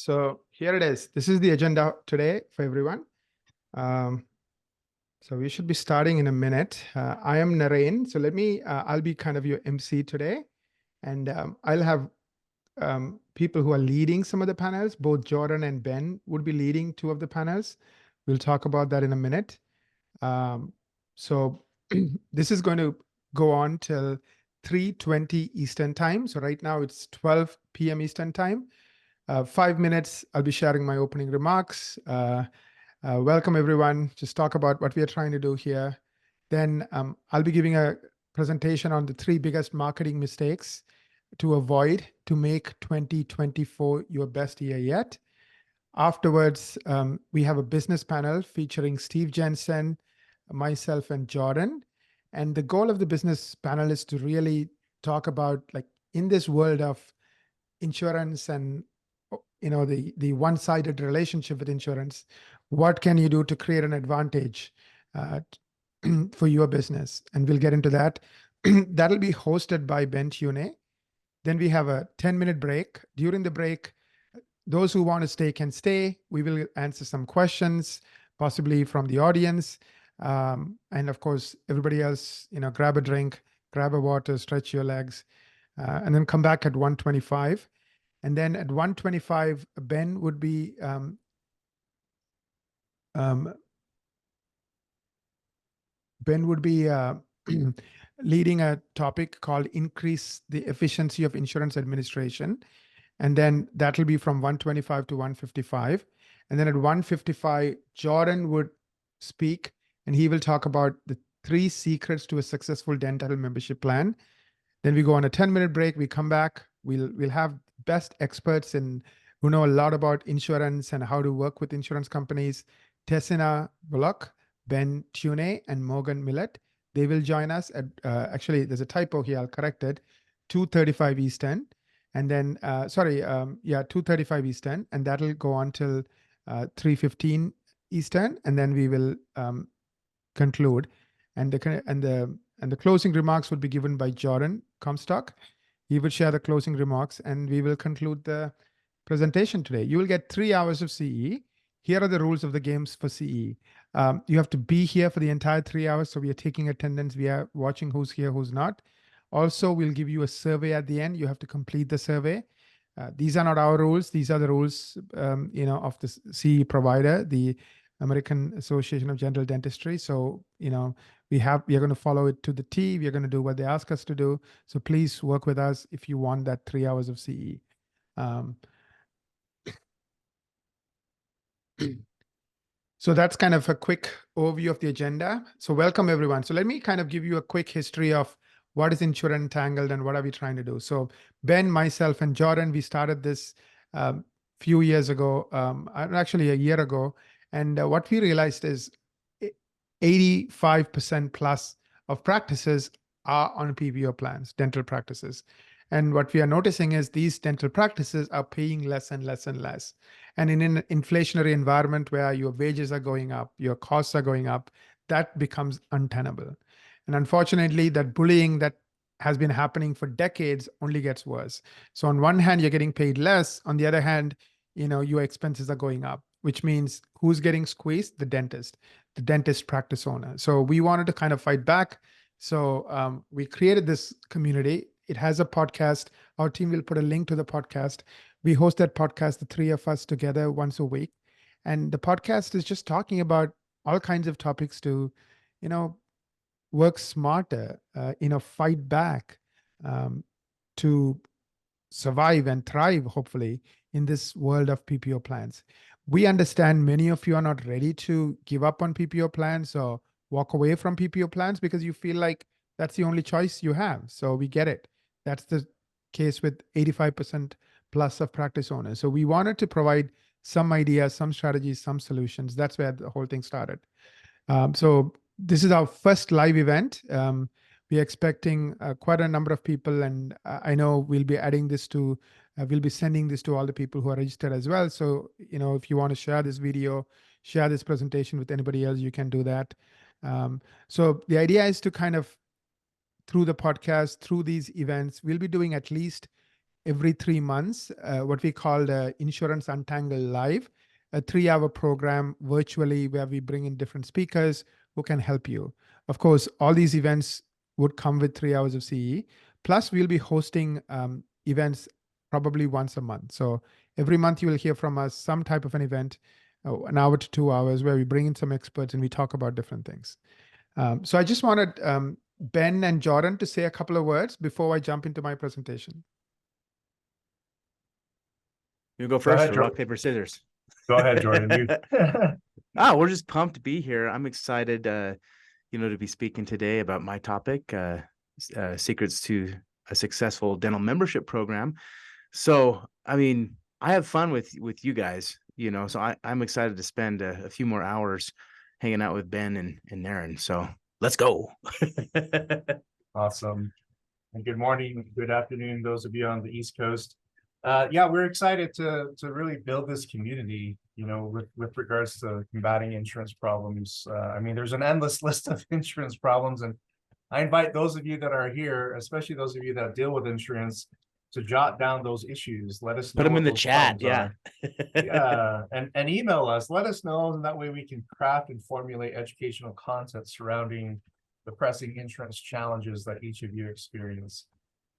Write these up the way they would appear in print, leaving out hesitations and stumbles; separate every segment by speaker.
Speaker 1: So here it is. This is the agenda today for everyone. So we should be starting in a minute. I am Narain. So I'll be kind of your MC today. And I'll have people who are leading some of the panels. Both Jordan and Ben would be leading two of the panels. We'll talk about that in a minute. So this is going to go on till 3:20 Eastern time. So right now it's 12 p.m. Eastern time. 5 minutes, I'll be sharing my opening remarks. Welcome everyone. Just talk about what we are trying to do here. Then I'll be giving a presentation on the 3 biggest marketing mistakes to avoid to make 2024 your best year yet. Afterwards, we have a business panel featuring Steve Jensen, myself, and Jordan. And the goal of the business panel is to really talk about, like, in this world of insurance and the one-sided relationship with insurance, what can you do to create an advantage for your business? And we'll get into that. That'll be hosted by Ben Tune. Then we have a 10-minute break. During the break, those who want to stay can stay. We will answer some questions, possibly from the audience. And of course, everybody else, grab a drink, grab a water, stretch your legs, and then come back at 1:25. And then at 1:25, Ben would be leading a topic called Increase the Efficiency of Insurance Administration. And then that'll be from 1:25 to 1:55. And then at 1:55, Jordan would speak, and he will talk about the 3 secrets to a successful dental membership plan. Then we go on a 10-minute break. We come back. We'll have best experts who know a lot about insurance and how to work with insurance companies. Tessina Bullock, Ben Tune, and Morgan Millett. They will join us at, actually, there's a typo here, I'll correct it, 2:35 Eastern. And then, 2:35 Eastern. And that'll go on till 3:15 Eastern. And then we will conclude. And the closing remarks would be given by Jordan Comstock. He would share the closing remarks, and we will conclude the presentation today. You will get 3 hours of CE. Here are the rules of the games for CE. You have to be here for the entire 3 hours. So we are taking attendance. We are watching who's here, who's not. Also, we'll give you a survey at the end. You have to complete the survey. These are not our rules. These are the rules, of the CE provider, the American Association of General Dentistry. So, we are going to follow it to the T. We are going to do what they ask us to do. So please work with us if you want that 3 hours of CE. So that's kind of a quick overview of the agenda. So welcome everyone. So let me kind of give you a quick history of what is Untangled and what are we trying to do. So Ben, myself, and Jordan, we started this few years ago, actually a year ago. And what we realized is 85% plus of practices are on PPO plans, dental practices. And what we are noticing is these dental practices are paying less and less and less. And in an inflationary environment where your wages are going up, your costs are going up, that becomes untenable. And unfortunately, that bullying that has been happening for decades only gets worse. So on one hand, you're getting paid less. On the other hand, your expenses are going up, which means who's getting squeezed? The dentist practice owner. So we wanted to kind of fight back. So we created this community. It has a podcast. Our team will put a link to the podcast. We host that podcast, the 3 of us together once a week. And the podcast is just talking about all kinds of topics to, work smarter, fight back, to survive and thrive, hopefully, in this world of PPO plans. We understand many of you are not ready to give up on PPO plans or walk away from PPO plans because you feel like that's the only choice you have. So we get it. That's the case with 85% plus of practice owners. So we wanted to provide some ideas, some strategies, some solutions. That's where the whole thing started. So this is our first live event. We're expecting quite a number of people, and I know we'll be adding this to, we'll be sending this to all the people who are registered as well. So, if you want to share this video, share this presentation with anybody else, you can do that. So the idea is to kind of, through the podcast, through these events, we'll be doing at least every 3 months, what we call the Insurance Untangled Live, a 3-hour program virtually where we bring in different speakers who can help you. Of course, all these events would come with 3 hours of CE. Plus, we'll be hosting events probably once a month. So every month you will hear from us some type of an event, an hour to 2 hours, where we bring in some experts and we talk about different things. So I just wanted Ben and Jordan to say a couple of words before I jump into my presentation.
Speaker 2: You go first, or rock, paper, scissors?
Speaker 3: Go ahead, Jordan.
Speaker 2: We're just pumped to be here. I'm excited, to be speaking today about my topic, secrets to a successful dental membership program. So, I mean, I have fun with you guys, so I'm excited to spend a few more hours hanging out with Ben and Naren. So let's go.
Speaker 3: Awesome. And good morning, good afternoon, those of you on the East Coast. We're excited to really build this community, with regards to combating insurance problems. I mean, there's an endless list of insurance problems, and I invite those of you that are here, especially those of you that deal with insurance, to jot down those issues. Let us know.
Speaker 2: Put them in the chat. Yeah.
Speaker 3: And email us. Let us know, and that way we can craft and formulate educational content surrounding the pressing insurance challenges that each of you experience.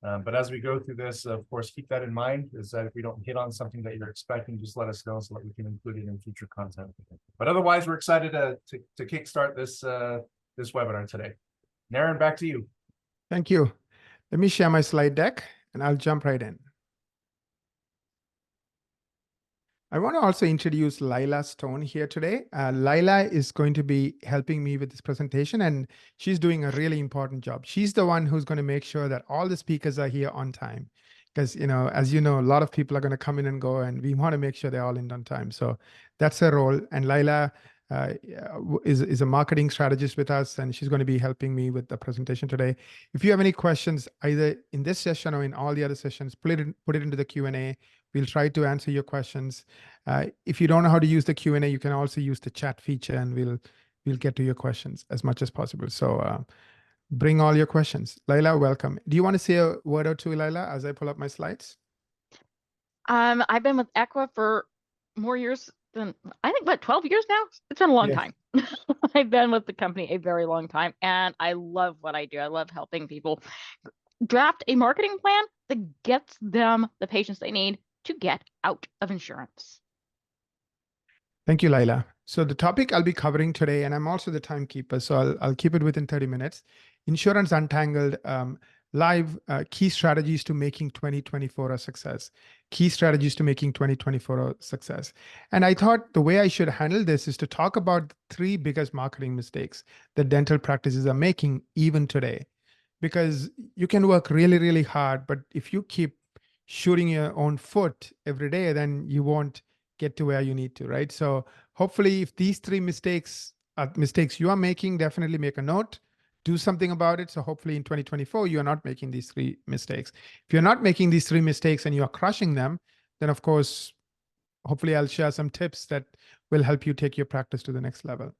Speaker 3: But as we go through this, of course, keep that in mind, is that if we don't hit on something that you're expecting, just let us know so that we can include it in future content. But otherwise, we're excited to kickstart this webinar today. Naren, back to you.
Speaker 1: Thank you. Let me share my slide deck and I'll jump right in. I want to also introduce Lila Stone here today. Lila is going to be helping me with this presentation, and she's doing a really important job. She's the one who's going to make sure that all the speakers are here on time. Because, as you know, a lot of people are going to come in and go, and we want to make sure they're all in on time. So that's her role. And Lila is a marketing strategist with us, and she's going to be helping me with the presentation today. If you have any questions, either in this session or in all the other sessions, put it into the Q&A. We'll try to answer your questions. If you don't know how to use the Q&A, you can also use the chat feature, and we'll get to your questions as much as possible. So bring all your questions. Laila, welcome. Do you want to say a word or two, Laila, as I pull up my slides?
Speaker 4: I've been with Equa for more years than, I think, 12 years now? It's been a long time. I've been with the company a very long time, and I love what I do. I love helping people draft a marketing plan that gets them the patients they need to get out of insurance.
Speaker 1: Thank you, Laila. So the topic I'll be covering today, and I'm also the timekeeper, so I'll keep it within 30 minutes. Insurance Untangled Live, key strategies to making 2024 a success. Key strategies to making 2024 a success. And I thought the way I should handle this is to talk about the 3 biggest marketing mistakes that dental practices are making even today. Because you can work really, really hard, but if you keep shooting your own foot every day, then you won't get to where you need to, right? So hopefully if these 3 mistakes are mistakes you are making, definitely make a note, do something about it. So hopefully in 2024, you are not making these 3 mistakes. If you're not making these 3 mistakes and you are crushing them, then of course, hopefully I'll share some tips that will help you take your practice to the next level.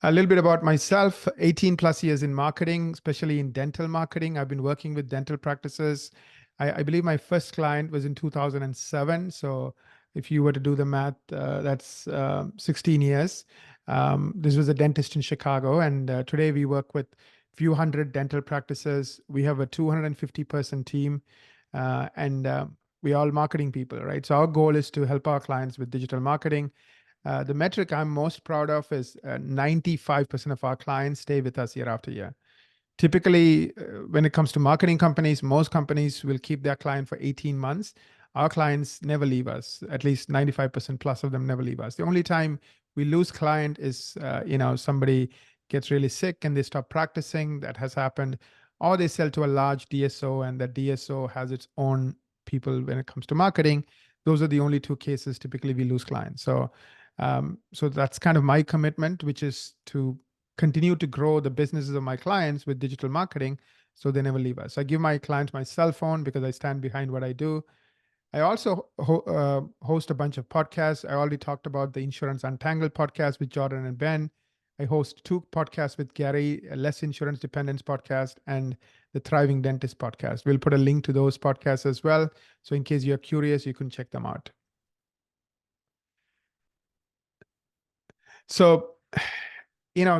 Speaker 1: A little bit about myself, 18 plus years in marketing, especially in dental marketing. I've been working with dental practices. I believe my first client was in 2007. So if you were to do the math, that's 16 years. This was a dentist in Chicago. And today we work with a few hundred dental practices. We have a 250-person team, and we're all marketing people, right? So our goal is to help our clients with digital marketing. The metric I'm most proud of is 95% of our clients stay with us year after year. Typically, when it comes to marketing companies, most companies will keep their client for 18 months. Our clients never leave us. At least 95% plus of them never leave us. The only time we lose client is, somebody gets really sick and they stop practicing. That has happened. Or they sell to a large DSO and that DSO has its own people when it comes to marketing. Those are the only 2 cases typically we lose clients. So that's kind of my commitment, which is to continue to grow the businesses of my clients with digital marketing so they never leave us. I give my clients my cell phone because I stand behind what I do. I also host a bunch of podcasts. I already talked about the Insurance Untangled podcast with Jordan and Ben. I host 2 podcasts with Gary, a Less Insurance Dependence podcast, and the Thriving Dentist podcast. We'll put a link to those podcasts as well. So in case you're curious, you can check them out. So,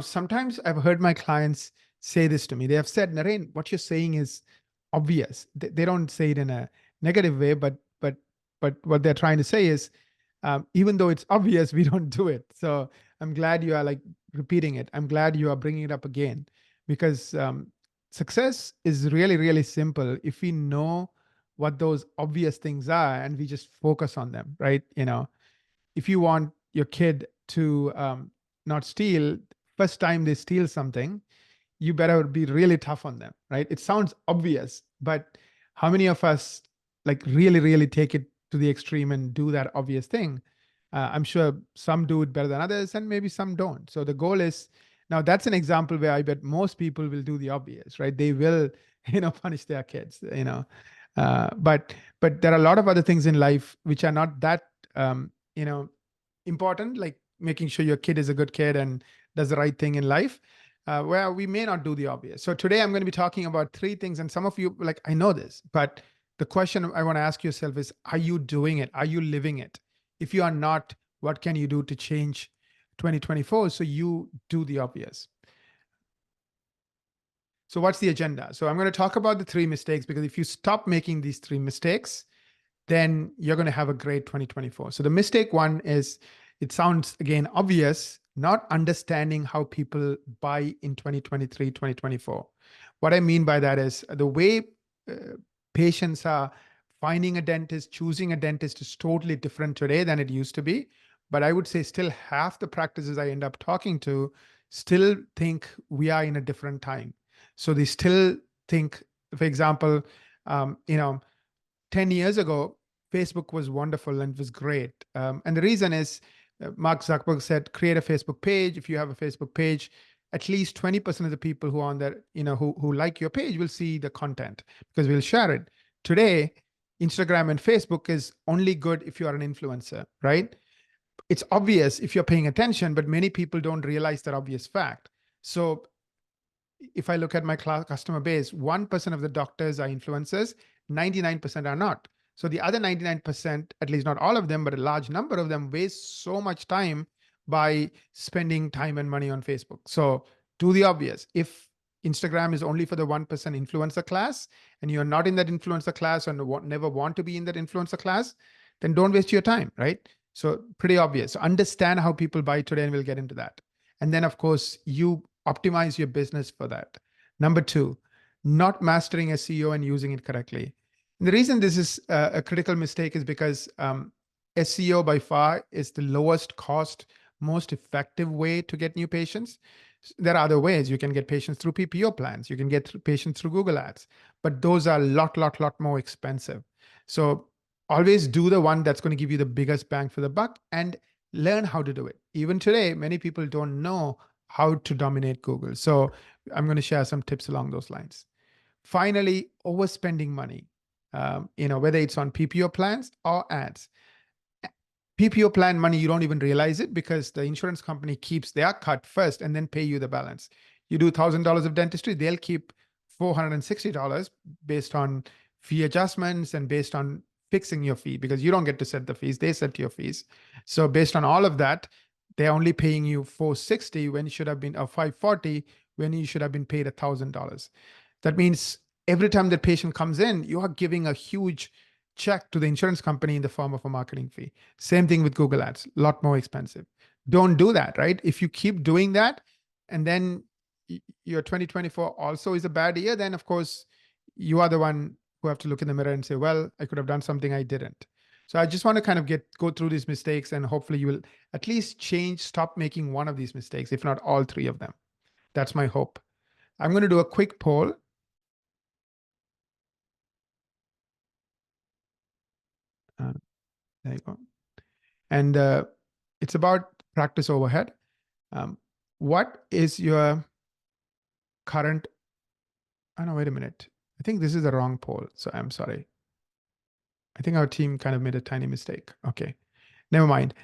Speaker 1: sometimes I've heard my clients say this to me. They have said, Naren, what you're saying is obvious. They don't say it in a negative way, but what they're trying to say is, even though it's obvious, we don't do it. So I'm glad you are like repeating it. I'm glad you are bringing it up again, because success is really, really simple if we know what those obvious things are and we just focus on them, right? If you want your kid to not steal, first time they steal something, you better be really tough on them, right? It sounds obvious, but how many of us like really, really take it to the extreme and do that obvious thing? I'm sure some do it better than others, and maybe some don't. So the goal is, now that's an example where I bet most people will do the obvious, right? They will, punish their kids, but there are a lot of other things in life which are not that, important, like making sure your kid is a good kid and does the right thing in life, where we may not do the obvious. So today I'm going to be talking about 3 things, and some of you like, I know this, but the question I want to ask yourself is, are you doing it? Are you living it? If you are not, what can you do to change 2024 so you do the obvious? So what's the agenda? So I'm going to talk about the 3 mistakes, because if you stop making these 3 mistakes, then you're going to have a great 2024. So the mistake 1 is, it sounds again obvious, not understanding how people buy in 2023, 2024. What I mean by that is the way patients are finding a dentist, choosing a dentist is totally different today than it used to be. But I would say still half the practices I end up talking to still think we are in a different time. So they still think, for example, 10 years ago, Facebook was wonderful and it was great. And the reason is, Mark Zuckerberg said, create a Facebook page. If you have a Facebook page, at least 20% of the people who are on there, who like your page will see the content because we'll share it. Today, Instagram and Facebook is only good if you are an influencer, right? It's obvious if you're paying attention, but many people don't realize that obvious fact. So if I look at my customer base, 1% of the doctors are influencers, 99% are not. So the other 99%, at least not all of them, but a large number of them, waste so much time by spending time and money on Facebook. So do the obvious. If Instagram is only for the 1% influencer class, and you're not in that influencer class and never want to be in that influencer class, then don't waste your time, right? So pretty obvious. So understand how people buy today, and we'll get into that. And then, of course, you optimize your business for that. Number 2, not mastering SEO and using it correctly. And the reason this is a critical mistake is because SEO by far is the lowest cost, most effective way to get new patients. There are other ways. You can get patients through PPO plans. You can get patients through Google Ads, but those are a lot more expensive. So always do the one that's going to give you the biggest bang for the buck and learn how to do it. Even today, many people don't know how to dominate Google. So I'm going to share some tips along those lines. Finally, overspending money, whether it's on PPO plans or ads. PPO plan money, you don't even realize it because the insurance company keeps their cut first and then pay you the balance. You do $1,000 of dentistry, they'll keep $460 based on fee adjustments and based on fixing your fee, because you don't get to set the fees, they set your fees. So based on all of that, they're only paying you $460 when you should have been, or $540 when you should have been paid $1,000. That means every time the patient comes in, you are giving a huge check to the insurance company in the form of a marketing fee. Same thing with Google Ads, a lot more expensive. Don't do that, right? If you keep doing that and then your 2024 also is a bad year, then of course you are the one who have to look in the mirror and say, well, I could have done something I didn't. So I just want to kind of go through these mistakes, and hopefully you will at least stop making one of these mistakes, if not all 3 of them. That's my hope. I'm going to do a quick poll. There you go. And it's about practice overhead. What is your current, oh no, wait a minute. I think this is the wrong poll. So I'm sorry. I think our team kind of made a tiny mistake. Okay, never mind.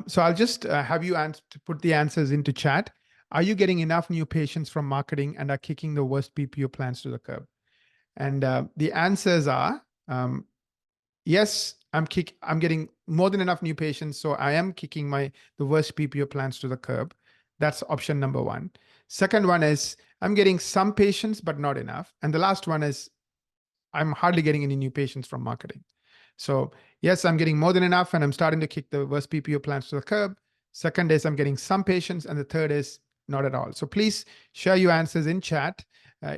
Speaker 1: So I'll just have you put the answers into chat. Are you getting enough new patients from marketing and are kicking the worst PPO plans to the curb? And the answers are, yes, I'm getting more than enough new patients, so I am kicking the worst PPO plans to the curb. That's option number one. Second one is I'm getting some patients, but not enough. And the last one is I'm hardly getting any new patients from marketing. So yes, I'm getting more than enough, and I'm starting to kick the worst PPO plans to the curb. Second is I'm getting some patients, and the third is not at all. So please share your answers in chat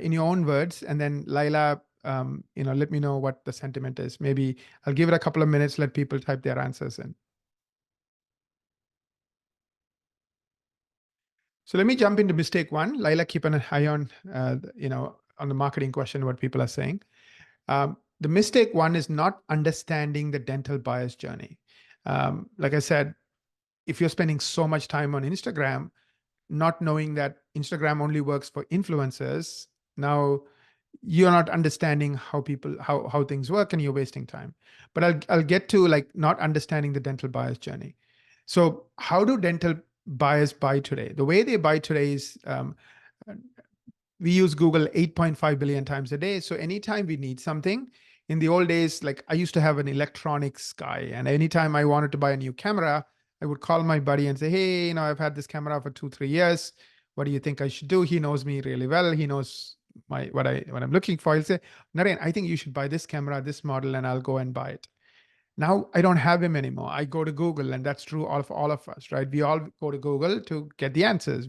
Speaker 1: in your own words, and then Laila, let me know what the sentiment is. Maybe I'll give it a couple of minutes, let people type their answers in. So let me jump into mistake one. Laila, keep an eye on, on the marketing question, what people are saying. The mistake one is not understanding the dental buyer's journey. Like I said, if you're spending so much time on Instagram, not knowing that Instagram only works for influencers, now you're not understanding how things work, and you're wasting time. But I'll get to like not understanding the dental buyer's journey. So how do dental buyers buy today? The way they buy today is we use Google 8.5 billion times a day. So anytime we need something, in the old days, like I used to have an electronics guy, and anytime I wanted to buy a new camera, I would call my buddy and say, hey, I've had this camera for 2-3 years. What do you think I should do? He knows me really well. He knows what I'm looking for. He'll say, Naren, I think you should buy this camera, this model, and I'll go and buy it. Now I don't have him anymore. I go to Google, and that's true of all of us, right? We all go to Google to get the answers.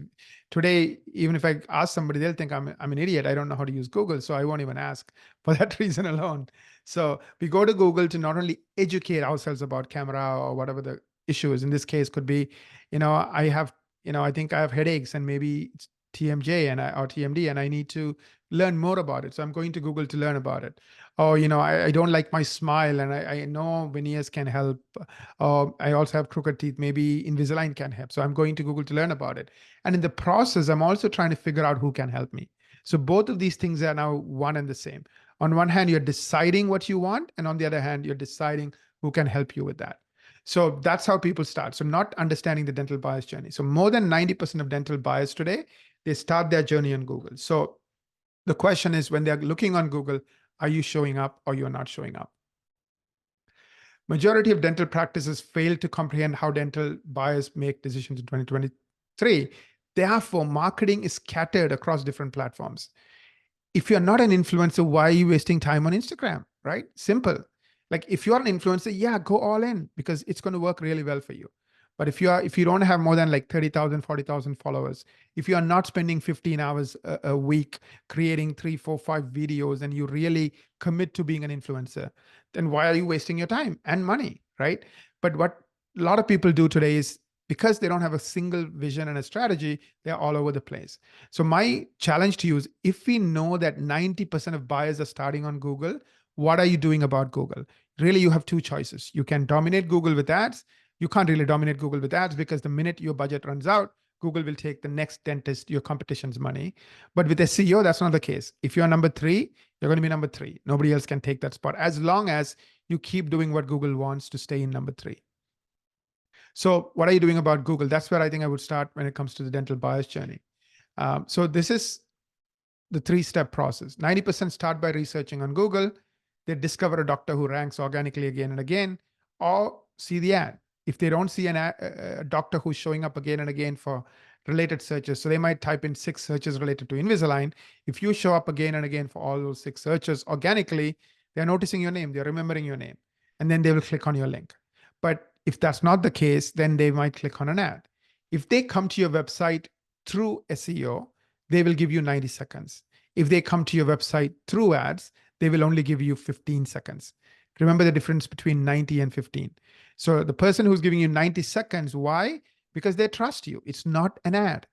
Speaker 1: Today, even if I ask somebody, they'll think I'm an idiot. I don't know how to use Google, so I won't even ask for that reason alone. So we go to Google to not only educate ourselves about camera or whatever the issue is. In this case, could be, I think I have headaches, and maybe it's TMJ or TMD, and I need to learn more about it. So I'm going to Google to learn about it. Oh, I don't like my smile, and I know veneers can help. I also have crooked teeth. Maybe Invisalign can help. So I'm going to Google to learn about it. And in the process, I'm also trying to figure out who can help me. So both of these things are now one and the same. On one hand, you're deciding what you want, and on the other hand, you're deciding who can help you with that. So that's how people start. So not understanding the dental buyer's journey. So more than 90% of dental buyers today, they start their journey on Google. So the question is, when they're looking on Google, are you showing up or you're not showing up? Majority of dental practices fail to comprehend how dental buyers make decisions in 2023. Therefore, marketing is scattered across different platforms. If you're not an influencer, why are you wasting time on Instagram, right? Simple. Like if you're an influencer, yeah, go all in, because it's going to work really well for you. But if you don't have more than like 30,000, 40,000 followers, if you are not spending 15 hours a week creating 3, 4, 5 videos, and you really commit to being an influencer, then why are you wasting your time and money, right? But what a lot of people do today is, because they don't have a single vision and a strategy, they're all over the place. So my challenge to you is, if we know that 90% of buyers are starting on Google, what are you doing about Google? Really, you have two choices. You can dominate Google with ads. You can't really dominate Google with ads, because the minute your budget runs out, Google will take the next dentist, your competition's money. But with SEO, that's not the case. If you're number 3, you're going to be number 3. Nobody else can take that spot, as long as you keep doing what Google wants to stay in number 3. So what are you doing about Google? That's where I think I would start when it comes to the dental buyer's journey. So this is the 3-step process. 90% start by researching on Google. They discover a doctor who ranks organically again and again, or see the ad. If they don't see a doctor who's showing up again and again for related searches, so they might type in 6 searches related to Invisalign. If you show up again and again for all those 6 searches organically, they're noticing your name, they're remembering your name, and then they will click on your link. But if that's not the case, then they might click on an ad. If they come to your website through SEO, they will give you 90 seconds. If they come to your website through ads, they will only give you 15 seconds. Remember the difference between 90 and 15. So the person who's giving you 90 seconds, why? Because they trust you. It's not an ad.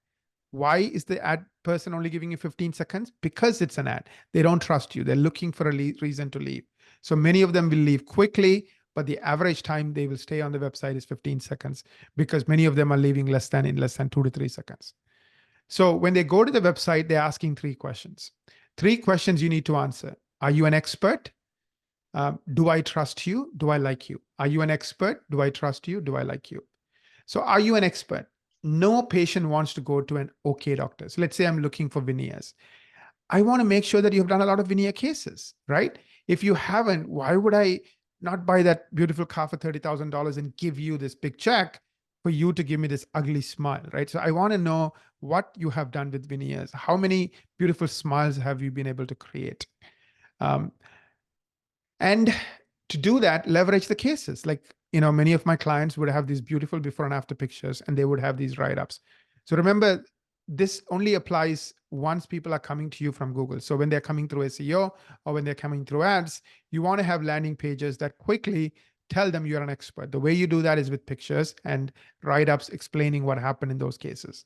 Speaker 1: Why is the ad person only giving you 15 seconds? Because it's an ad. They don't trust you. They're looking for a reason to leave. So many of them will leave quickly, but the average time they will stay on the website is 15 seconds, because many of them are leaving in less than 2 to 3 seconds. So when they go to the website, they're asking 3 questions. 3 questions you need to answer. Are you an expert? Do I trust you? Do I like you? Are you an expert? Do I trust you? Do I like you? So are you an expert? No patient wants to go to an okay doctor. So let's say I'm looking for veneers. I want to make sure that you've done a lot of veneer cases, right? If you haven't, why would I not buy that beautiful car for $30,000 and give you this big check for you to give me this ugly smile, right? So I want to know what you have done with veneers. How many beautiful smiles have you been able to create? And to do that, leverage the cases. Like, many of my clients would have these beautiful before and after pictures, and they would have these write-ups. So remember, this only applies once people are coming to you from Google. So when they're coming through SEO or when they're coming through ads, you want to have landing pages that quickly tell them you're an expert. The way you do that is with pictures and write-ups explaining what happened in those cases.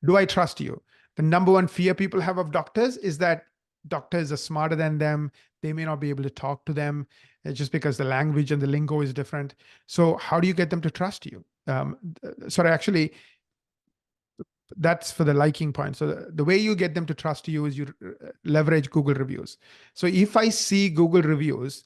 Speaker 1: Do I trust you? The number one fear people have of doctors is that doctors are smarter than them. They may not be able to talk to them just because the language and the lingo is different. So how do you get them to trust you? Sorry, actually, that's for the liking point. So the way you get them to trust you is you leverage Google reviews. So if I see Google reviews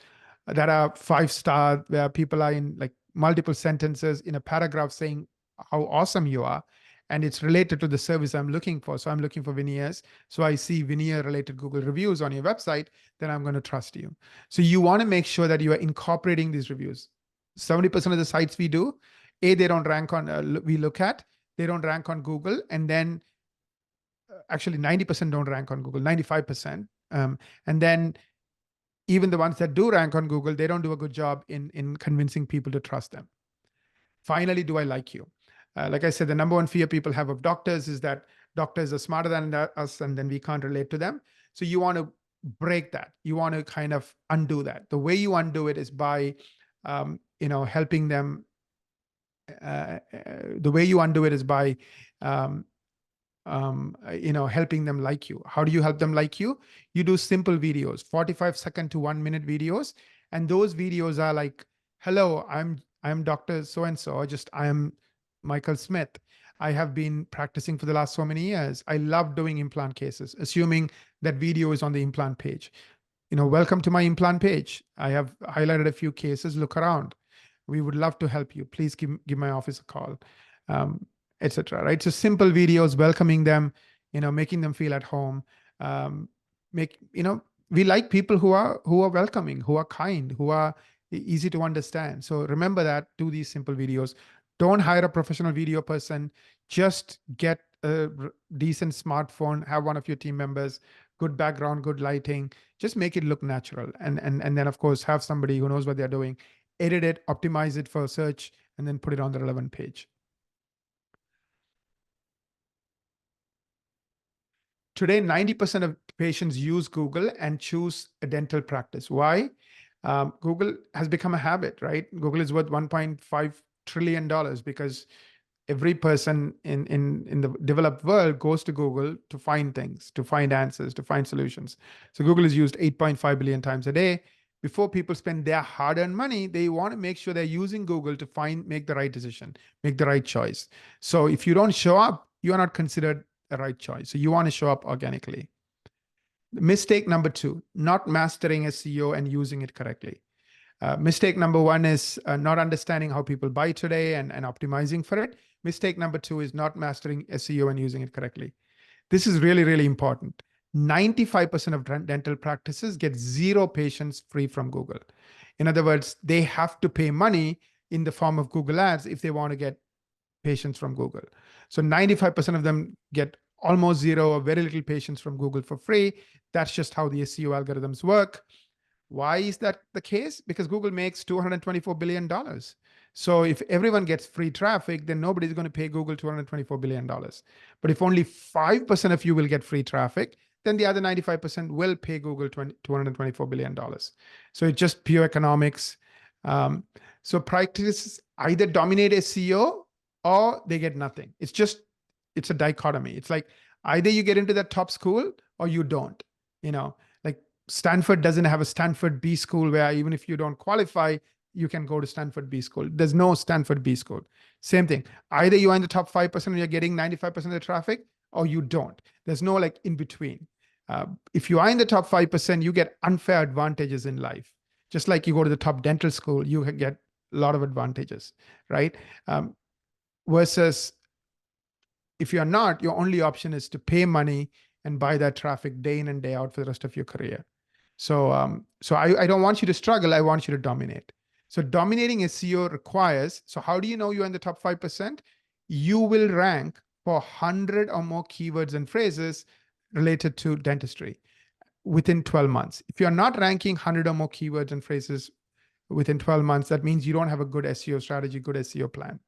Speaker 1: that are 5-star, where people are in like multiple sentences in a paragraph saying how awesome you are, and it's related to the service I'm looking for. So I'm looking for veneers. So I see veneer related Google reviews on your website, then I'm going to trust you. So you want to make sure that you are incorporating these reviews. 70% of the sites we do, they don't rank on, we look at, they don't rank on Google. And then actually 90% don't rank on Google, 95%. And then even the ones that do rank on Google, they don't do a good job in convincing people to trust them. Finally, do I like you? Like I said, the number one fear people have of doctors is that doctors are smarter than us and then we can't relate to them. So you want to break that. You want to kind of undo that. The way you undo it is by, helping them. The way you undo it is by, helping them like you. How do you help them like you? You do simple videos, 45-second to 1-minute videos. And those videos are like, hello, I'm Dr. So-and-so, or just I am Michael Smith. I have been practicing for the last so many years. I love doing implant cases, assuming that video is on the implant page. Welcome to my implant page. I have highlighted a few cases. Look around. We would love to help you. Please give my office a call, etc. Right? So simple videos, welcoming them, making them feel at home. We like people who are welcoming, who are kind, who are easy to understand. So remember that. Do these simple videos. Don't hire a professional video person. Just get a decent smartphone, have one of your team members, good background, good lighting, just make it look natural. And then of course, have somebody who knows what they're doing, edit it, optimize it for search, and then put it on the relevant page. Today, 90% of patients use Google and choose a dental practice. Why? Google has become a habit, right? Google is worth $1.5 trillion because every person in the developed world goes to Google to find things, to find answers, to find solutions. So Google is used 8.5 billion times a day. Before people spend their hard-earned money, they want to make sure they're using Google to make the right decision, make the right choice. So if you don't show up, you are not considered a right choice. So you want to show up organically. Mistake number 2, not mastering SEO and using it correctly. Mistake number 1 is not understanding how people buy today and optimizing for it. Mistake number 2 is not mastering SEO and using it correctly. This is really, really important. 95% of dental practices get 0 patients free from Google. In other words, they have to pay money in the form of Google ads if they want to get patients from Google. So 95% of them get almost 0 or very little patients from Google for free. That's just how the SEO algorithms work. Why is that the case? Because Google makes $224 billion. So if everyone gets free traffic, then nobody's going to pay Google $224 billion. But if only 5% of you will get free traffic, then the other 95% will pay Google $224 billion. So it's just pure economics. So practices either dominate SEO or they get nothing. It's a dichotomy. It's like either you get into that top school or you don't. Like Stanford doesn't have a Stanford B school where even if you don't qualify, you can go to Stanford B school. There's no Stanford B school. Same thing. Either you are in the top 5% and you're getting 95% of the traffic, or you don't. There's no like in between. If you are in the top 5%, you get unfair advantages in life. Just like you go to the top dental school, you get a lot of advantages, right? Versus if you're not, your only option is to pay money and buy that traffic day in and day out for the rest of your career. So, I don't want you to struggle. I want you to dominate. So dominating SEO requires, so how do you know you're in the top 5%? You will rank for 100 or more keywords and phrases related to dentistry within 12 months. If you're not ranking 100 or more keywords and phrases within 12 months, that means you don't have a good SEO strategy, good SEO plan.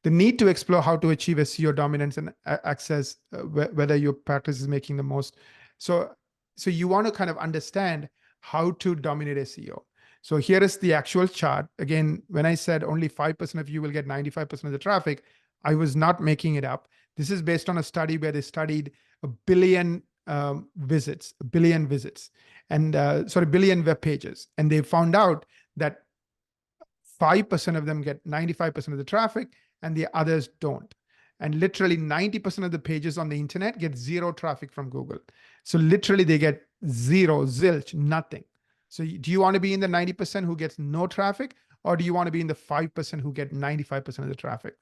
Speaker 1: The need to explore how to achieve SEO dominance and access whether your practice is making the most. So you want to kind of understand how to dominate SEO. So here is the actual chart. Again, when I said only 5% of you will get 95% of the traffic, I was not making it up. This is based on a study where they studied a billion visits, and billion web pages. And they found out that 5% of them get 95% of the traffic and the others don't. And literally 90% of the pages on the internet get zero traffic from Google. So literally they get zero, zilch, nothing. So do you want to be in the 90% who gets no traffic, or do you want to be in the 5% who get 95% of the traffic?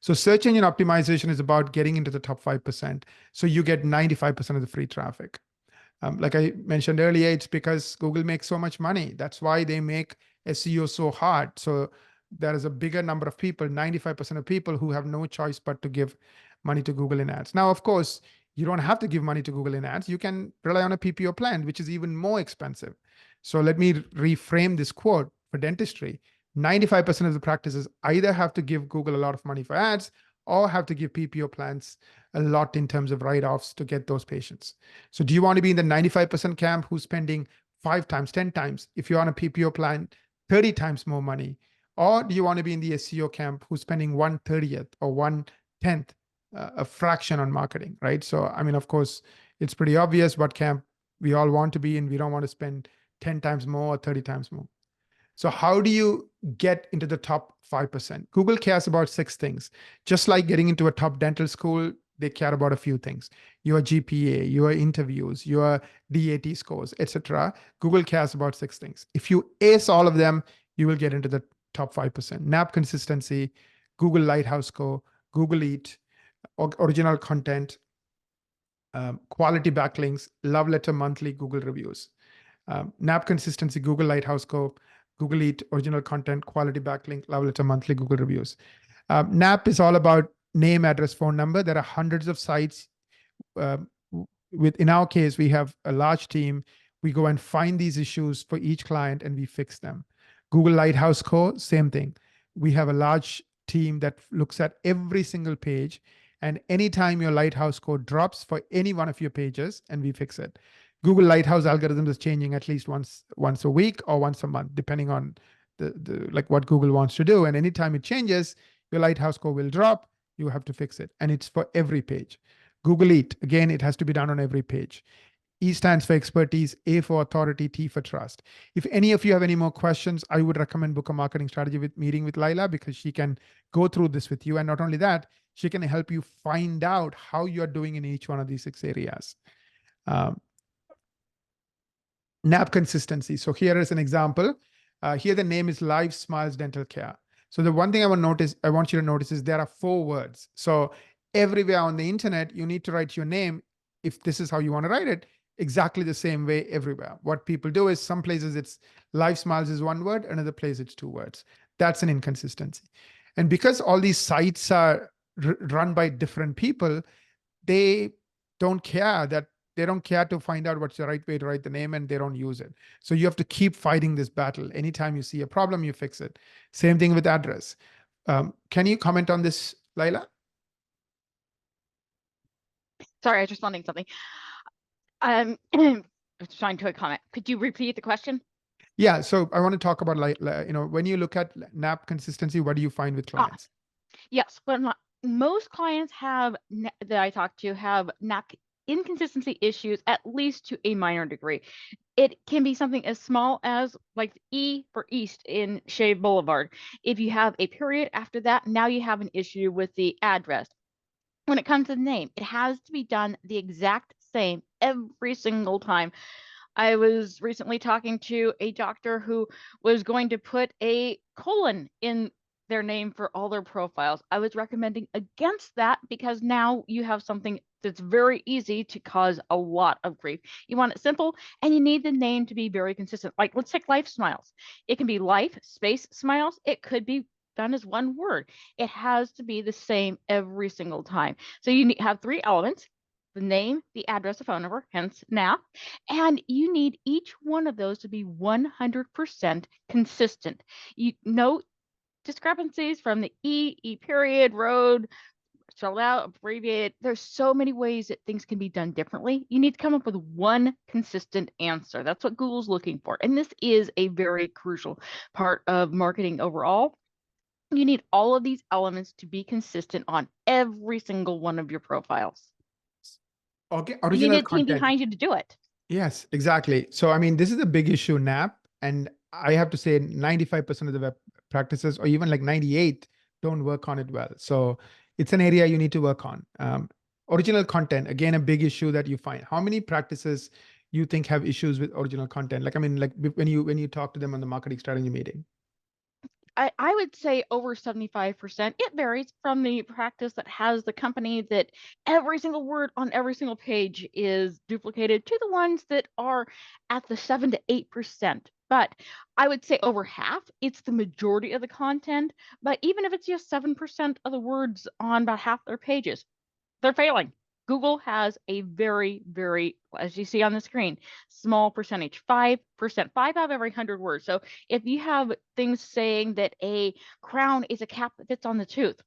Speaker 1: So search engine optimization is about getting into the top 5%. So you get 95% of the free traffic. Like I mentioned earlier, it's because Google makes so much money. That's why they make SEO so hard. So there is a bigger number of people, 95% of people, who have no choice but to give money to Google in ads. Now, of course, you don't have to give money to Google in ads. You can rely on a PPO plan, which is even more expensive. So let me reframe this quote for dentistry. 95% of the practices either have to give Google a lot of money for ads or have to give PPO plans a lot in terms of write-offs to get those patients. So do you want to be in the 95% camp who's spending 5 times, 10 times, if you're on a PPO plan, 30 times more money? Or do you want to be in the SEO camp who's spending 1/30th or 1/10th, a fraction on marketing, right? So, I mean, of course, it's pretty obvious what camp we all want to be in. We don't want to spend 10 times more or 30 times more. So how do you get into the top 5%? Google cares about 6 things. Just like getting into a top dental school, they care about a few things: your GPA, your interviews, your DAT scores, etc. Google cares about 6 things. If you ace all of them, you will get into the top 5%. NAP consistency, Google Lighthouse score, Google Eat, original content, quality backlinks, love letter monthly, Google reviews. NAP consistency, Google Lighthouse score, Google Eat, original content, quality backlink, love letter monthly, Google reviews. NAP is all about name, address, phone number. There are hundreds of sites. In our case, we have a large team. We go and find these issues for each client and we fix them. Google Lighthouse score, same thing. We have a large team that looks at every single page, and anytime your Lighthouse score drops for any one of your pages, and we fix it. Google Lighthouse algorithm is changing at least once a week or once a month, depending on like what Google wants to do. And anytime it changes, your Lighthouse score will drop. You have to fix it, and it's for every page. Google Eat, again, it has to be done on every page. E stands for expertise, A for authority, T for trust. If any of you have any more questions, I would recommend book a marketing strategy meeting with Laila, because she can go through this with you. And not only that, she can help you find out how you're doing in each one of these 6 areas. NAP consistency. So here is an example. Here the name is Live Smiles Dental Care. So the one thing I want you to notice is there are 4 words. So everywhere on the internet, you need to write your name, if this is how you want to write it, exactly the same way everywhere. What people do is, some places it's Live Smiles is 1 word, another place it's 2 words. That's an inconsistency. And because all these sites are run by different people, they don't care to find out what's the right way to write the name, and they don't use it. So you have to keep fighting this battle. Anytime you see a problem, you fix it. Same thing with address. Can you comment on this, Laila?
Speaker 4: Sorry, I was responding to something. I was trying to comment. Could you repeat the question?
Speaker 1: Yeah, so I want to talk about, when you look at NAP consistency, what do you find with clients?
Speaker 4: Yes, when most clients that I talk to have NAP inconsistency issues, at least to a minor degree. It can be something as small as like E for East in Shave Boulevard. If you have a period after that, now you have an issue with the address. When it comes to the name, it has to be done the exact same every single time. I was recently talking to a doctor who was going to put a colon in their name for all their profiles. I was recommending against that, because now you have something It's very easy to cause a lot of grief. You want it simple, and you need the name to be very consistent. Like, let's take Life Smiles. It can be Life space Smiles. It could be done as one word. It has to be the same every single time. So you have 3 elements: the name, the address, the phone number, hence NAP. And you need each one of those to be 100% consistent. You know discrepancies from the E period, road, spelled out, abbreviated. There's so many ways that things can be done differently. You need to come up with one consistent answer. That's what Google's looking for. And this is a very crucial part of marketing overall. You need all of these elements to be consistent on every single one of your profiles.
Speaker 1: Okay,
Speaker 4: You
Speaker 1: original
Speaker 4: need a team
Speaker 1: content.
Speaker 4: behind you to do it.
Speaker 1: Yes, exactly. So, I mean, this is a big issue, NAP. And I have to say 95% of the web practices, or even like 98, don't work on it well. So it's an area you need to work on. Original content, again, a big issue that you find. How many practices you think have issues with original content? Like, I mean, like when you talk to them on the marketing strategy meeting.
Speaker 4: I would say over 75%. It varies from the practice that has the company that every single word on every single page is duplicated to the ones that are at the 7 to 8%. But I would say over half, it's the majority of the content. But even if it's just 7% of the words on about half their pages, they're failing. Google has a very, very, as you see on the screen, small percentage, 5%, 5 out of every 100 words. So if you have things saying that a crown is a cap that fits on the tooth,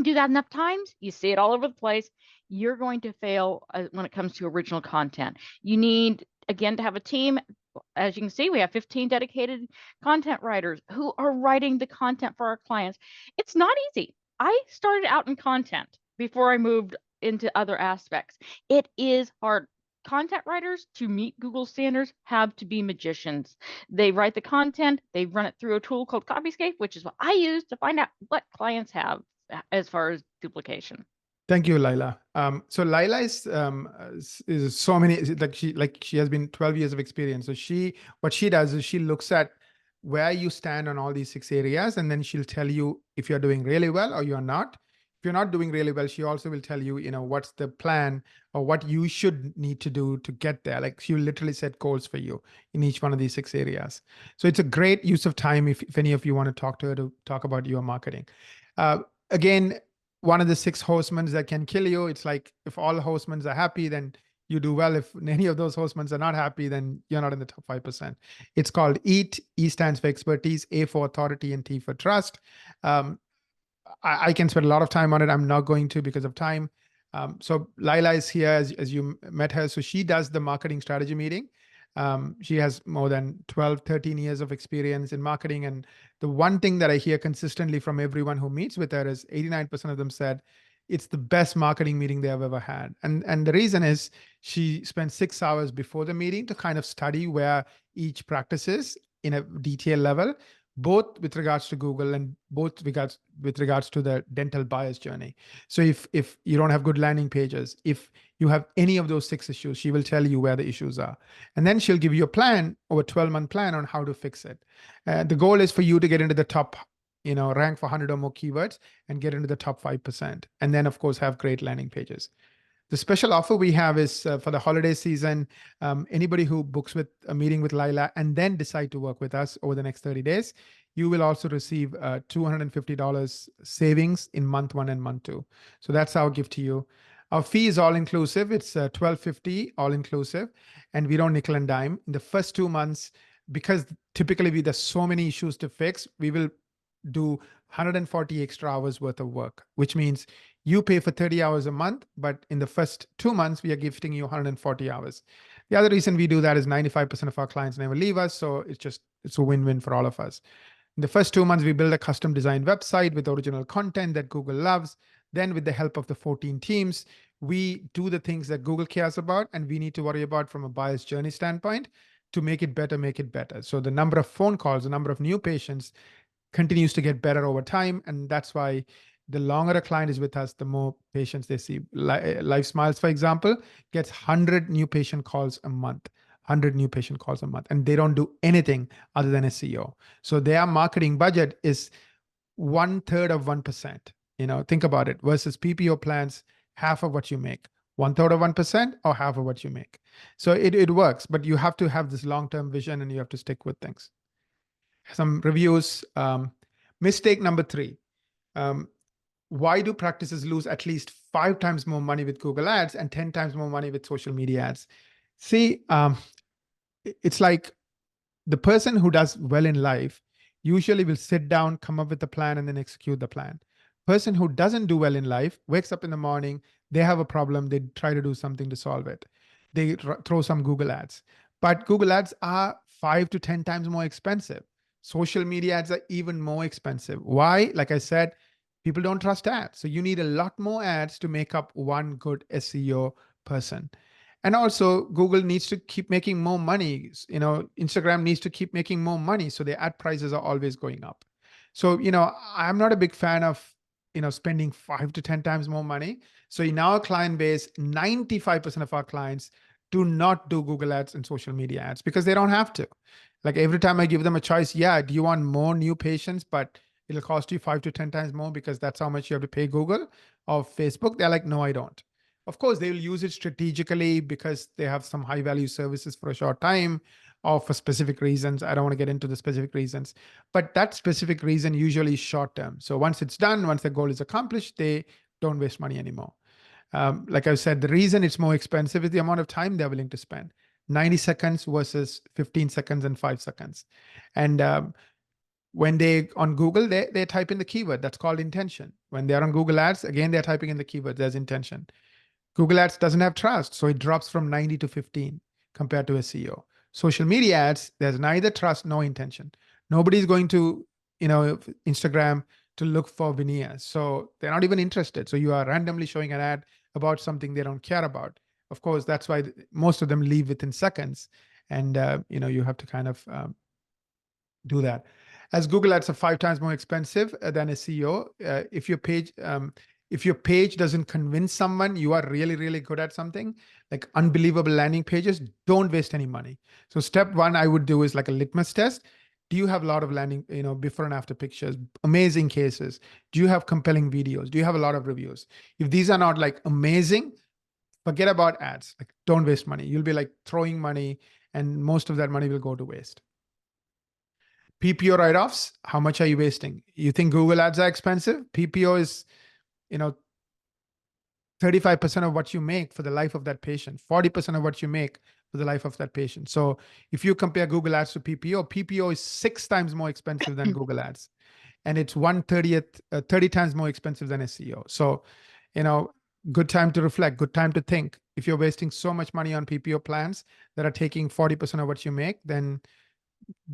Speaker 4: do that enough times, you see it all over the place, you're going to fail when it comes to original content. You need, again, to have a team. As you can see, we have 15 dedicated content writers who are writing the content for our clients. It's not easy. I started out in content before I moved into other aspects. It is hard. Content writers, to meet Google standards, have to be magicians. They write the content, they run it through a tool called Copyscape, which is what I use to find out what clients have as far as duplication.
Speaker 1: Thank you, Laila. So Laila is so many, she has been 12 years of experience. So what she does is she looks at where you stand on all these 6 areas, and then she'll tell you if you're doing really well or you're not. If you're not doing really well, she also will tell you, what's the plan or what you should need to do to get there. Like, she will literally set goals for you in each one of these 6 areas. So it's a great use of time if any of you want to talk to her to talk about your marketing. Again, one of the 6 horsemen that can kill you. It's like, if all horsemen are happy, then you do well. If any of those horsemen are not happy, then you're not in the top 5%. It's called EAT. E stands for expertise, A for authority, and T for trust. I can spend a lot of time on it. I'm not going to because of time. So Laila is here as you met her. So she does the marketing strategy meeting. She has more than 12, 13 years of experience in marketing. And the one thing that I hear consistently from everyone who meets with her is 89% of them said it's the best marketing meeting they have ever had. And the reason is she spent 6 hours before the meeting to kind of study where each practice is in a detailed level, both with regards to Google and both with regards to the dental buyer's journey. So if you don't have good landing pages, if you have any of those 6 issues, she will tell you where the issues are. And then she'll give you a plan, or a 12-month plan on how to fix it. The goal is for you to get into the top, rank for 100 or more keywords and get into the top 5%. And then, of course, have great landing pages. The special offer we have is for the holiday season. Anybody who books with a meeting with Laila and then decide to work with us over the next 30 days, you will also receive $250 savings in month 1 and month 2. So that's our gift to you. Our fee is all inclusive. It's $1,250 all inclusive, and we don't nickel and dime. In the first 2 months, because typically there's so many issues to fix, we will do 140 extra hours worth of work, which means you pay for 30 hours a month, but in the first 2 months, we are gifting you 140 hours. The other reason we do that is 95% of our clients never leave us. So it's a win-win for all of us. In the first 2 months, we build a custom designed website with original content that Google loves. Then with the help of the 14 teams, we do the things that Google cares about and we need to worry about from a buyer's journey standpoint to make it better. So the number of phone calls, the number of new patients continues to get better over time. And that's why the longer a client is with us, the more patients they see. Life Smiles, for example, gets 100 new patient calls a month. 100 new patient calls a month, and they don't do anything other than SEO. So their marketing budget is 1/3 of 1%. Think about it, versus PPO plans, half of what you make. 1/3 of 1% or half of what you make. So it works, but you have to have this long-term vision and you have to stick with things. Some reviews. Mistake number 3. Why do practices lose at least 5 times more money with Google Ads and 10 times more money with social media ads? See, it's like the person who does well in life usually will sit down, come up with a plan, and then execute the plan. Person who doesn't do well in life wakes up in the morning, they have a problem, they try to do something to solve it. They throw some Google ads. But Google ads are 5 to 10 times more expensive. Social media ads are even more expensive. Why? Like I said, people don't trust ads. So you need a lot more ads to make up one good SEO person. And also Google needs to keep making more money. Instagram needs to keep making more money. So their ad prices are always going up. So, I'm not a big fan of, spending 5 to 10 times more money. So in our client base, 95% of our clients do not do Google ads and social media ads because they don't have to. Like every time I give them a choice, do you want more new patients, but it'll cost you 5 to 10 times more because that's how much you have to pay Google or Facebook? They're like, no, I don't. Of course, they will use it strategically because they have some high value services for a short time or for specific reasons. I don't want to get into the specific reasons, but that specific reason usually is short term. So once it's done, once the goal is accomplished, they don't waste money anymore. Like I said, the reason it's more expensive is the amount of time they're willing to spend. 90 seconds versus 15 seconds and 5 seconds. And when they on Google, they type in the keyword that's called intention. When they're on Google Ads, again, they're typing in the keyword, there's intention. Google Ads doesn't have trust, so it drops from 90 to 15 compared to SEO. Social media ads, there's neither trust nor intention. Nobody's going to, Instagram to look for veneers. So they're not even interested. So you are randomly showing an ad about something they don't care about. Of course, that's why most of them leave within seconds. And, you have to kind of do that. As Google ads are 5 times more expensive than SEO, if your page doesn't convince someone you are really, really good at something, like unbelievable landing pages, don't waste any money. So step 1 I would do is like a litmus test. Do you have a lot of landing, before and after pictures, amazing cases? Do you have compelling videos? Do you have a lot of reviews? If these are not like amazing, forget about ads. Like don't waste money. You'll be like throwing money and most of that money will go to waste. PPO write-offs, how much are you wasting? You think Google ads are expensive? PPO is, 35% of what you make for the life of that patient, 40% of what you make for the life of that patient. So if you compare Google ads to PPO is 6 times more expensive than Google ads. And it's 30 times more expensive than SEO. So, good time to reflect, good time to think. If you're wasting so much money on PPO plans that are taking 40% of what you make, then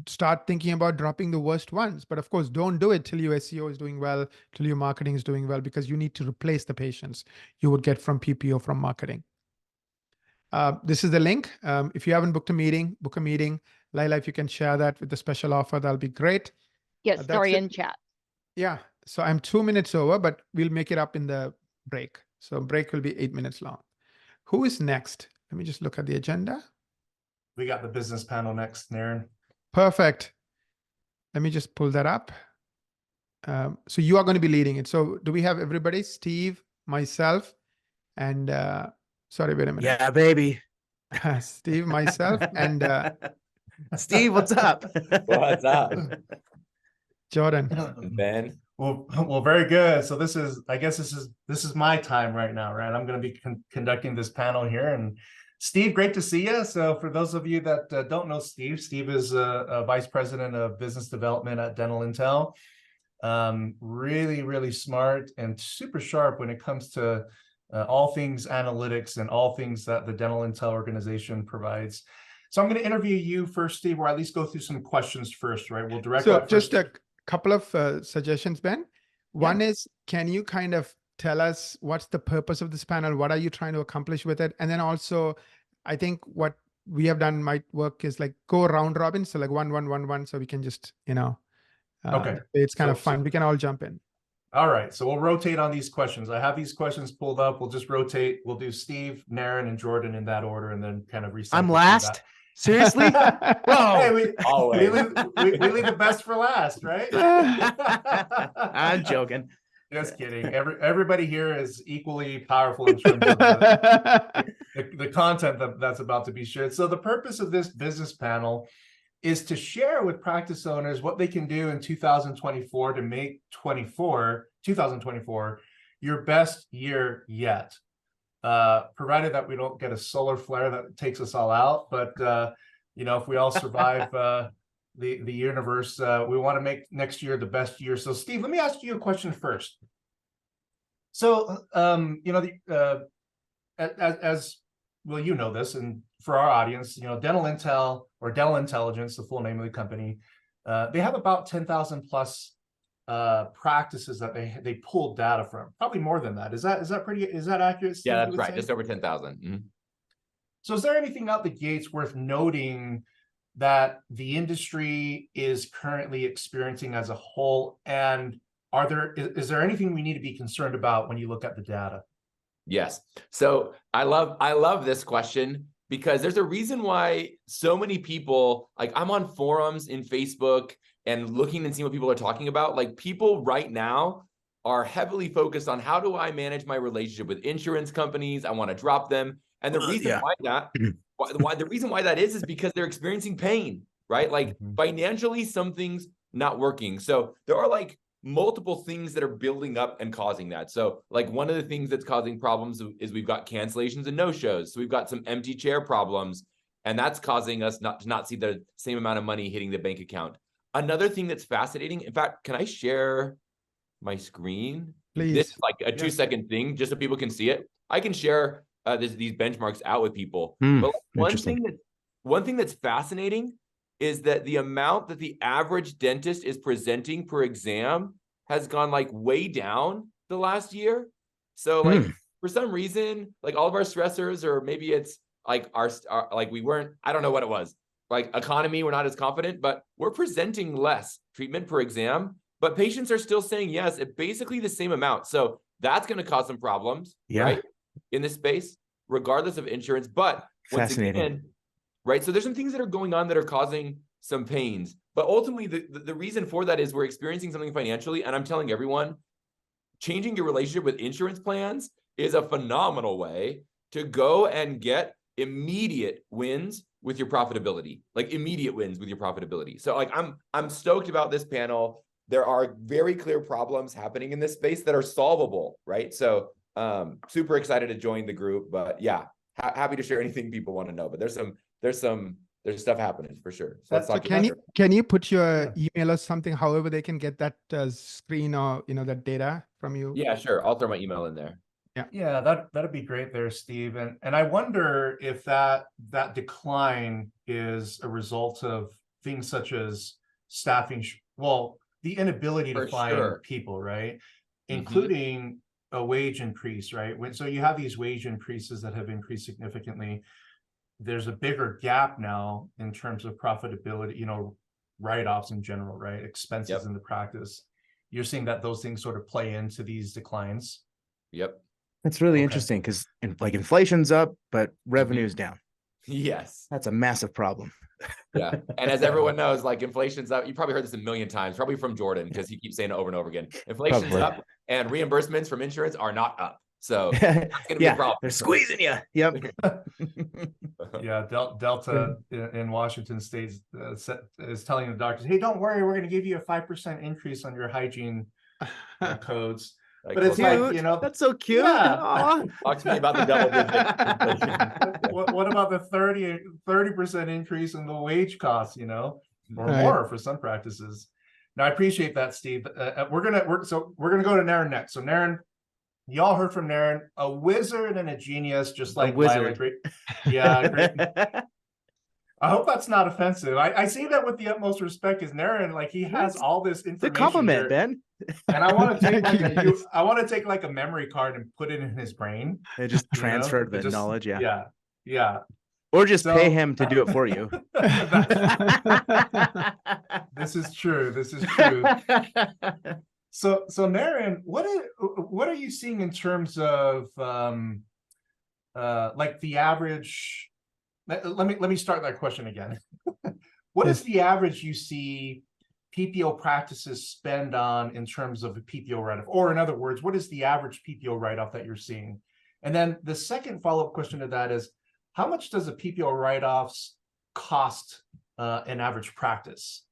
Speaker 1: start thinking about dropping the worst ones. But of course, don't do it till your SEO is doing well, till your marketing is doing well, because you need to replace the patients you would get from PPO from marketing. This is the link. If you haven't booked a meeting, book a meeting. Laila, if you can share that with the special offer, that'll be great.
Speaker 4: Yes, story in chat.
Speaker 1: Yeah. So I'm 2 minutes over, but we'll make it up in the break. So break will be 8 minutes long. Who is next? Let me just look at the agenda.
Speaker 3: We got the business panel next, Naren.
Speaker 1: Perfect. Let me just pull that up. So you are going to be leading it. So do we have everybody? Steve, myself, and sorry, wait a minute.
Speaker 2: Yeah, baby.
Speaker 1: Steve, myself, and
Speaker 2: Steve, what's up?
Speaker 5: What's up?
Speaker 1: Jordan.
Speaker 5: Ben.
Speaker 3: Well, very good. So I guess this is my time right now, right? I'm going to be conducting this panel here. And Steve, great to see you. So for those of you that don't know Steve is a vice president of business development at Dental Intel. Really, really smart and super sharp when it comes to all things analytics and all things that the Dental Intel organization provides. So I'm going to interview you first, Steve, or at least go through some questions first, right? We'll direct.
Speaker 1: So just a couple of suggestions, Ben. One is, can you kind of tell us what's the purpose of this panel? What are you trying to accomplish with it? And then also, I think what we have done might work is like go round robin. So like 1, 1, 1, 1. So we can just,
Speaker 3: okay.
Speaker 1: It's kind of fun. We can all jump in.
Speaker 3: All right. So we'll rotate on these questions. I have these questions pulled up. We'll just rotate. We'll do Steve, Naren, and Jordan in that order, and then kind of recycle.
Speaker 2: I'm last. Seriously? Bro.
Speaker 3: Hey, we leave the best for last, right?
Speaker 2: I'm joking.
Speaker 3: Just kidding. Everybody here is equally powerful in terms of the content that's about to be shared. So the purpose of this business panel is to share with practice owners what they can do in 2024 to make 2024 your best year yet. Provided that we don't get a solar flare that takes us all out, but if we all survive the universe, we want to make next year the best year. So Steve, let me ask you a question first. So as well, you know this, and for our audience, Dental Intel, or Dental Intelligence, the full name of the company, they have about 10,000 plus practices that they pulled data from. Probably more than that. Is that accurate, Steve?
Speaker 5: Yeah, that's right. Just over 10,000. Mm-hmm.
Speaker 3: So is there anything out the gates worth noting that the industry is currently experiencing as a whole? And is there anything we need to be concerned about when you look at the data?
Speaker 5: Yes. So I love this question, because there's a reason why so many people, like, I'm on forums in Facebook and looking and seeing what people are talking about. Like, people right now are heavily focused on, how do I manage my relationship with insurance companies? I want to drop them. And the reason why that is because they're experiencing pain, right? Like, financially, something's not working. So there are like multiple things that are building up and causing that. So like, one of the things that's causing problems is we've got cancellations and no-shows. So we've got some empty chair problems, and that's causing us to not see the same amount of money hitting the bank account. Another thing that's fascinating, in fact, can I share my screen?
Speaker 1: Please.
Speaker 5: This is like a 2-second thing, just so people can see it. I can share these benchmarks out with people. But one thing that's fascinating is that the amount that the average dentist is presenting per exam has gone like way down the last year. So like, for some reason, like, all of our stressors, or maybe it's like our like, we weren't, I don't know what it was, like economy, we're not as confident, but we're presenting less treatment per exam, but patients are still saying yes at basically the same amount. So that's going to cause some problems, right, in this space, regardless of insurance. But once again, right, so there's some things that are going on that are causing some pains. But ultimately, the reason for that is we're experiencing something financially. And I'm telling everyone, changing your relationship with insurance plans is a phenomenal way to go and get immediate wins with your profitability, like immediate wins with your profitability. So like, I'm stoked about this panel. There are very clear problems happening in this space that are solvable, right? So super excited to join the group, but yeah, happy to share anything people want to know. But there's stuff happening for sure. So let's talk.
Speaker 1: Can you put your email or something, however they can get that screen or that data from you?
Speaker 5: Yeah, sure. I'll throw my email in there.
Speaker 3: Yeah, that'd be great there, Steve. And I wonder if that decline is a result of things such as staffing, the inability to find people, right? Including a wage increase, right? So you have these wage increases that have increased significantly. There's a bigger gap now in terms of profitability, write-offs in general, right? Expenses in the practice. You're seeing that those things sort of play into these declines.
Speaker 2: Yep. That's really interesting, because like, inflation's up, but revenue's down.
Speaker 5: Yes.
Speaker 2: That's a massive problem.
Speaker 5: Yeah. And as everyone knows, like, inflation's up. You probably heard this a million times, probably from Jordan, because he keeps saying it over and over again. Inflation's up, and reimbursements from insurance are not up. So that's going to be a problem.
Speaker 2: They're squeezing you. Yep.
Speaker 3: Yeah. Delta in Washington State is telling the doctors, hey, don't worry, we're going to give you a 5% increase on your hygiene codes.
Speaker 5: Like,
Speaker 3: but it's like,
Speaker 2: that's so cute.
Speaker 3: Yeah.
Speaker 5: Talk to me about the double digit.
Speaker 3: What about the 30% increase in the wage costs, or more for some practices? Now, I appreciate that, Steve. We're gonna go to Naren next. So Naren, y'all heard from Naren, a wizard and a genius, just like
Speaker 2: wizard.
Speaker 3: Great. Yeah, great. I hope that's not offensive. I say that with the utmost respect, because Naren, like, he has all this information.
Speaker 2: The compliment, Ben.
Speaker 3: And I want to take like a memory card and put it in his brain.
Speaker 2: They just transfer the knowledge.
Speaker 3: Yeah.
Speaker 2: Or just pay him to do it for you.
Speaker 3: This is true. So Naren, what are you seeing in terms of like the average? Let me start that question again. What is the average you see PPO practices spend on in terms of a PPO write-off? Or in other words, what is the average PPO write-off that you're seeing? And then the second follow-up question to that is, how much does a PPO write-offs cost an average practice?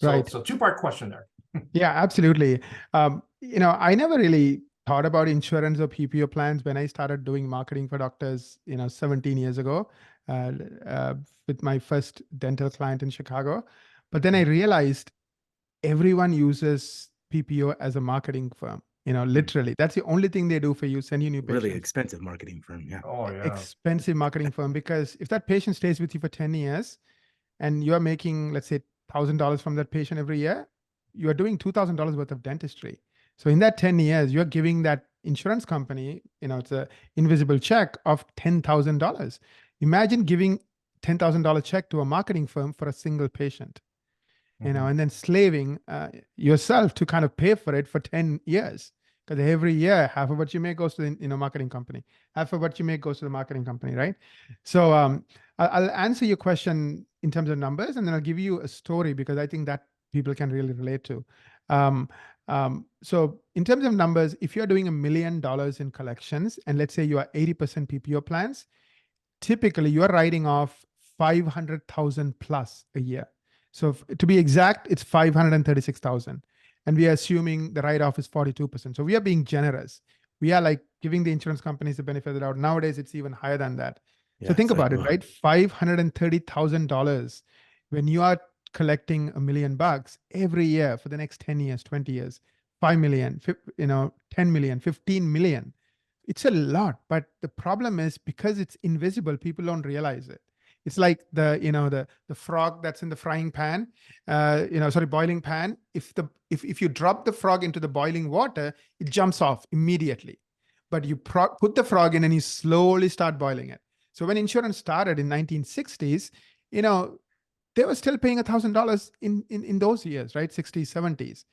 Speaker 1: Right.
Speaker 3: So two-part question there.
Speaker 1: Yeah, absolutely. I never really thought about insurance or PPO plans when I started doing marketing for doctors, 17 years ago, with my first dental client in Chicago. But then I realized everyone uses PPO as a marketing firm. Literally, that's the only thing they do for you, send you new patients.
Speaker 2: Really expensive marketing firm. Yeah.
Speaker 3: Oh, yeah.
Speaker 1: Expensive marketing firm, because if that patient stays with you for 10 years and you're making, let's say, $1,000 from that patient every year, you are doing $2,000 worth of dentistry. So in that 10 years, you're giving that insurance company, it's a invisible check of $10,000. Imagine giving $10,000 check to a marketing firm for a single patient, and then slaving yourself to kind of pay for it for 10 years. Because every year, half of what you make goes to the marketing company. Half of what you make goes to the marketing company, right? So I'll answer your question in terms of numbers, and then I'll give you a story, because I think that people can really relate to. So in terms of numbers, if you're doing $1 million in collections, and let's say you are 80% PPO plans, typically you're writing off 500,000 plus a year. So to be exact, it's 536,000. And we are assuming the write-off is 42%. So we are being generous. We are like giving the insurance companies the benefit of the doubt. Nowadays, it's even higher than that.
Speaker 2: Yeah,
Speaker 1: so think about it, right? $530,000 when you are collecting $1 million every year for the next 10 years, 20 years, 5 million, 10 million, 15 million. It's a lot, but the problem is because it's invisible, people don't realize it. It's like the frog that's in the frying pan, boiling pan. If you drop the frog into the boiling water, it jumps off immediately. But you put the frog in and you slowly start boiling it. So when insurance started in 1960s, they were still paying $1,000 in those years, right? 60s, 70s.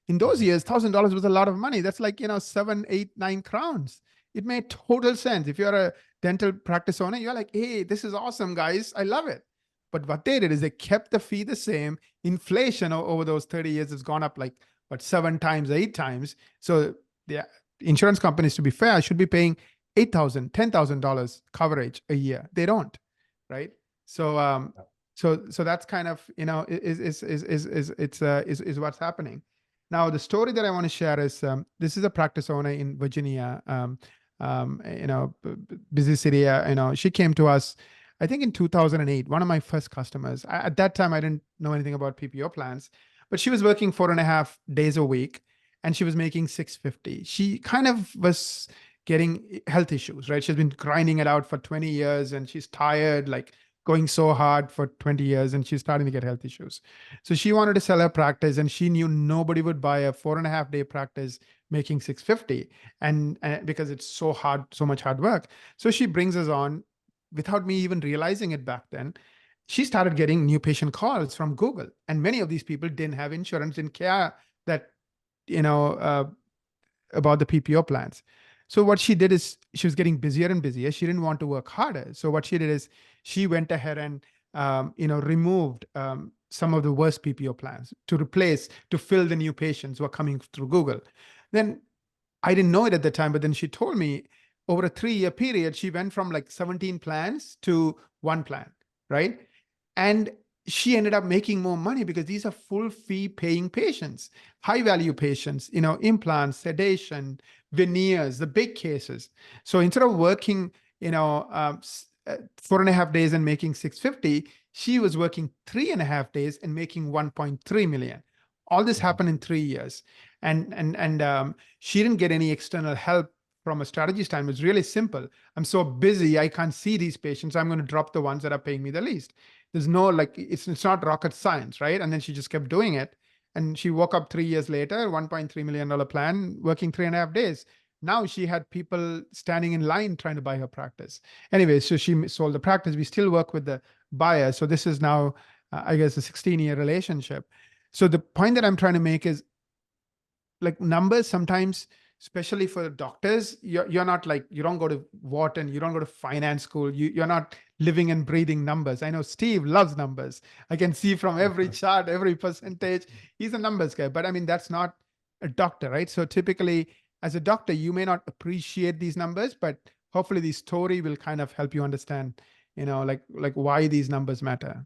Speaker 1: In those years, $1,000 was a lot of money. That's like, 7, 8, 9 crowns. It made total sense. If you're a dental practice owner, you're like, hey, this is awesome, guys. I love it. But what they did is they kept the fee the same. Inflation over those 30 years has gone up like, 7 times, 8 times. So the insurance companies, to be fair, should be paying $8,000, $10,000 coverage a year. They don't, right? So so that's kind of, is what's happening. Now, the story that I want to share is this is a practice owner in Virginia, busy city. She came to us, I think in 2008, one of my first customers. At that time, I didn't know anything about PPO plans, but she was working 4.5 days a week and she was making $650. She kind of was getting health issues, right? She's been grinding it out for 20 years and she's tired, like going so hard for 20 years, and she's starting to get health issues. So she wanted to sell her practice, and she knew nobody would buy a 4.5 day practice making $650, and because it's so hard, so much hard work. So she brings us on without me even realizing it back then. She started getting new patient calls from Google, and many of these people didn't have insurance, didn't care that, about the PPO plans. So what she did is she was getting busier and busier. She didn't want to work harder. So what she did is she went ahead and, removed some of the worst PPO plans to fill the new patients who are coming through Google. Then I didn't know it at the time, but then she told me over a 3-year period, she went from like 17 plans to 1 plan, right? And she ended up making more money because these are full fee paying patients, high value patients, implants, sedation, veneers, the big cases. So instead of working, 4.5 days and making $650, she was working 3.5 days and making $1.3 million. All this happened in 3 years. And she didn't get any external help from a strategy standpoint. It's really simple. I'm so busy, I can't see these patients. I'm going to drop the ones that are paying me the least. There's no, it's not rocket science, right? And then she just kept doing it. And she woke up 3 years later, $1.3 million plan, working 3.5 days. Now she had people standing in line trying to buy her practice. Anyway, so she sold the practice. We still work with the buyer. So this is now, I guess, a 16-year relationship. So the point that I'm trying to make is, like, numbers sometimes, especially for doctors, you're not like, you don't go to Wharton, you don't go to finance school, you're not living and breathing numbers. I know Steve loves numbers. I can see from every chart, every percentage, he's a numbers guy. But I mean, that's not a doctor, right? So typically, as a doctor, you may not appreciate these numbers, but hopefully the story will kind of help you understand, like why these numbers matter.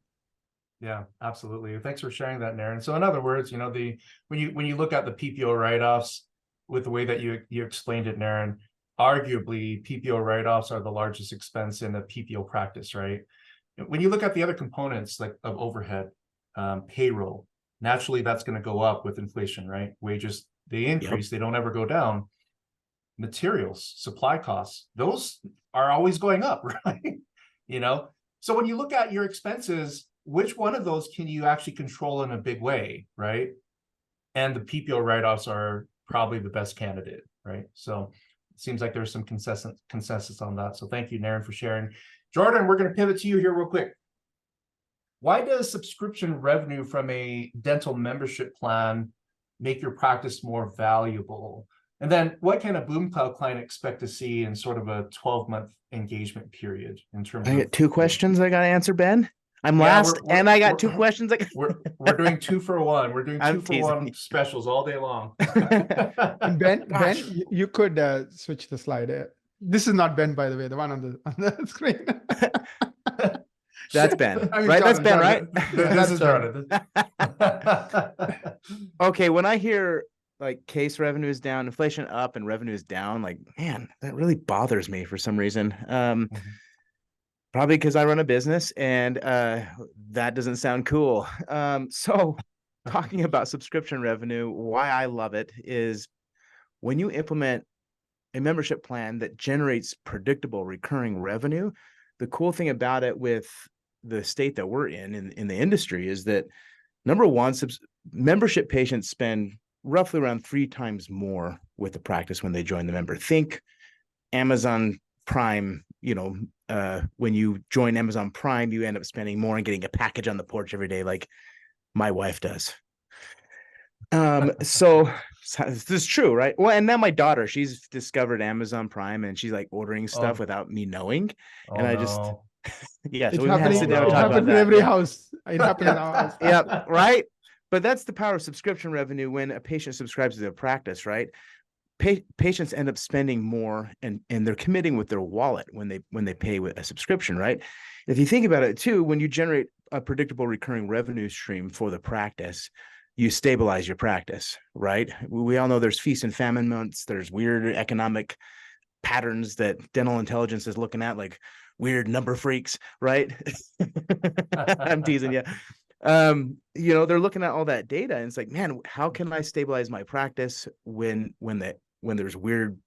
Speaker 3: Yeah, absolutely. Thanks for sharing that, Naren. So in other words, when you look at the PPO write-offs with the way that you explained it, Naren, arguably PPO write-offs are the largest expense in a PPO practice, right? When you look at the other components like of overhead, payroll, naturally that's going to go up with inflation, right? Wages, they increase, they don't ever go down. Materials, supply costs, those are always going up, right? So when you look at your expenses, which one of those can you actually control in a big way, right? And the PPO write-offs are probably the best candidate, right? So it seems like there's some consensus on that. So thank you, Naren, for sharing. Jordan, we're going to pivot to you here real quick. Why does subscription revenue from a dental membership plan make your practice more valuable? And then what can a BoomCloud client expect to see in sort of a 12-month engagement period in terms of—
Speaker 2: I got 2 questions I got to answer, Ben. I'm last, and I got 2 questions.
Speaker 3: We're doing 2 for 1. We're doing 2 for 1 specials all day long.
Speaker 1: And Ben, you could switch the slide. This is not Ben, by the way, the one on the screen.
Speaker 2: That's Ben,
Speaker 3: I mean,
Speaker 2: right?
Speaker 3: Jordan,
Speaker 2: That's Ben,
Speaker 3: Jordan,
Speaker 2: right?
Speaker 3: This is Jordan.
Speaker 2: Okay, when I hear like case revenue is down, inflation up, and revenue is down, like, man, that really bothers me for some reason. Probably because I run a business, and that doesn't sound cool. So talking about subscription revenue, why I love it is when you implement a membership plan that generates predictable recurring revenue, the cool thing about it with the state that we're in the industry is that, number one, membership patients spend roughly around 3 times more with the practice when they join the member. Think Amazon Prime. When you join Amazon Prime, you end up spending more and getting a package on the porch every day, like my wife does. So this is true, right? Well, and now my daughter, she's discovered Amazon Prime, and she's like ordering stuff without me knowing. And I just, yeah. So we had to sit down and talk about that.
Speaker 1: It happens in every house. It happens in our house.
Speaker 2: Yeah, right. But that's the power of subscription revenue when a patient subscribes to their practice, right? Patients end up spending more, and they're committing with their wallet when they pay with a subscription, right? If you think about it too, when you generate a predictable recurring revenue stream for the practice, you stabilize your practice, right? We all know there's feast and famine months. There's weird economic patterns that dental intelligence is looking at, like weird number freaks, right? I'm teasing you. They're looking at all that data, and it's like, man, how can I stabilize my practice when there's weird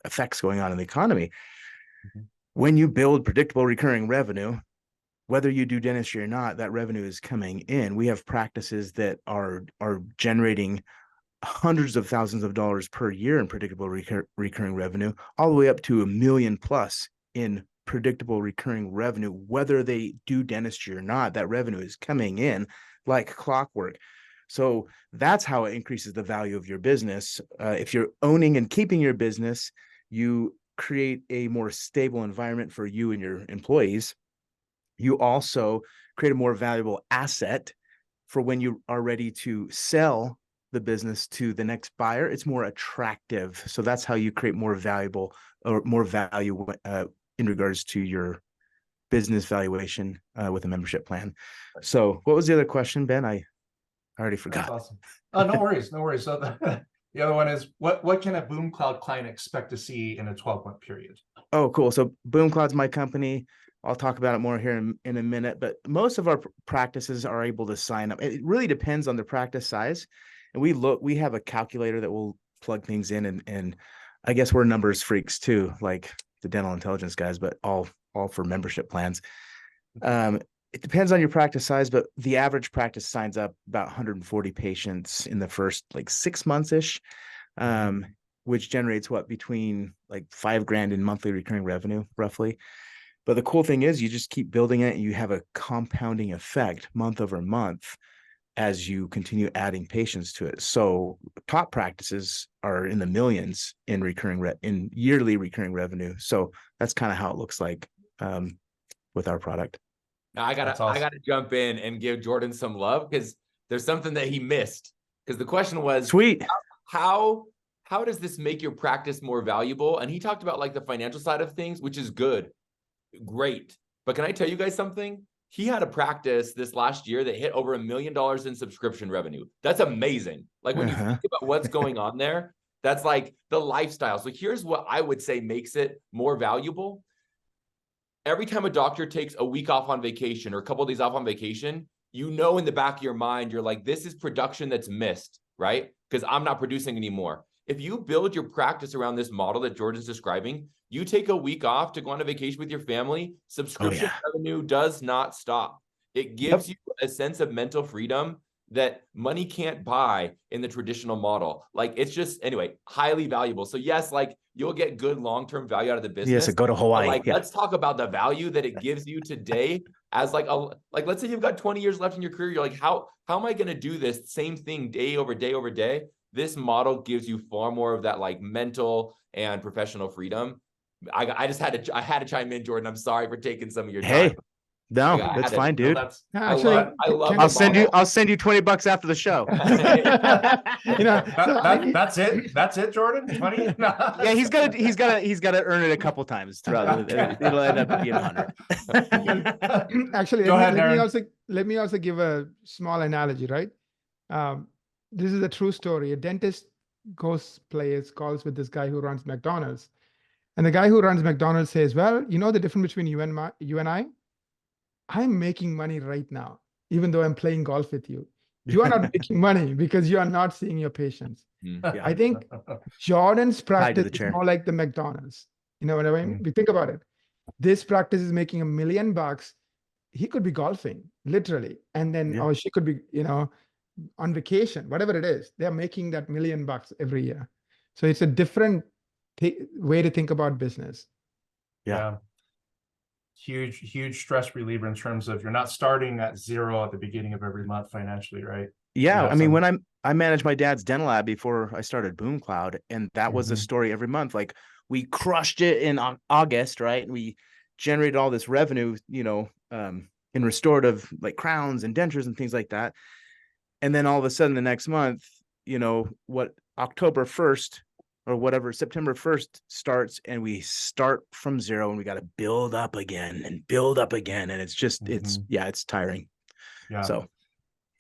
Speaker 2: effects going on in the economy? Mm-hmm. When you build predictable recurring revenue, whether you do dentistry or not, that revenue is coming in. We have practices that are generating hundreds of thousands of dollars per year in predictable recurring revenue, all the way up to $1 million plus in predictable recurring revenue. Whether they do dentistry or not, that revenue is coming in like clockwork. So that's how it increases the value of your business. If you're owning and keeping your business, you create a more stable environment for you and your employees. You also create a more valuable asset for when you are ready to sell the business to the next buyer. It's more attractive. So that's how you create more value in regards to your business valuation with a membership plan. So what was the other question, Ben? I already forgot.
Speaker 3: That's awesome. Oh, no worries. So the other one is, what can a BoomCloud client expect to see in a 12-month period?
Speaker 2: Oh, cool. So BoomCloud's my company. I'll talk about it more here in a minute, but most of our practices are able to sign up. It really depends on the practice size. And we have a calculator that will plug things in, and I guess we're numbers freaks too, like the dental intelligence guys, but all for membership plans. It depends on your practice size, but the average practice signs up about 140 patients in the first like 6 months ish, which generates between like $5,000 in monthly recurring revenue, roughly. But the cool thing is you just keep building it, and you have a compounding effect month over month as you continue adding patients to it. So top practices are in the millions in yearly recurring revenue. So that's kind of how it looks like. with our product.
Speaker 5: Now I gotta jump in and give Jordan some love, because there's something that he missed. Because the question was,
Speaker 2: sweet,
Speaker 5: how does this make your practice more valuable? And he talked about like the financial side of things, which is good, great. But can I tell you guys something? He had a practice this last year that hit over $1 million in subscription revenue. That's amazing. Like when you think about what's going on there, that's like the lifestyle. So here's what I would say makes it more valuable. Every time a doctor takes a week off on vacation or a couple of days off on vacation, you know, in the back of your mind, you're like, this is production that's missed, right? Because I'm not producing anymore. If you build your practice around this model that Jordan's describing, you take a week off to go on a vacation with your family, subscription revenue does not stop. It gives you a sense of mental freedom that money can't buy in the traditional model. Like, it's just, anyway, highly valuable. So yes, like, you'll get good long-term value out of the business.
Speaker 2: Yes, go to Hawaii.
Speaker 5: Like, let's talk about the value that it gives you today as like let's say you've got 20 years left in your career. You're like, how am I going to do this same thing day over day over day? This model gives you far more of that like mental and professional freedom. I had to chime in, Jordan. I'm sorry for taking some of your time.
Speaker 2: No, that's fine, dude.
Speaker 1: Actually,
Speaker 5: I love
Speaker 2: I'll send you $20 after the show.
Speaker 3: That's it, Jordan. 20?
Speaker 2: Yeah, he's gotta earn it a couple times throughout. It'll end up being 100.
Speaker 1: Actually,
Speaker 3: Go ahead,
Speaker 1: let me also give a small analogy, right? This is a true story. A dentist calls with this guy who runs McDonald's. And the guy who runs McDonald's says, well, you know the difference between you and I? I'm making money right now, even though I'm playing golf with you. You are not making money because you are not seeing your patients.
Speaker 2: Yeah.
Speaker 1: I think Jordan's practice is more like the McDonald's. You know what I mean? We think about it. This practice is making $1 million. He could be golfing, literally. And then, or she could be, on vacation, whatever it is. They're making that $1 million every year. So it's a different way to think about business.
Speaker 3: Yeah. Huge stress reliever in terms of you're not starting at zero at the beginning of every month financially, right?
Speaker 2: Yeah. I mean, when I managed my dad's dental lab before I started Boom Cloud, and that was the story every month. Like, we crushed it in August, right? And we generated all this revenue, in restorative, like crowns and dentures and things like that. And then all of a sudden the next month, October 1st or whatever, September 1st starts, and we start from zero, and we got to build up again. And it's just, it's tiring. Yeah. So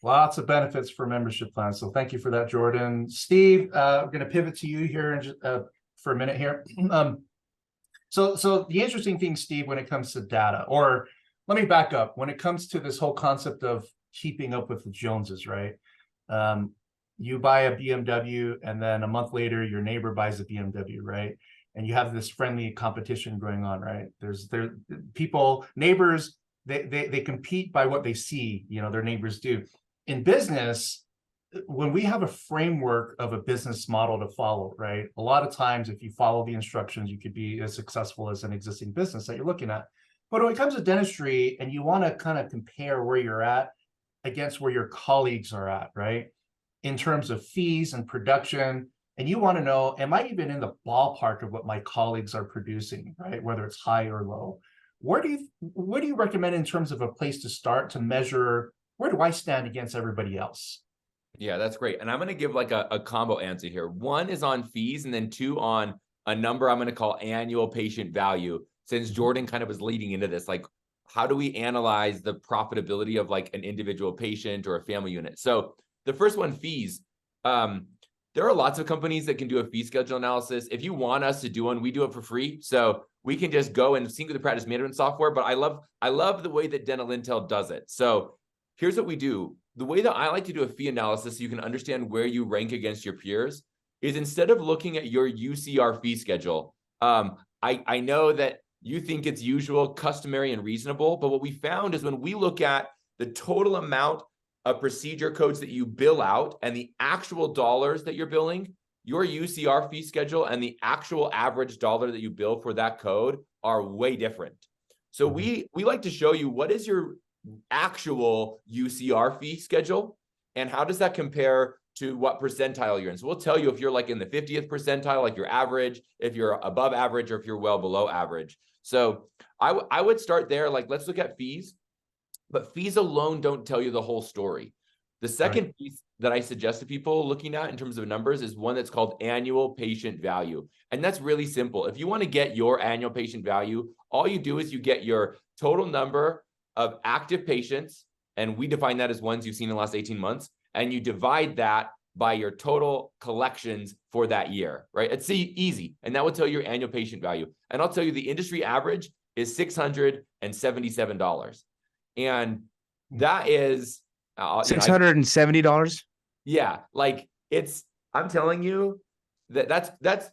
Speaker 3: lots of benefits for membership plans. So thank you for that, Jordan. Steve, we're going to pivot to you here in for a minute here. So the interesting thing, Steve, when it comes to data, or let me back up, when it comes to this whole concept of keeping up with the Joneses, right? You buy a BMW, and then a month later, your neighbor buys a BMW, right? And you have this friendly competition going on, right? Neighbors, they compete by what they see, their neighbors do. In business, when we have a framework of a business model to follow, right? A lot of times, if you follow the instructions, you could be as successful as an existing business that you're looking at. But when it comes to dentistry, and you want to kind of compare where you're at against where your colleagues are at, right? In terms of fees and production, and you want to know, am I even in the ballpark of what my colleagues are producing, right? Whether it's high or low. What do you recommend in terms of a place to start to measure, where do I stand against everybody else?
Speaker 5: Yeah, that's great. And I'm going to give like a combo answer here. One is on fees, and then two on a number I'm going to call annual patient value. Since Jordan kind of was leading into this, like, how do we analyze the profitability of like an individual patient or a family unit? So the first one, fees. There are lots of companies that can do a fee schedule analysis. If you want us to do one, we do it for free. So we can just go and sync with the practice management software. But I love the way that Dental Intel does it. So here's what we do. The way that I like to do a fee analysis so you can understand where you rank against your peers is, instead of looking at your UCR fee schedule, I know that you think it's usual, customary, and reasonable. But what we found is, when we look at the total amount of procedure codes that you bill out and the actual dollars that you're billing, your UCR fee schedule and the actual average dollar that you bill for that code are way different. So we like to show you, what is your actual UCR fee schedule and how does that compare to what percentile you're in. So we'll tell you if you're like in the 50th percentile, like your average, if you're above average, or if you're well below average. So I would start there. Like, let's look at fees, but fees alone don't tell you the whole story. The second piece that I suggest to people looking at in terms of numbers is one that's called annual patient value. And that's really simple. If you want to get your annual patient value, all you do is you get your total number of active patients, and we define that as ones you've seen in the last 18 months, and you divide that by your total collections for that year, right? It's easy, and that will tell you your annual patient value. And I'll tell you the industry average is $677. And that is
Speaker 2: $670.
Speaker 5: Yeah, like I'm telling you that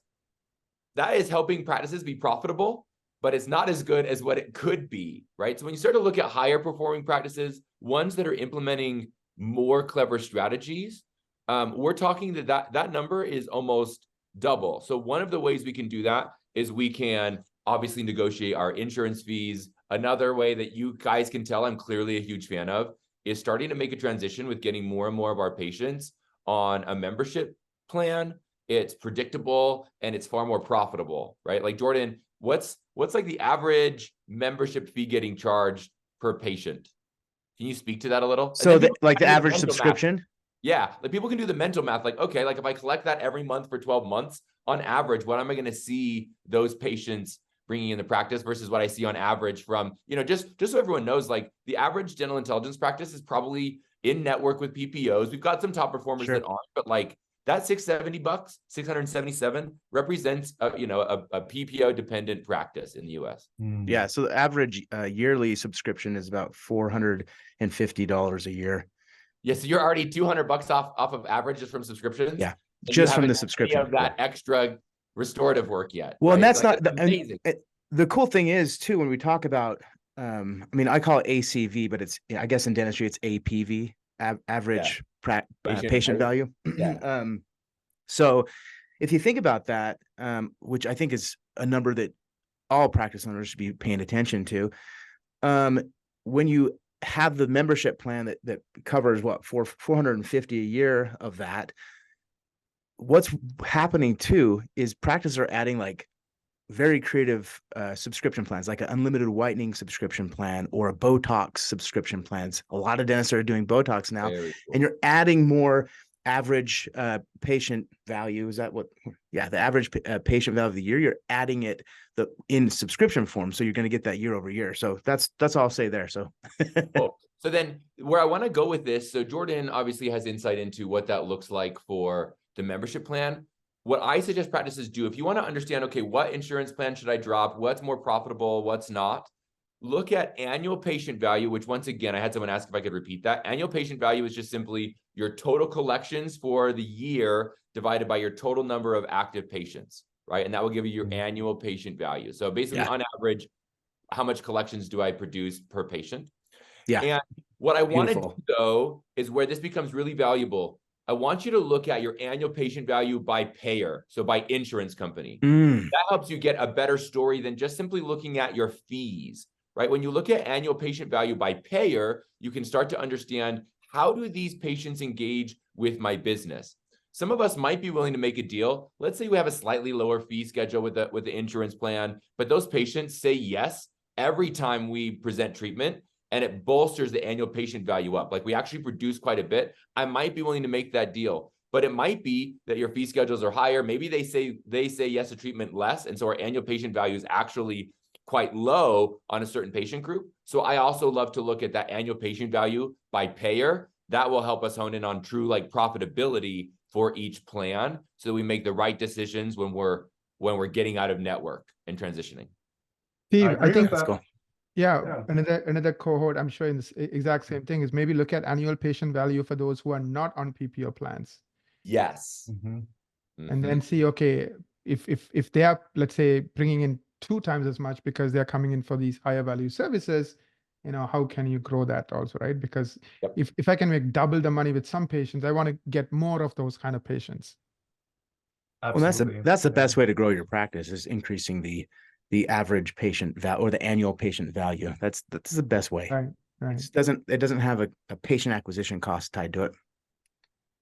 Speaker 5: is helping practices be profitable, but it's not as good as what it could be, right? So when you start to look at higher performing practices, ones that are implementing more clever strategies, we're talking that number is almost double. So one of the ways we can do that is we can obviously negotiate our insurance fees. Another way that you guys can tell I'm clearly a huge fan of is starting to make a transition with getting more and more of our patients on a membership plan. It's predictable and it's far more profitable, right? Like, Jordan, what's like the average membership fee getting charged per patient? Can you speak to that a little?
Speaker 2: So like the average subscription?
Speaker 5: Yeah, like people can do the mental math. Like, okay, like if I collect that every month for 12 months, on average, what am I going to see those patients bringing in the practice versus what I see on average from, just so everyone knows, like the average dental intelligence practice is probably in network with PPOs. We've got some top performers that aren't, but like that $670, $677 represents a PPO dependent practice in the US.
Speaker 2: Yeah. So the average yearly subscription is about $450 a year.
Speaker 5: Yeah. So you're already $200 off of average just from subscritions.
Speaker 2: Yeah. Just from the subscription.
Speaker 5: Of that extra restorative work yet.
Speaker 2: Well,
Speaker 5: right?
Speaker 2: And that's
Speaker 5: like,
Speaker 2: not
Speaker 5: amazing.
Speaker 2: The cool thing is too, when we talk about, I call it ACV, but it's, I guess in dentistry, it's APV, average patient value.
Speaker 5: Yeah.
Speaker 2: So if you think about that, which I think is a number that all practice owners should be paying attention to, when you have the membership plan that covers $450 a year of that, what's happening too is practices are adding like very creative subscription plans, like an unlimited whitening subscription plan or a Botox subscription plans. A lot of dentists are doing Botox now, and you're adding more average patient value. Is that what? Yeah, the average patient value of the year. You're adding it in subscription form, so you're going to get that year over year. So that's all I'll say there. So.
Speaker 5: Cool. So then, where I want to go with this, so Jordan obviously has insight into what that looks like for the membership plan. What I suggest practices do, if you want to understand, okay, what insurance plan should I drop? What's more profitable? What's not? Look at annual patient value, which once again, I had someone ask if I could repeat that. Annual patient value is just simply your total collections for the year divided by your total number of active patients, right? And that will give you your annual patient value. So basically, on average, how much collections do I produce per patient?
Speaker 2: Yeah.
Speaker 5: And what I want to do, though, is where this becomes really valuable. I want you to look at your annual patient value by payer, so by insurance company. That helps you get a better story than just simply looking at your fees, right? When you look at annual patient value by payer, you can start to understand, how do these patients engage with my business? Some of us might be willing to make a deal. Let's say we have a slightly lower fee schedule with the insurance plan, but those patients say yes every time we present treatment, and it bolsters the annual patient value up. Like, we actually produce quite a bit. I might be willing to make that deal, but it might be that your fee schedules are higher. Maybe they say yes to treatment less. And so our annual patient value is actually quite low on a certain patient group. So I also love to look at that annual patient value by payer. That will help us hone in on true like profitability for each plan, so that we make the right decisions when we're getting out of network and transitioning.
Speaker 1: Steve, I think
Speaker 2: that's cool.
Speaker 1: Yeah, another cohort, I'm sure in this exact same thing, is maybe look at annual patient value for those who are not on PPO plans.
Speaker 5: Yes.
Speaker 1: And then see, okay, if they are, let's say, bringing in 2 times as much because they're coming in for these higher value services, how can you grow that also, right? Because if I can make double the money with some patients, I want to get more of those kind of patients.
Speaker 3: Absolutely.
Speaker 2: Well, that's the best way to grow your practice, is increasing the average patient value or the annual patient value. That's the best way.
Speaker 1: Right.
Speaker 2: It doesn't have a patient acquisition cost tied to it.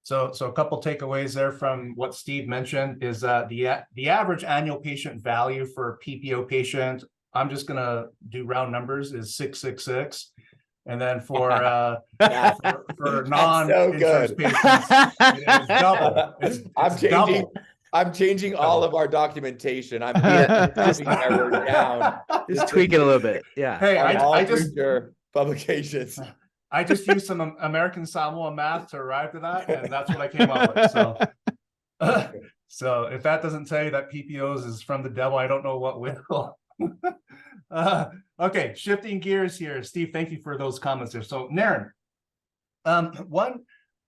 Speaker 3: So a couple takeaways there from what Steve mentioned is that the average annual patient value for a PPO patient I'm just gonna do round numbers, is 666. And then for non-insurance patients, it is double.
Speaker 5: I'm changing all of our documentation. I'm dropping my word down.
Speaker 2: Just tweak it a little bit. Yeah.
Speaker 3: Hey, I just
Speaker 5: future publications.
Speaker 3: I just used some American Samoa math to arrive to that, and that's what I came up with. So, so if that doesn't tell you that PPOs is from the devil, I don't know what will. Okay, shifting gears here. Steve, thank you for those comments there. So, Naren,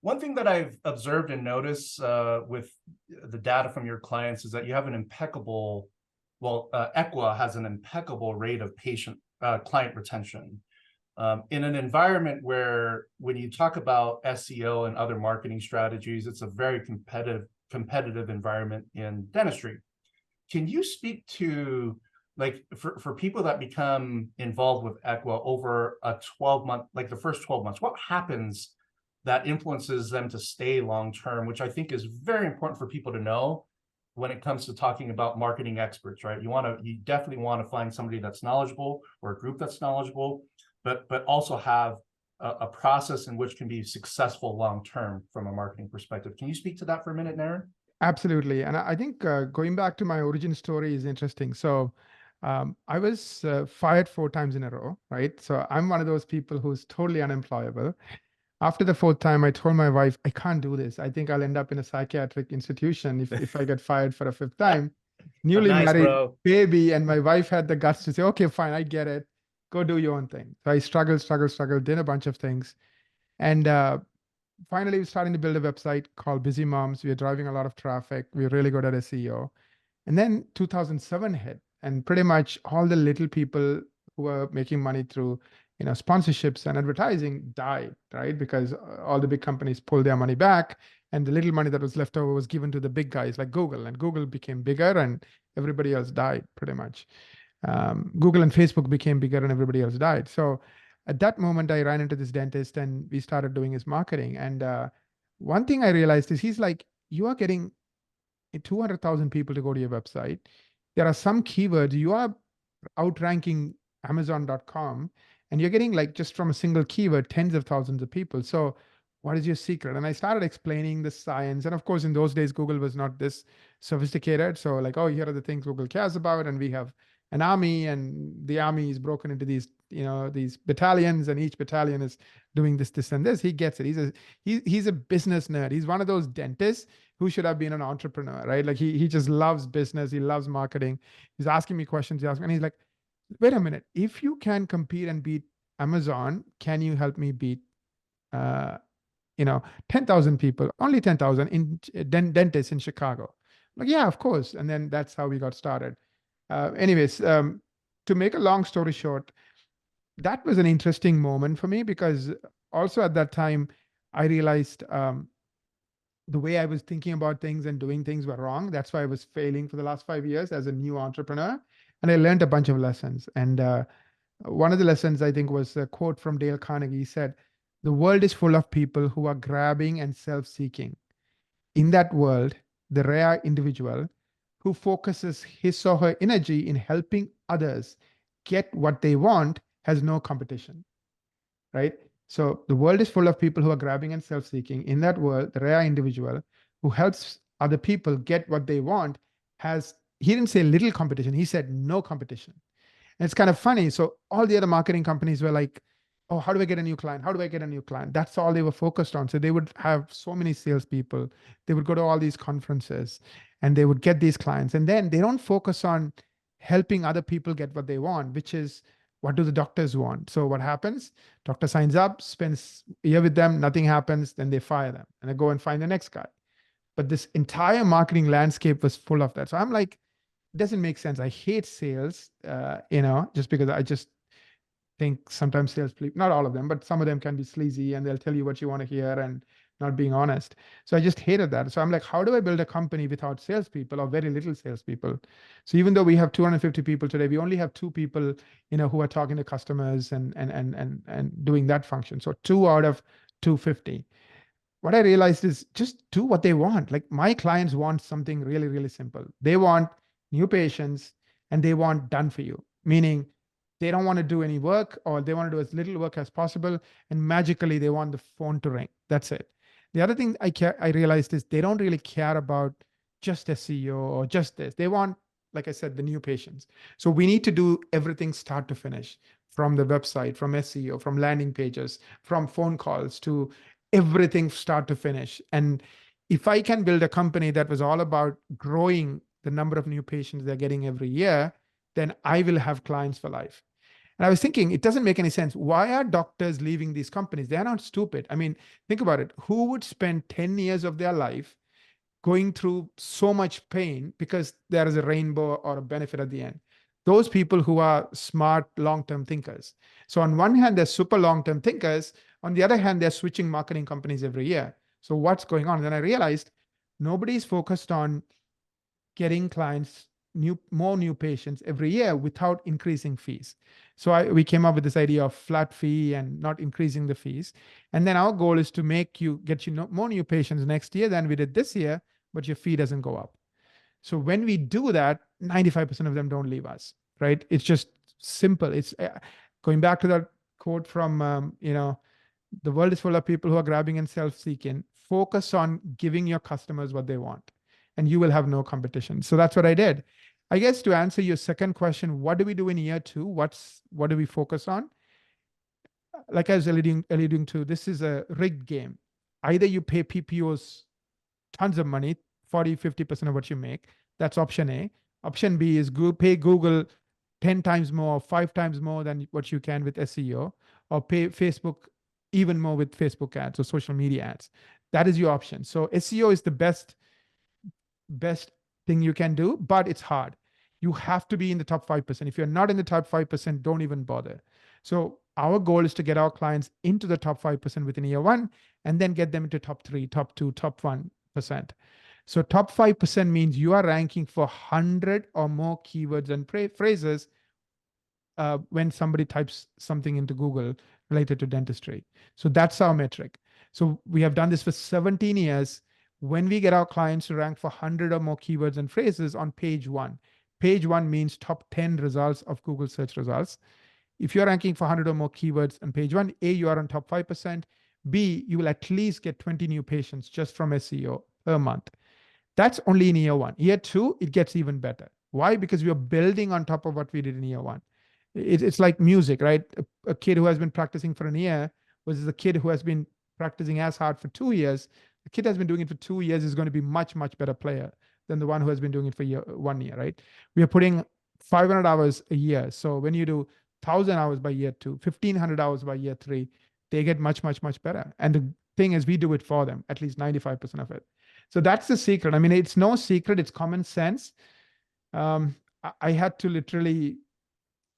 Speaker 3: one thing that I've observed and noticed with the data from your clients is that you have an impeccable, Equa has an impeccable rate of client retention. In an environment where when you talk about SEO and other marketing strategies, it's a very competitive environment in dentistry. Can you speak to, like, for people that become involved with Equa over a 12-month, like the first 12 months, what happens that influences them to stay long-term, which I think is very important for people to know when it comes to talking about marketing experts, right? You definitely want to find somebody that's knowledgeable or a group that's knowledgeable, but also have a process in which can be successful long-term from a marketing perspective. Can you speak to that for a minute, Naren?
Speaker 1: Absolutely. And I think going back to my origin story is interesting. So I was fired 4 times in a row, right? So I'm one of those people who's totally unemployable. After the 4th time, I told my wife, I can't do this. I think I'll end up in a psychiatric institution if I get fired for a 5th time. Newly married, baby, and my wife had the guts to say, okay, fine, I get it. Go do your own thing. So I struggled, did a bunch of things. And finally, we're starting to build a website called Busy Moms. We are driving a lot of traffic. We're really good at SEO. And then 2007 hit, and pretty much all the little people who were making money through sponsorships and advertising died, right? Because all the big companies pulled their money back, and the little money that was left over was given to the big guys like Google, and Google became bigger and everybody else died pretty much. Google and Facebook became bigger and everybody else died. So at that moment, I ran into this dentist and we started doing his marketing. And one thing I realized is he's like, you are getting 200,000 people to go to your website. There are some keywords you are outranking Amazon.com, and you're getting, like, just from a single keyword, tens of thousands of people. So what is your secret? And I started explaining the science. And of course, in those days, Google was not this sophisticated. So like, oh, here are the things Google cares about. And we have an army, and the army is broken into these, these battalions, and each battalion is doing this, and this. He gets it. He's a business nerd. He's one of those dentists who should have been an entrepreneur, right? Like he just loves business. He loves marketing. He's asking me questions. And he's like, wait a minute, if you can compete and beat Amazon, can you help me beat 10,000 people, only 10,000 in dentists in Chicago? Like, yeah, of course. And then that's how we got started. Anyways, to make a long story short, that was an interesting moment for me, because also at that time, I realized the way I was thinking about things and doing things were wrong. That's why I was failing for the last 5 years as a new entrepreneur. And I learned a bunch of lessons. And one of the lessons, I think, was a quote from Dale Carnegie. He said, "The world is full of people who are grabbing and self-seeking. In that world, the rare individual who focuses his or her energy in helping others get what they want has no competition," right? So the world is full of people who are grabbing and self-seeking. In that world, the rare individual who helps other people get what they want has, he didn't say little competition, he said no competition. And it's kind of funny. So all the other marketing companies were like, oh, how do I get a new client? How do I get a new client? That's all they were focused on. So they would have so many salespeople. They would go to all these conferences and they would get these clients. And then they don't focus on helping other people get what they want, which is, what do the doctors want? So what happens? Doctor signs up, spends a year with them, nothing happens, then they fire them and they go and find the next guy. But this entire marketing landscape was full of that. So I'm like, it doesn't make sense. I hate sales, just because I just think sometimes salespeople, not all of them, but some of them can be sleazy and they'll tell you what you want to hear and not being honest. So I just hated that. So I'm like, how do I build a company without salespeople or very little salespeople? So even though we have 250 people today, we only have 2 people, who are talking to customers and doing that function. So 2 out of 250. What I realized is just do what they want. Like, my clients want something really, really simple. They want new patients and they want done for you. meaning they don't want to do any work, or they want to do as little work as possible, and magically they want the phone to ring. That's it. The other thing I realized is they don't really care about just SEO or just this. They want, like I said, the new patients. So we need to do everything start to finish, from the website, from SEO, from landing pages, from phone calls, to everything start to finish. And if I can build a company that was all about growing the number of new patients they're getting every year, then I will have clients for life. And I was thinking, it doesn't make any sense. Why are doctors leaving these companies? They're not stupid. I mean, think about it. Who would spend 10 years of their life going through so much pain because there is a rainbow or a benefit at the end? Those people who are smart, long-term thinkers. So on one hand, they're super long-term thinkers. On the other hand, they're switching marketing companies every year. So what's going on? And then I realized nobody's focused on getting clients, more new patients every year without increasing fees. So we came up with this idea of flat fee and not increasing the fees. And then our goal is to get you more new patients next year than we did this year, but your fee doesn't go up. So when we do that, 95% of them don't leave us, right? It's just simple. It's going back to that quote from, the world is full of people who are grabbing and self-seeking. Focus on giving your customers what they want, and you will have no competition. So that's what I did. I guess to answer your second question, what do we do in year 2? What do we focus on? Like I was alluding to, this is a rigged game. Either you pay PPOs tons of money, 40, 50% of what you make. That's option A. Option B is pay Google 10 times more, 5 times more than what you can with SEO, or pay Facebook even more with Facebook ads or social media ads. That is your option. So SEO is the best thing you can do, but it's hard. You have to be in the top 5%. If you're not in the top 5%, don't even bother. So our goal is to get our clients into the top 5% within year 1, and then get them into top 3, top 2, top 1%. So top 5% means you are ranking for 100 or more keywords and phrases when somebody types something into Google related to dentistry. So that's our metric. So we have done this for 17 years. When we get our clients to rank for 100 or more keywords and phrases on page 1, page 1 means top 10 results of Google search results. If you're ranking for 100 or more keywords on page 1, A, you are on top 5%. B, you will at least get 20 new patients just from SEO per month. That's only in year 1. Year 2, it gets even better. Why? Because we are building on top of what we did in year 1. It's like music, right? A kid who has been practicing for a year versus a kid who has been practicing as hard for 2 years. The kid has been doing it for 2 years is going to be much, much better player than the one who has been doing it for 1 year, right? We are putting 500 hours a year. So when you do 1,000 hours by year 2, 1,500 hours by year 3, they get much, much, much better. And the thing is, we do it for them, at least 95% of it. So that's the secret. I mean, it's no secret. It's common sense. I had to literally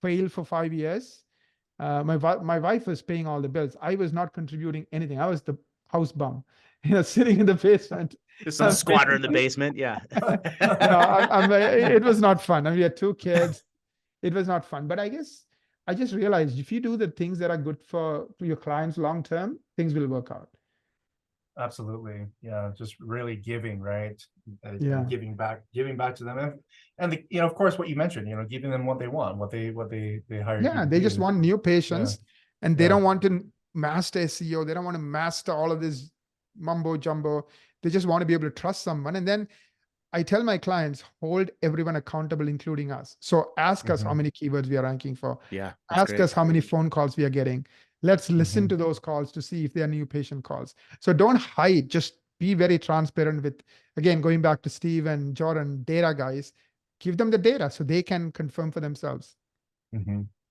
Speaker 1: fail for 5 years. My wife was paying all the bills. I was not contributing anything. I was the house bum, sitting in the basement.
Speaker 2: Just some squatter in the basement. Yeah.
Speaker 1: It was not fun. I mean, we had 2 kids. It was not fun. But I guess I just realized if you do the things that are good for your clients long term, things will work out.
Speaker 3: Absolutely. Yeah. Just really giving, right?
Speaker 1: Yeah.
Speaker 3: Giving back to them. And of course, what you mentioned, giving them what they want, what they hire.
Speaker 1: Yeah. They just want new patients, and they don't want to master SEO. They don't want to master all of this mumbo jumbo. They just want to be able to trust someone. And then I tell my clients, hold everyone accountable, including us. So ask us how many keywords we are ranking for.
Speaker 2: Yeah.
Speaker 1: Ask us how many phone calls we are getting. Let's listen to those calls to see if they are new patient calls. So don't hide, just be very transparent with, again, going back to Steve and Jordan, data guys, give them the data so they can confirm for themselves.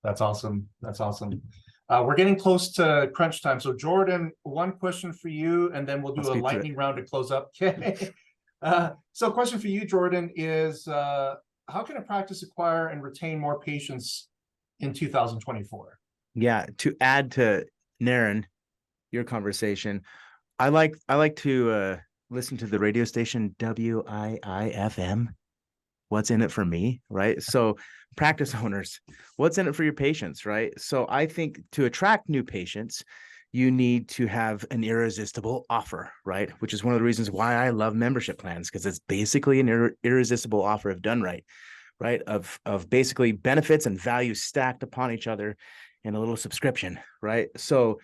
Speaker 3: That's awesome. That's awesome. We're getting close to crunch time. So Jordan, one question for you, and then we'll do a lightning round to close up. Okay. So question for you, Jordan, is how can a practice acquire and retain more patients in 2024?
Speaker 2: Yeah, to add to Naren, your conversation, I like to listen to the radio station WIIFM. What's in it for me, right? So practice owners, what's in it for your patients, right? So I think to attract new patients, you need to have an irresistible offer, right? Which is one of the reasons why I love membership plans, because it's basically an irresistible offer if done right. right? Of basically benefits and value stacked upon each other in a little subscription, right? So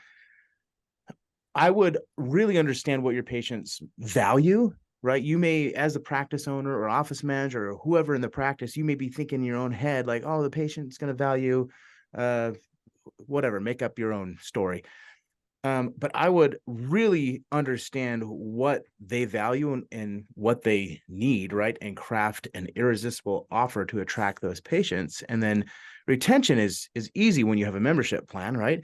Speaker 2: I would really understand what your patients value, right? You may, as a practice owner or office manager or whoever in the practice, you may be thinking in your own head, like, oh, the patient's going to value, whatever, make up your own story. But I would really understand what they value and what they need, right? And craft an irresistible offer to attract those patients. And then retention is easy when you have a membership plan, right?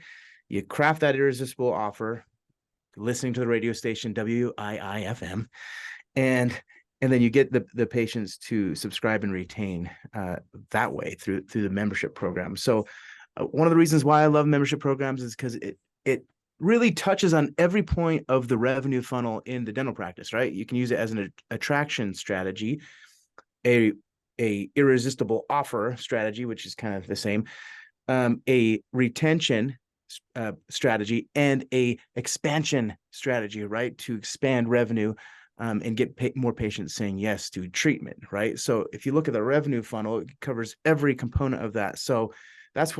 Speaker 2: You craft that irresistible offer, listening to the radio station WIIFM, and then you get the patients to subscribe and retain that way through the membership program. So one of the reasons why I love membership programs is because it really touches on every point of the revenue funnel in the dental practice, right? You can use it as an attraction strategy, a irresistible offer strategy, which is kind of the same, a retention strategy, and a expansion strategy, right? To expand revenue and get more patients saying yes to treatment, right? So if you look at the revenue funnel, it covers every component of that. So that's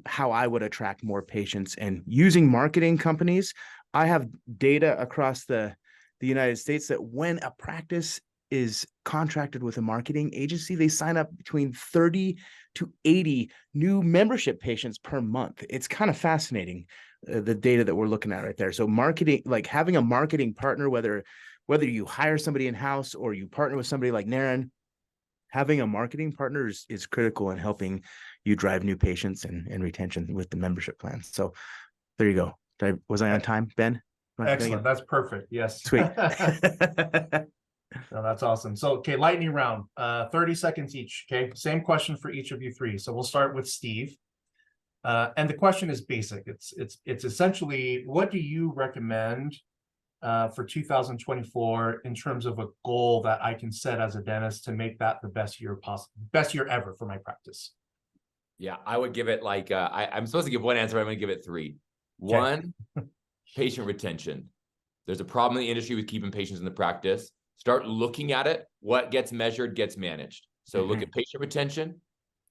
Speaker 2: how I would attract more patients. And using marketing companies, I have data across the United States that when a practice is contracted with a marketing agency, they sign up between 30 to 80 new membership patients per month. It's kind of fascinating, the data that we're looking at right there. So marketing, like having a marketing partner, whether you hire somebody in-house or you partner with somebody like Naren, having a marketing partner is critical in helping you drive new patients and retention with the membership plan. So there you go. Was I on time, Ben?
Speaker 3: Excellent. That's perfect. Yes.
Speaker 2: Sweet.
Speaker 3: No, that's awesome. So, okay, lightning round, 30 seconds each. Okay, same question for each of you three. So we'll start with Steve. And the question is basic. It's essentially, what do you recommend for 2024 in terms of a goal that I can set as a dentist to make that the best year possible, best year ever for my practice?
Speaker 5: Yeah, I would give it like, I'm supposed to give one answer, but I'm going to give it three. Okay. One, patient retention. There's a problem in the industry with keeping patients in the practice. Start looking at it. What gets measured gets managed. So look at patient retention.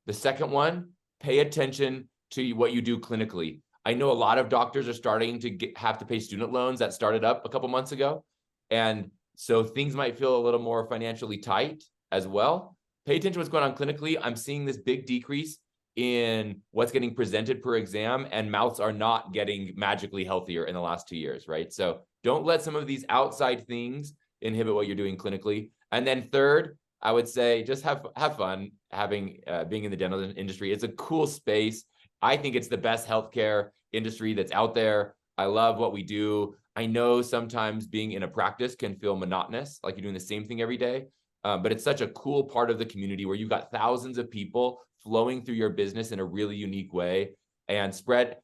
Speaker 5: The second one, pay attention to what you do clinically. I know a lot of doctors are starting to have to pay student loans that started up a couple months ago. And so things might feel a little more financially tight as well. Pay attention to what's going on clinically. I'm seeing this big decrease in what's getting presented per exam, and mouths are not getting magically healthier in the last 2 years, right? So don't let some of these outside things inhibit what you're doing clinically. And then third, I would say just have fun being in the dental industry. It's a cool space. I think it's the best healthcare industry that's out there. I love what we do. I know sometimes being in a practice can feel monotonous, like you're doing the same thing every day, but it's such a cool part of the community where you've got thousands of people flowing through your business in a really unique way, and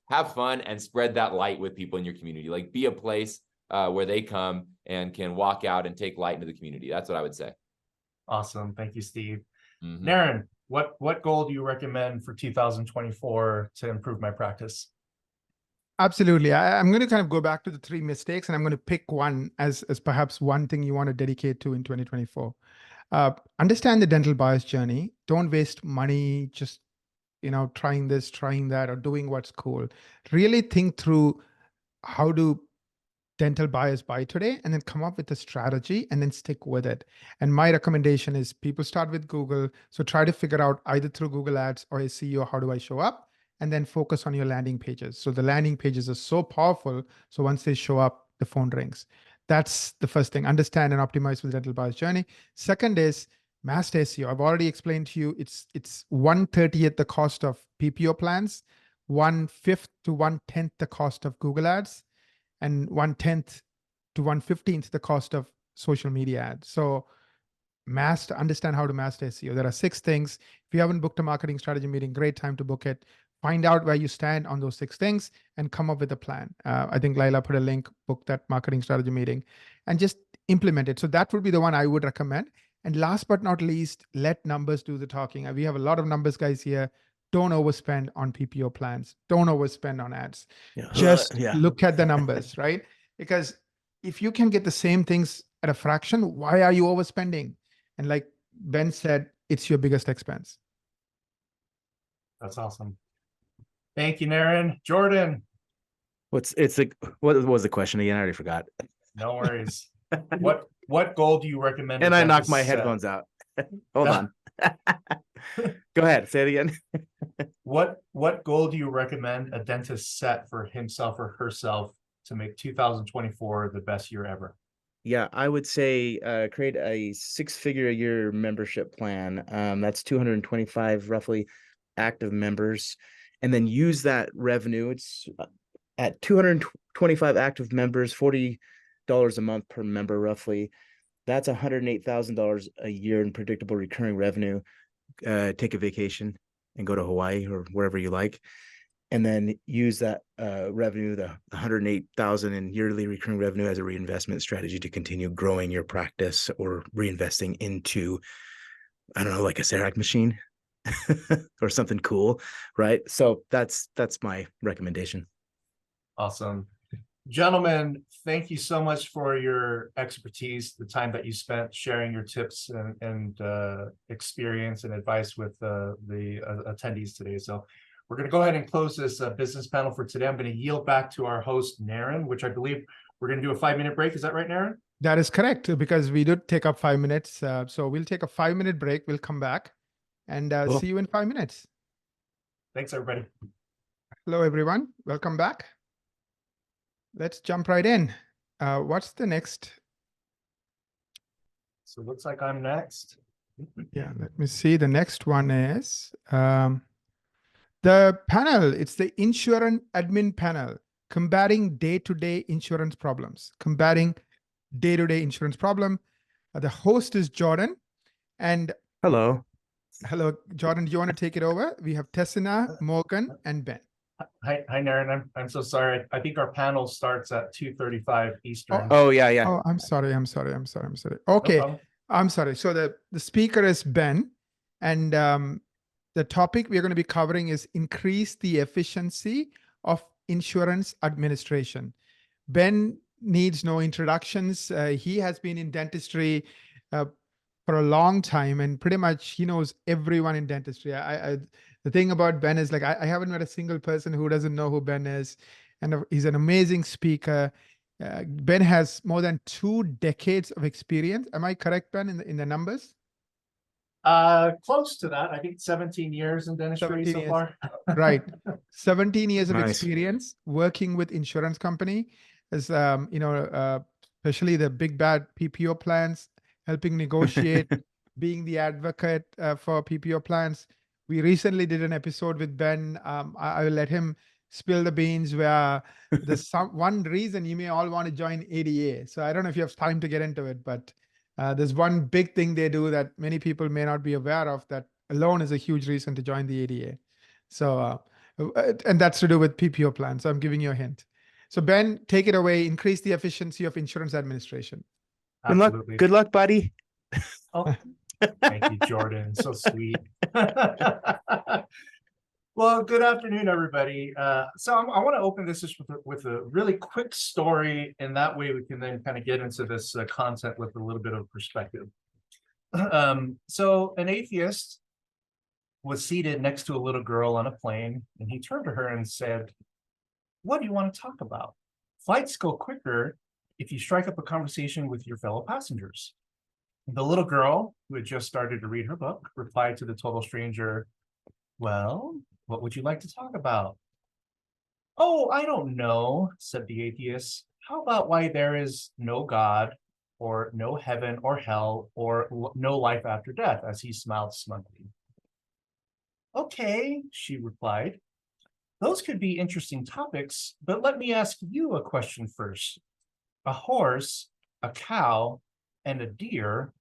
Speaker 5: have fun and spread that light with people in your community. Like be a place where they come and can walk out and take light into the community. That's what I would say.
Speaker 3: Awesome. Thank you, Steve. Naren, what goal do you recommend for 2024 to improve my practice?
Speaker 1: Absolutely. I'm going to kind of go back to the 3 mistakes, and I'm going to pick one as perhaps one thing you want to dedicate to in 2024. Understand the dental buyer's journey. Don't waste money just, trying this, trying that, or doing what's cool. Really think through how do dental buyers buy today, and then come up with a strategy and then stick with it. And my recommendation is people start with Google. So try to figure out either through Google Ads or SEO, how do I show up? And then focus on your landing pages. So the landing pages are so powerful. So once they show up, the phone rings. That's the first thing. Understand and optimize with dental buyer's journey. Second is master SEO. I've already explained to you, it's 1/30th the cost of PPO plans, 1/5 to 1/10 the cost of Google Ads, and 1/10 to 1/15th the cost of social media ads. So understand how to master SEO. There are 6 things. If you haven't booked a marketing strategy meeting, great time to book it. Find out where you stand on those 6 things and come up with a plan. I think Laila put a link, book that marketing strategy meeting, and just implement it. So that would be the one I would recommend. And last but not least, let numbers do the talking. We have a lot of numbers guys here. Don't overspend on PPO plans. Don't overspend on ads. Just look at the numbers, right? Because if you can get the same things at a fraction, why are you overspending? And like Ben said, it's your biggest expense.
Speaker 3: That's awesome. Thank you, Naren. Jordan.
Speaker 2: What was the question again? I already forgot.
Speaker 3: No worries. What goal do you recommend?
Speaker 2: And I knocked my
Speaker 3: dentists set?
Speaker 2: headphones out. Hold on. Go ahead. Say it again.
Speaker 3: What goal do you recommend a dentist set for himself or herself to make 2024 the best year ever?
Speaker 2: Yeah, I would say create a 6-figure a year membership plan. That's 225 roughly active members, and then use that revenue. It's at 225 active members, $40 a month per member roughly. That's $108,000 a year in predictable recurring revenue. Take a vacation and go to Hawaii or wherever you like, and then use that revenue, the 108,000 in yearly recurring revenue, as a reinvestment strategy to continue growing your practice or reinvesting into, I don't know, like a CEREC machine or something cool, right? So that's my recommendation.
Speaker 3: Awesome. Gentlemen, thank you so much for your expertise, the time that you spent sharing your tips and experience and advice with the attendees today. So we're going to go ahead and close this business panel for today. I'm going to yield back to our host, Naren, which I believe we're going to do a 5-minute break. Is that right, Naren?
Speaker 1: That is correct, because we did take up 5 minutes. So we'll take a 5-minute break. We'll come back and
Speaker 2: Cool.
Speaker 1: see you in 5 minutes.
Speaker 3: Thanks, everybody.
Speaker 1: Hello, everyone. Welcome back. Let's jump right in. What's the next?
Speaker 3: So it looks like I'm next.
Speaker 1: Yeah, let me see. The next one is the panel. It's the insurance admin panel, combating day-to-day insurance problems. Combating day-to-day insurance problem. The host is Jordan. And
Speaker 2: Hello,
Speaker 1: Jordan, do you want to take it over? We have Tessina, Morgan, and Ben.
Speaker 3: Hi, Naren. I'm so sorry. I think our panel starts at 2:35 Eastern.
Speaker 2: Oh yeah.
Speaker 1: Oh, I'm sorry. Okay.
Speaker 3: No problem.
Speaker 1: I'm sorry. So the speaker is Ben, and the topic we're going to be covering is increase the efficiency of insurance administration. Ben needs no introductions. He has been in dentistry for a long time, and pretty much he knows everyone in dentistry. The thing about Ben is, like, I haven't met a single person who doesn't know who Ben is, and he's an amazing speaker. Ben has more than 2 decades of experience. Am I correct, Ben, in the numbers?
Speaker 3: Close to that. I think 17 years in dentistry
Speaker 1: 17
Speaker 3: so
Speaker 1: years.
Speaker 3: far.
Speaker 1: Right. 17 years of
Speaker 2: Nice.
Speaker 1: experience working with insurance company, as especially the big bad PPO plans, helping negotiate, being the advocate for PPO plans. We recently did an episode with Ben. I will let him spill the beans, where there's one reason you may all want to join ADA. So I don't know if you have time to get into it, but there's one big thing they do that many people may not be aware of, that alone is a huge reason to join the ADA. So, and that's to do with PPO plans. So I'm giving you a hint. So Ben, take it away. Increase the efficiency of insurance administration.
Speaker 3: Absolutely.
Speaker 2: Good luck, buddy.
Speaker 3: Oh, thank you, Jordan. So sweet. Well, good afternoon, everybody. So I want to open this just with a really quick story, and that way we can then kind of get into this content with a little bit of perspective. So an atheist was seated next to a little girl on a plane, and he turned to her and said, "What do you want to talk about? Flights go quicker if you strike up a conversation with your fellow passengers." The little girl, who had just started to read her book, replied to the total stranger, "Well, what would you like to talk about?" "Oh, I don't know," said the atheist. "How about why there is no God, or no heaven or hell, or no life after death?" as he smiled smugly. "Okay," she replied. "Those could be interesting topics, but let me ask you a question first. A horse, a cow, and a deer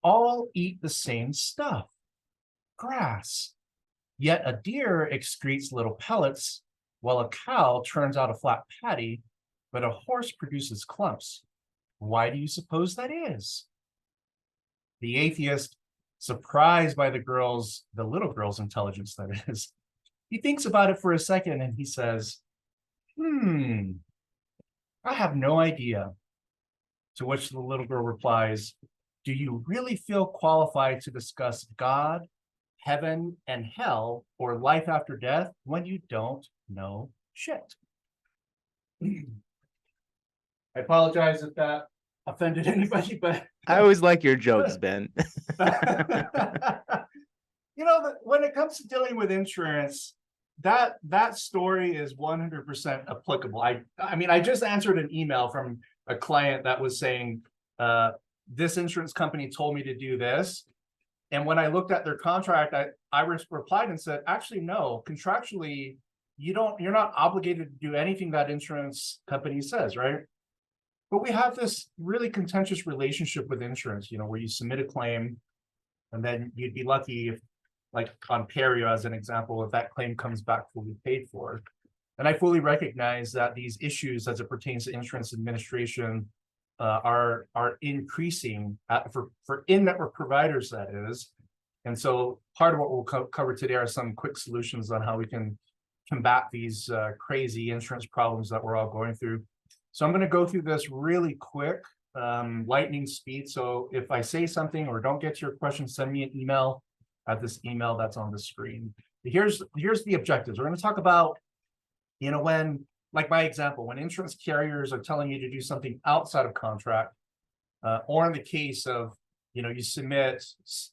Speaker 3: all eat the same stuff, grass. Yet a deer excretes little pellets, while a cow turns out a flat patty, but a horse produces clumps. Why do you suppose that is?" The atheist, surprised by the little girl's intelligence, that is, he thinks about it for a second and he says, "I have no idea." To which the little girl replies, do you really feel qualified to discuss God, heaven, and hell, or life after death when you don't know shit? I apologize if that offended anybody, but
Speaker 2: I always like your jokes, Ben.
Speaker 3: you know, when it comes to dealing with insurance, that story is 100% applicable. I mean, I just answered an email from a client that was saying, this insurance company told me to do this. And when I looked at their contract, I replied and said, actually, no, contractually, you're not obligated to do anything that insurance company says, right? But we have this really contentious relationship with insurance, you know, where you submit a claim and then you'd be lucky if, like on Perio as an example, if that claim comes back fully paid for. And I fully recognize that these issues as it pertains to insurance administration are increasing for in-network providers, that is. And so part of what we'll cover today are some quick solutions on how we can combat these crazy insurance problems that we're all going through. So I'm going to go through this really quick, lightning speed. So if I say something or don't get to your question, send me an email at this email that's on the screen. Here's the objectives. We're going to talk about, you know, when, like my example, when insurance carriers are telling you to do something outside of contract, or in the case of, you know, you submit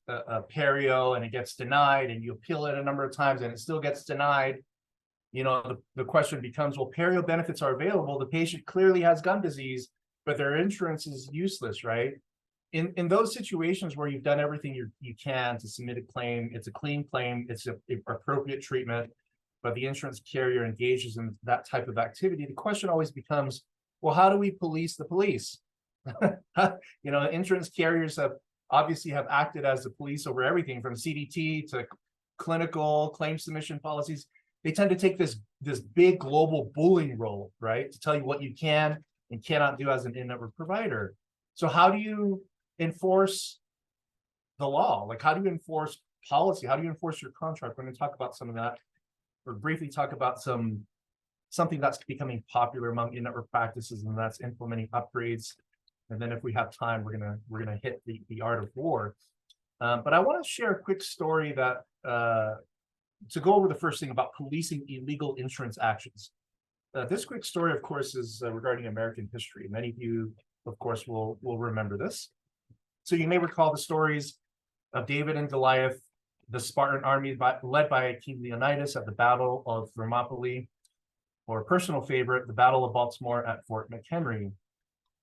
Speaker 3: a Perio and it gets denied and you appeal it a number of times and it still gets denied. You know, the question becomes, well, Perio benefits are available. The patient clearly has gum disease, but their insurance is useless, right? In those situations where you've done everything you can to submit a claim, it's a clean claim, it's an appropriate treatment, but the insurance carrier engages in that type of activity, the question always becomes, well, how do we police the police? You know, insurance carriers obviously have acted as the police over everything from CDT to clinical claim submission policies. They tend to take this big global bullying role, right? To tell you what you can and cannot do as an in-network provider. So how do you enforce the law? Like, how do you enforce policy? How do you enforce your contract? We're going to talk about some of that, or briefly talk about something that's becoming popular among in-network practices, and that's implementing upgrades. And then if we have time, we're gonna hit the art of war. But I want to share a quick story that to go over the first thing about policing illegal insurance actions. This quick story, of course, is regarding American history. Many of you, of course, will remember this. So you may recall the stories of David and Goliath, the Spartan army led by King Leonidas at the Battle of Thermopylae, or a personal favorite, the Battle of Baltimore at Fort McHenry.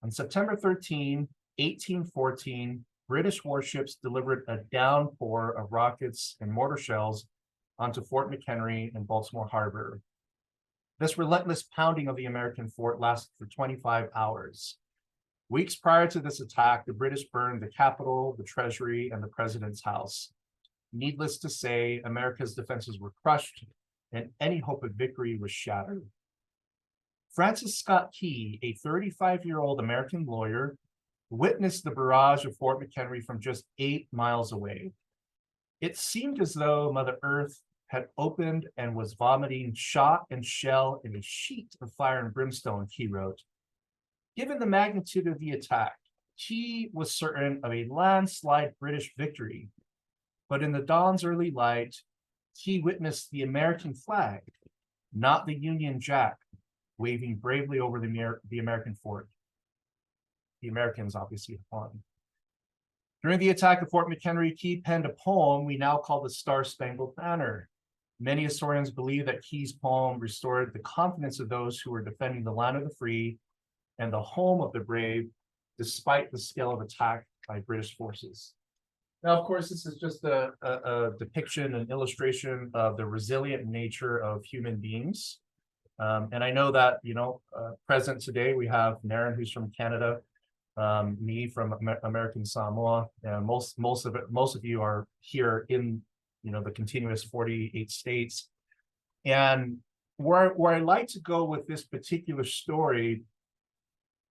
Speaker 3: On September 13, 1814, British warships delivered a downpour of rockets and mortar shells onto Fort McHenry in Baltimore Harbor. This relentless pounding of the American fort lasted for 25 hours. Weeks prior to this attack, the British burned the Capitol, the Treasury, and the President's house. Needless to say, America's defenses were crushed, and any hope of victory was shattered. Francis Scott Key, a 35-year-old American lawyer, witnessed the barrage of Fort McHenry from just 8 miles away. It seemed as though Mother Earth had opened and was vomiting shot and shell in a sheet of fire and brimstone, Key wrote. Given the magnitude of the attack, Key was certain of a landslide British victory. But in the dawn's early light, Key witnessed the American flag, not the Union Jack, waving bravely over the American fort. The Americans obviously won. During the attack of Fort McHenry, Key penned a poem we now call the Star-Spangled Banner. Many historians believe that Key's poem restored the confidence of those who were defending the land of the free and the home of the brave, despite the scale of attack by British forces. Now, of course, this is just a depiction, an illustration of the resilient nature of human beings. And I know that, you know, present today, we have Naren, who's from Canada, me from American Samoa, and most of you are here in, you know, the continuous 48 states. And where I like to go with this particular story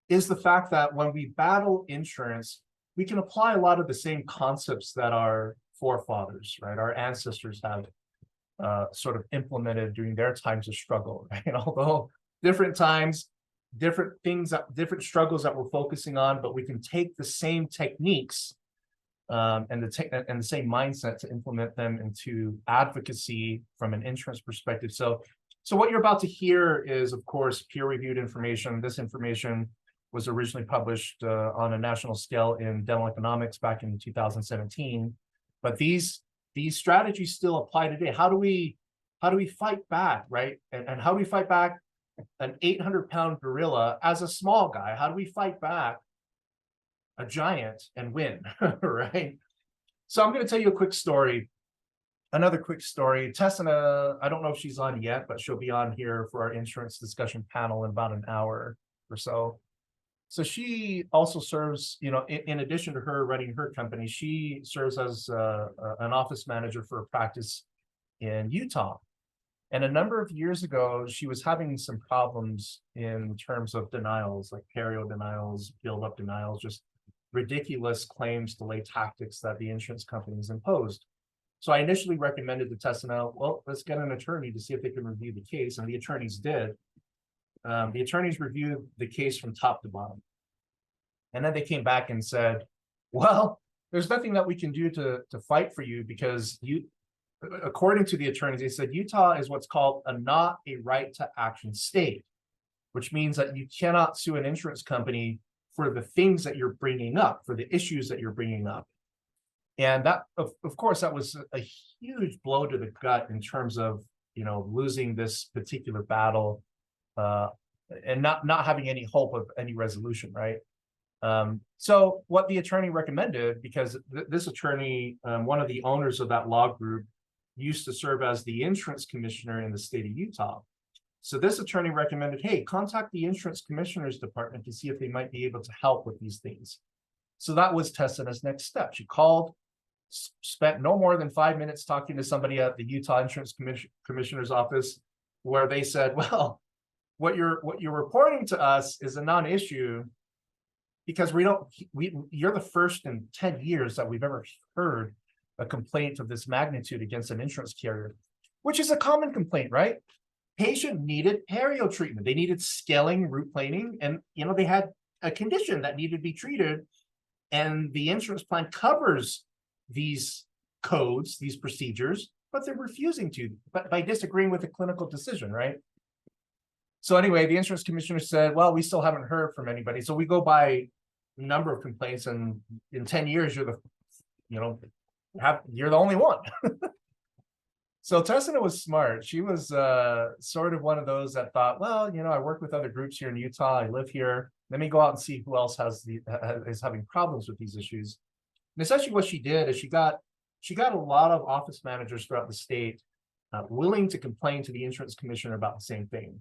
Speaker 3: is the fact that when we battle insurance, we can apply a lot of the same concepts that our forefathers, right, our ancestors have sort of implemented during their times of struggle, right? Although different times, different things, different struggles that we're focusing on, but we can take the same techniques and the same mindset to implement them into advocacy from an insurance perspective. So what you're about to hear is, of course, peer-reviewed information. This information was originally published on a national scale in Dental Economics back in 2017, but these strategies still apply today. How do we fight back, right? And how do we fight back an 800-pound gorilla as a small guy? How do we fight back a giant and win, right? So I'm going to tell you a quick story. Another quick story. Tessina, I don't know if she's on yet, but she'll be on here for our insurance discussion panel in about an hour or so. So she also serves, in addition to her running her company, she serves as an office manager for a practice in Utah. And a number of years ago, she was having some problems in terms of denials, like perio denials, build-up denials, just ridiculous claims delay tactics that the insurance companies imposed. So I initially recommended to Tessina, well, let's get an attorney to see if they can review the case, and the attorneys did. The attorneys reviewed the case from top to bottom. And then they came back and said, well, there's nothing that we can do to fight for you, because according to the attorneys, they said Utah is what's called not a right to action state, which means that you cannot sue an insurance company for the things that you're bringing up, for the issues that you're bringing up. And that, of course, that was a huge blow to the gut in terms of, losing this particular battle and not having any hope of any resolution, right? So what the attorney recommended, because this attorney, one of the owners of that law group, used to serve as the insurance commissioner in the state of Utah. So this attorney recommended, hey, contact the insurance commissioner's department to see if they might be able to help with these things. So that was Tessina's next step. She called, spent no more than 5 minutes talking to somebody at the Utah Insurance Commissioner's office, where they said, well, what you're reporting to us is a non-issue, because you're the first in 10 years that we've ever heard a complaint of this magnitude against an insurance carrier, which is a common complaint, right? Patient needed perio treatment. They needed scaling, root planing, and they had a condition that needed to be treated, and the insurance plan covers these codes, these procedures, but they're refusing to, but by disagreeing with the clinical decision, right? So anyway, the insurance commissioner said, well, we still haven't heard from anybody. So we go by number of complaints, and in 10 years, you're the only one. So Tessina was smart. She was sort of one of those that thought, well, I work with other groups here in Utah. I live here. Let me go out and see who else is having problems with these issues. And essentially what she did is she got a lot of office managers throughout the state willing to complain to the insurance commissioner about the same thing.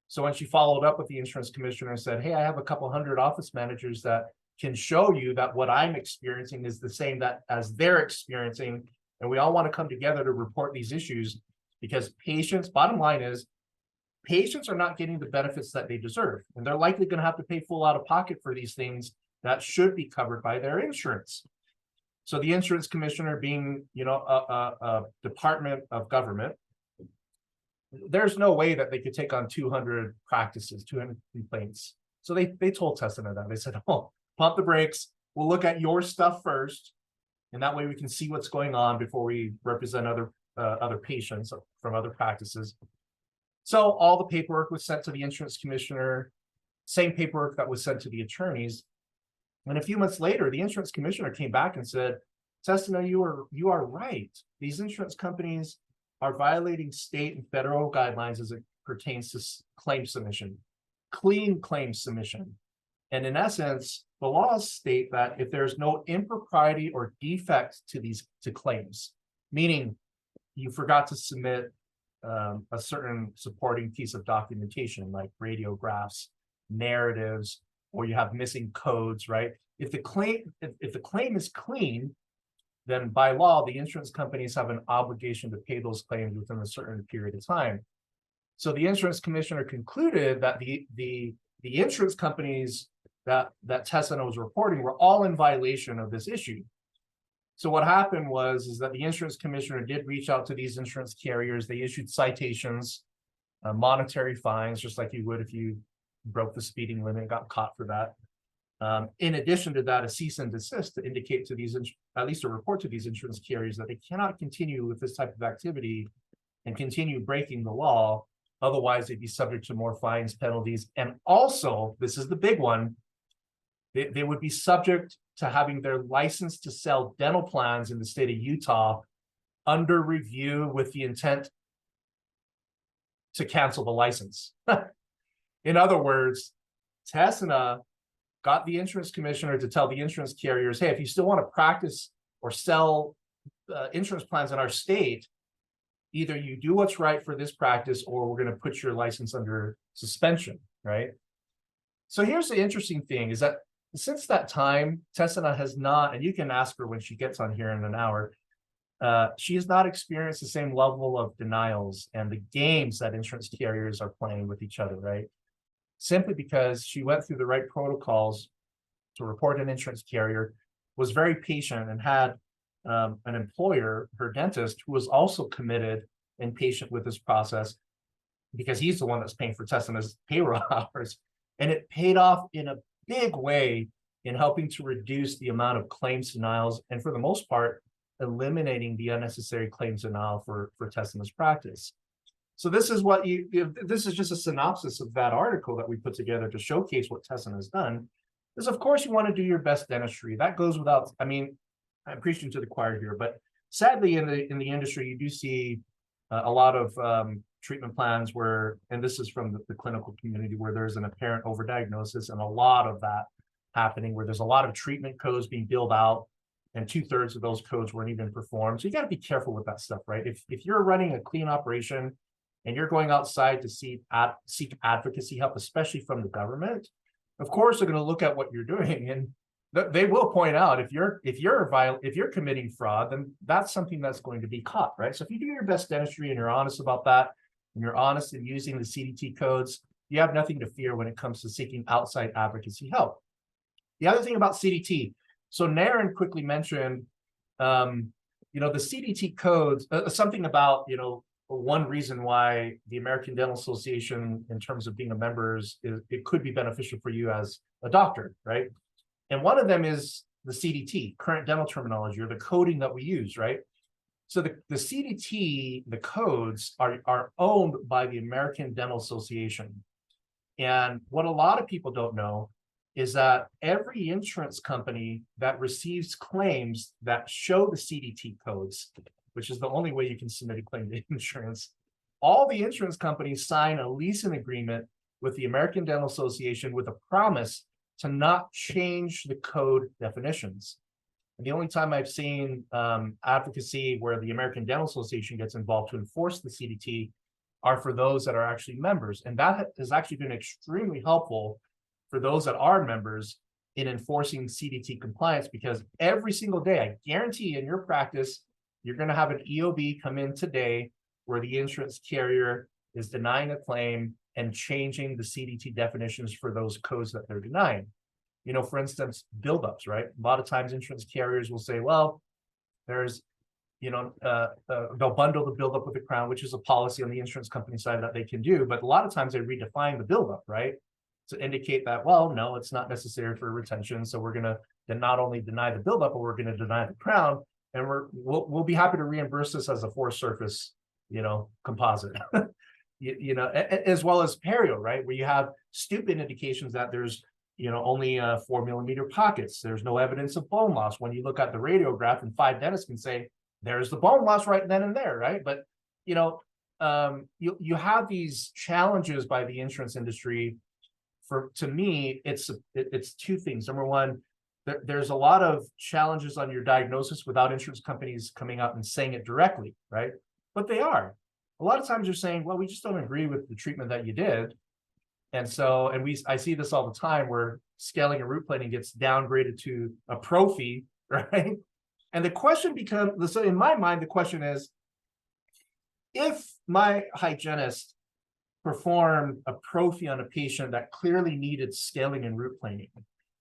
Speaker 3: So when she followed up with the insurance commissioner and said, hey, I have a couple hundred office managers that can show you that what I'm experiencing is the same as they're experiencing, and we all want to come together to report these issues, because patients, bottom line is, patients are not getting the benefits that they deserve, and they're likely going to have to pay full out of pocket for these things that should be covered by their insurance. So the insurance commissioner, being a department of government, there's no way that they could take on 200 practices, 200 complaints. So they told Tessina that. They said, oh, pump the brakes. We'll look at your stuff first, and that way we can see what's going on before we represent other patients from other practices. So all the paperwork was sent to the insurance commissioner, same paperwork that was sent to the attorneys. And a few months later, the insurance commissioner came back and said, Tessina, you are right. These insurance companies are violating state and federal guidelines as it pertains to claim submission, clean claim submission. And in essence, the laws state that if there's no impropriety or defect to claims, meaning you forgot to submit a certain supporting piece of documentation like radiographs, narratives, or you have missing codes, right? If the claim is clean, then by law, the insurance companies have an obligation to pay those claims within a certain period of time. So the insurance commissioner concluded that the insurance companies that Tessina was reporting were all in violation of this issue. So what happened is that the insurance commissioner did reach out to these insurance carriers. They issued citations, monetary fines, just like you would if you broke the speeding limit and got caught for that. In addition to that, a cease and desist to indicate to these, at least a report to these insurance carriers that they cannot continue with this type of activity and continue breaking the law. Otherwise, they'd be subject to more fines, penalties, and also, this is the big one, they would be subject to having their license to sell dental plans in the state of Utah under review with the intent to cancel the license. In other words, Tessina got the insurance commissioner to tell the insurance carriers, hey, if you still want to practice or sell insurance plans in our state, either you do what's right for this practice or we're going to put your license under suspension, right? So here's the interesting thing is that since that time, Tessina has not, and you can ask her when she gets on here in an hour, she has not experienced the same level of denials and the games that insurance carriers are playing with each other, right? Simply because she went through the right protocols to report an insurance carrier, was very patient, and had an employer, her dentist, who was also committed and patient with this process because he's the one that's paying for Tessina's payroll hours. And it paid off in a big way in helping to reduce the amount of claims denials, and for the most part, eliminating the unnecessary claims denial for Tessina's practice. So this is what this is just a synopsis of that article that we put together to showcase what Tessina has done. Is of course you want to do your best dentistry. That goes without, I mean, I'm preaching to the choir here, but sadly in the industry, you do see a lot of treatment plans where, and this is from the clinical community, where there's an apparent overdiagnosis, and a lot of that happening where there's a lot of treatment codes being billed out, and 2/3 of those codes weren't even performed. So you got to be careful with that stuff, right? If you're running a clean operation and you're going outside to seek advocacy help, especially from the government, of course they're going to look at what you're doing, and they will point out if you're committing fraud, then that's something that's going to be caught, right? So if you do your best dentistry and you're honest about that, and you're honest in using the CDT codes, you have nothing to fear when it comes to seeking outside advocacy help. The other thing about CDT, so Naren quickly mentioned, the CDT codes, something about, one reason why the American Dental Association, in terms of being a member, is it could be beneficial for you as a doctor, right? And one of them is the CDT, current dental terminology, or the coding that we use, right? So the CDT, the codes are owned by the American Dental Association. And what a lot of people don't know is that every insurance company that receives claims that show the CDT codes, which is the only way you can submit a claim to insurance, all the insurance companies sign a leasing agreement with the American Dental Association with a promise to not change the code definitions. And the only time I've seen advocacy where the American Dental Association gets involved to enforce the CDT are for those that are actually members. And that has actually been extremely helpful for those that are members in enforcing CDT compliance, because every single day, I guarantee in your practice, you're going to have an EOB come in today where the insurance carrier is denying a claim and changing the CDT definitions for those codes that they're denying. For instance, buildups, right? A lot of times insurance carriers will say, well, there's, they'll bundle the buildup with the crown, which is a policy on the insurance company side that they can do. But a lot of times they redefine the buildup, right? To indicate that, well, no, it's not necessary for retention. So we're going to not only deny the buildup, but we're going to deny the crown. And we'll be happy to reimburse this as a forced surface, composite, as well as perio, right? Where you have stupid indications that there's, only 4mm pockets. There's no evidence of bone loss. When you look at the radiograph, and 5 dentists can say, there's the bone loss right then and there, right? But, you have these challenges by the insurance industry. To me, it's 2 things. Number one, there's a lot of challenges on your diagnosis without insurance companies coming out and saying it directly, right? But they are. A lot of times they're saying, well, we just don't agree with the treatment that you did. And so, I see this all the time where scaling and root planing gets downgraded to a prophy, right? And the question becomes, so in my mind, the question is, if my hygienist performed a prophy on a patient that clearly needed scaling and root planing,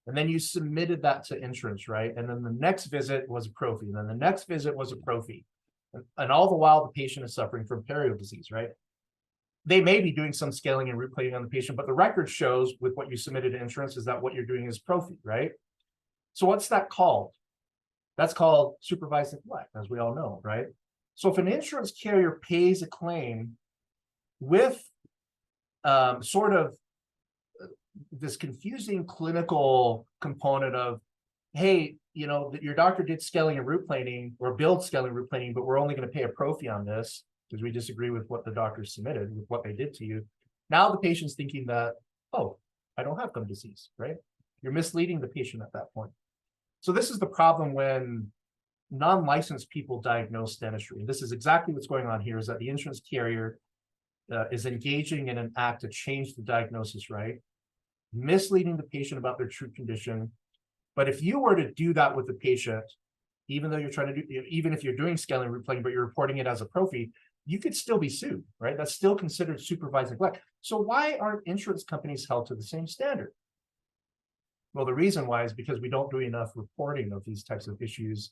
Speaker 3: and then you submitted that to insurance, right? And then the next visit was a prophy, and then the next visit was a prophy. And all the while, the patient is suffering from perio disease, right? they may be doing some scaling and root plating on the patient, but the record shows with what you submitted to insurance is that what you're doing is prophy, right? So what's that called? That's called supervised neglect, as we all know, right? So if an insurance carrier pays a claim with sort of this confusing clinical component of, hey, you know, your doctor did scaling and root planing or billed scaling and root planing, but we're only going to pay a prophy on this because we disagree with what the doctor submitted, with what they did to you. Now the patient's thinking that, oh, I don't have gum disease, right? You're misleading the patient at that point. So this is the problem when non-licensed people diagnose dentistry. This is exactly what's going on here, is that the insurance carrier is engaging in an act to change the diagnosis, right? Misleading the patient about their true condition. But if you were to do that with the patient, even though you're trying to do, even if you're doing scaling and root planing, but you're reporting it as a prophy, you could still be sued, right? That's still considered supervised neglect. So why aren't insurance companies held to the same standard? Well, the reason why is because we don't do enough reporting of these types of issues,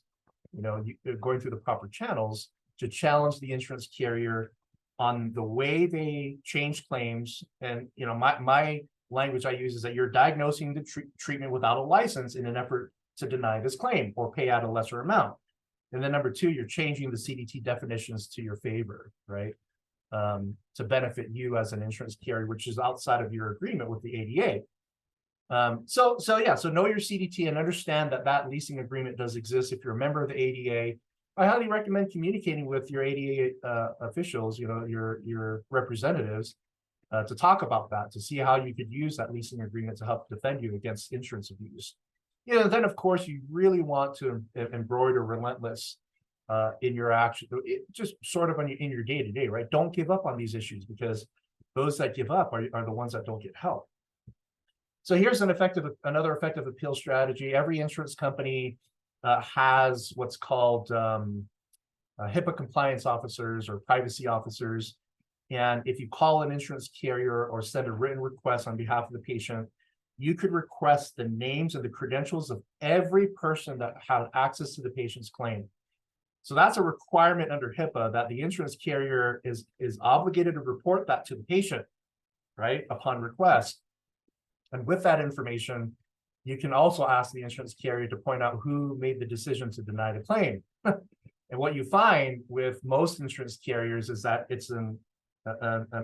Speaker 3: you know, going through the proper channels to challenge the insurance carrier on the way they change claims. And, you know, my language I use is that you're diagnosing the treatment without a license in an effort to deny this claim or pay out a lesser amount. And then number two, you're changing the CDT definitions to your favor, right? To benefit you as an insurance carrier, which is outside of your agreement with the ADA. So know your CDT and understand that that leasing agreement does exist. If you're a member of the ADA, I highly recommend communicating with your ADA officials, you know, your representatives, to talk about that, to see how you could use that leasing agreement to help defend you against insurance abuse. You know, then of course you really want to embroider relentless in your action, just sort of in your day-to-day, right? Don't give up on these issues, because those that give up are the ones that don't get help. So here's another effective appeal strategy. Every insurance company has what's called HIPAA compliance officers or privacy officers. And if you call an insurance carrier or send a written request on behalf of the patient, you could request the names and the credentials of every person that had access to the patient's claim. So that's a requirement under HIPAA, that the insurance carrier is obligated to report that to the patient, right, upon request. And with that information, you can also ask the insurance carrier to point out who made the decision to deny the claim. And what you find with most insurance carriers is that it's an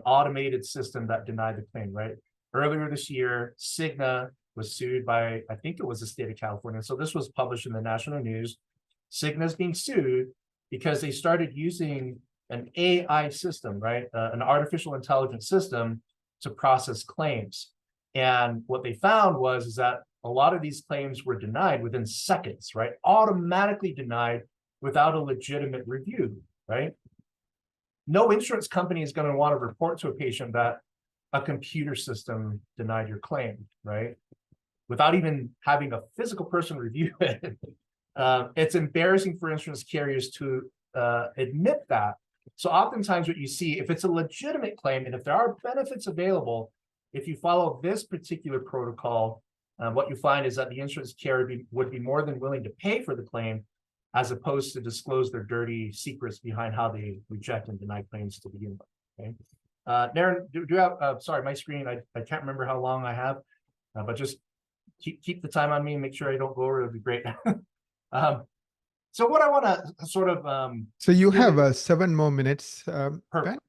Speaker 3: automated system that denied the claim, right? Earlier this year, Cigna was sued by, I think it was the state of California. So this was published in the national news. Cigna is being sued because they started using an AI system, right? An artificial intelligence system to process claims. And what they found is that a lot of these claims were denied within seconds, right? Automatically denied without a legitimate review, right? No insurance company is going to want to report to a patient that a computer system denied your claim, right? Without even having a physical person review it. It's embarrassing for insurance carriers to admit that. So oftentimes what you see, if it's a legitimate claim and if there are benefits available, if you follow this particular protocol, what you find is that the insurance carrier would be more than willing to pay for the claim, as opposed to disclose their dirty secrets behind how they reject and deny claims to begin with. Okay, Darren, do you have? Sorry, my screen. I can't remember how long I have, but just keep the time on me and make sure I don't go over. It'll be great. So what I want to sort of.
Speaker 1: So you have 7 more minutes.
Speaker 3: Perfect.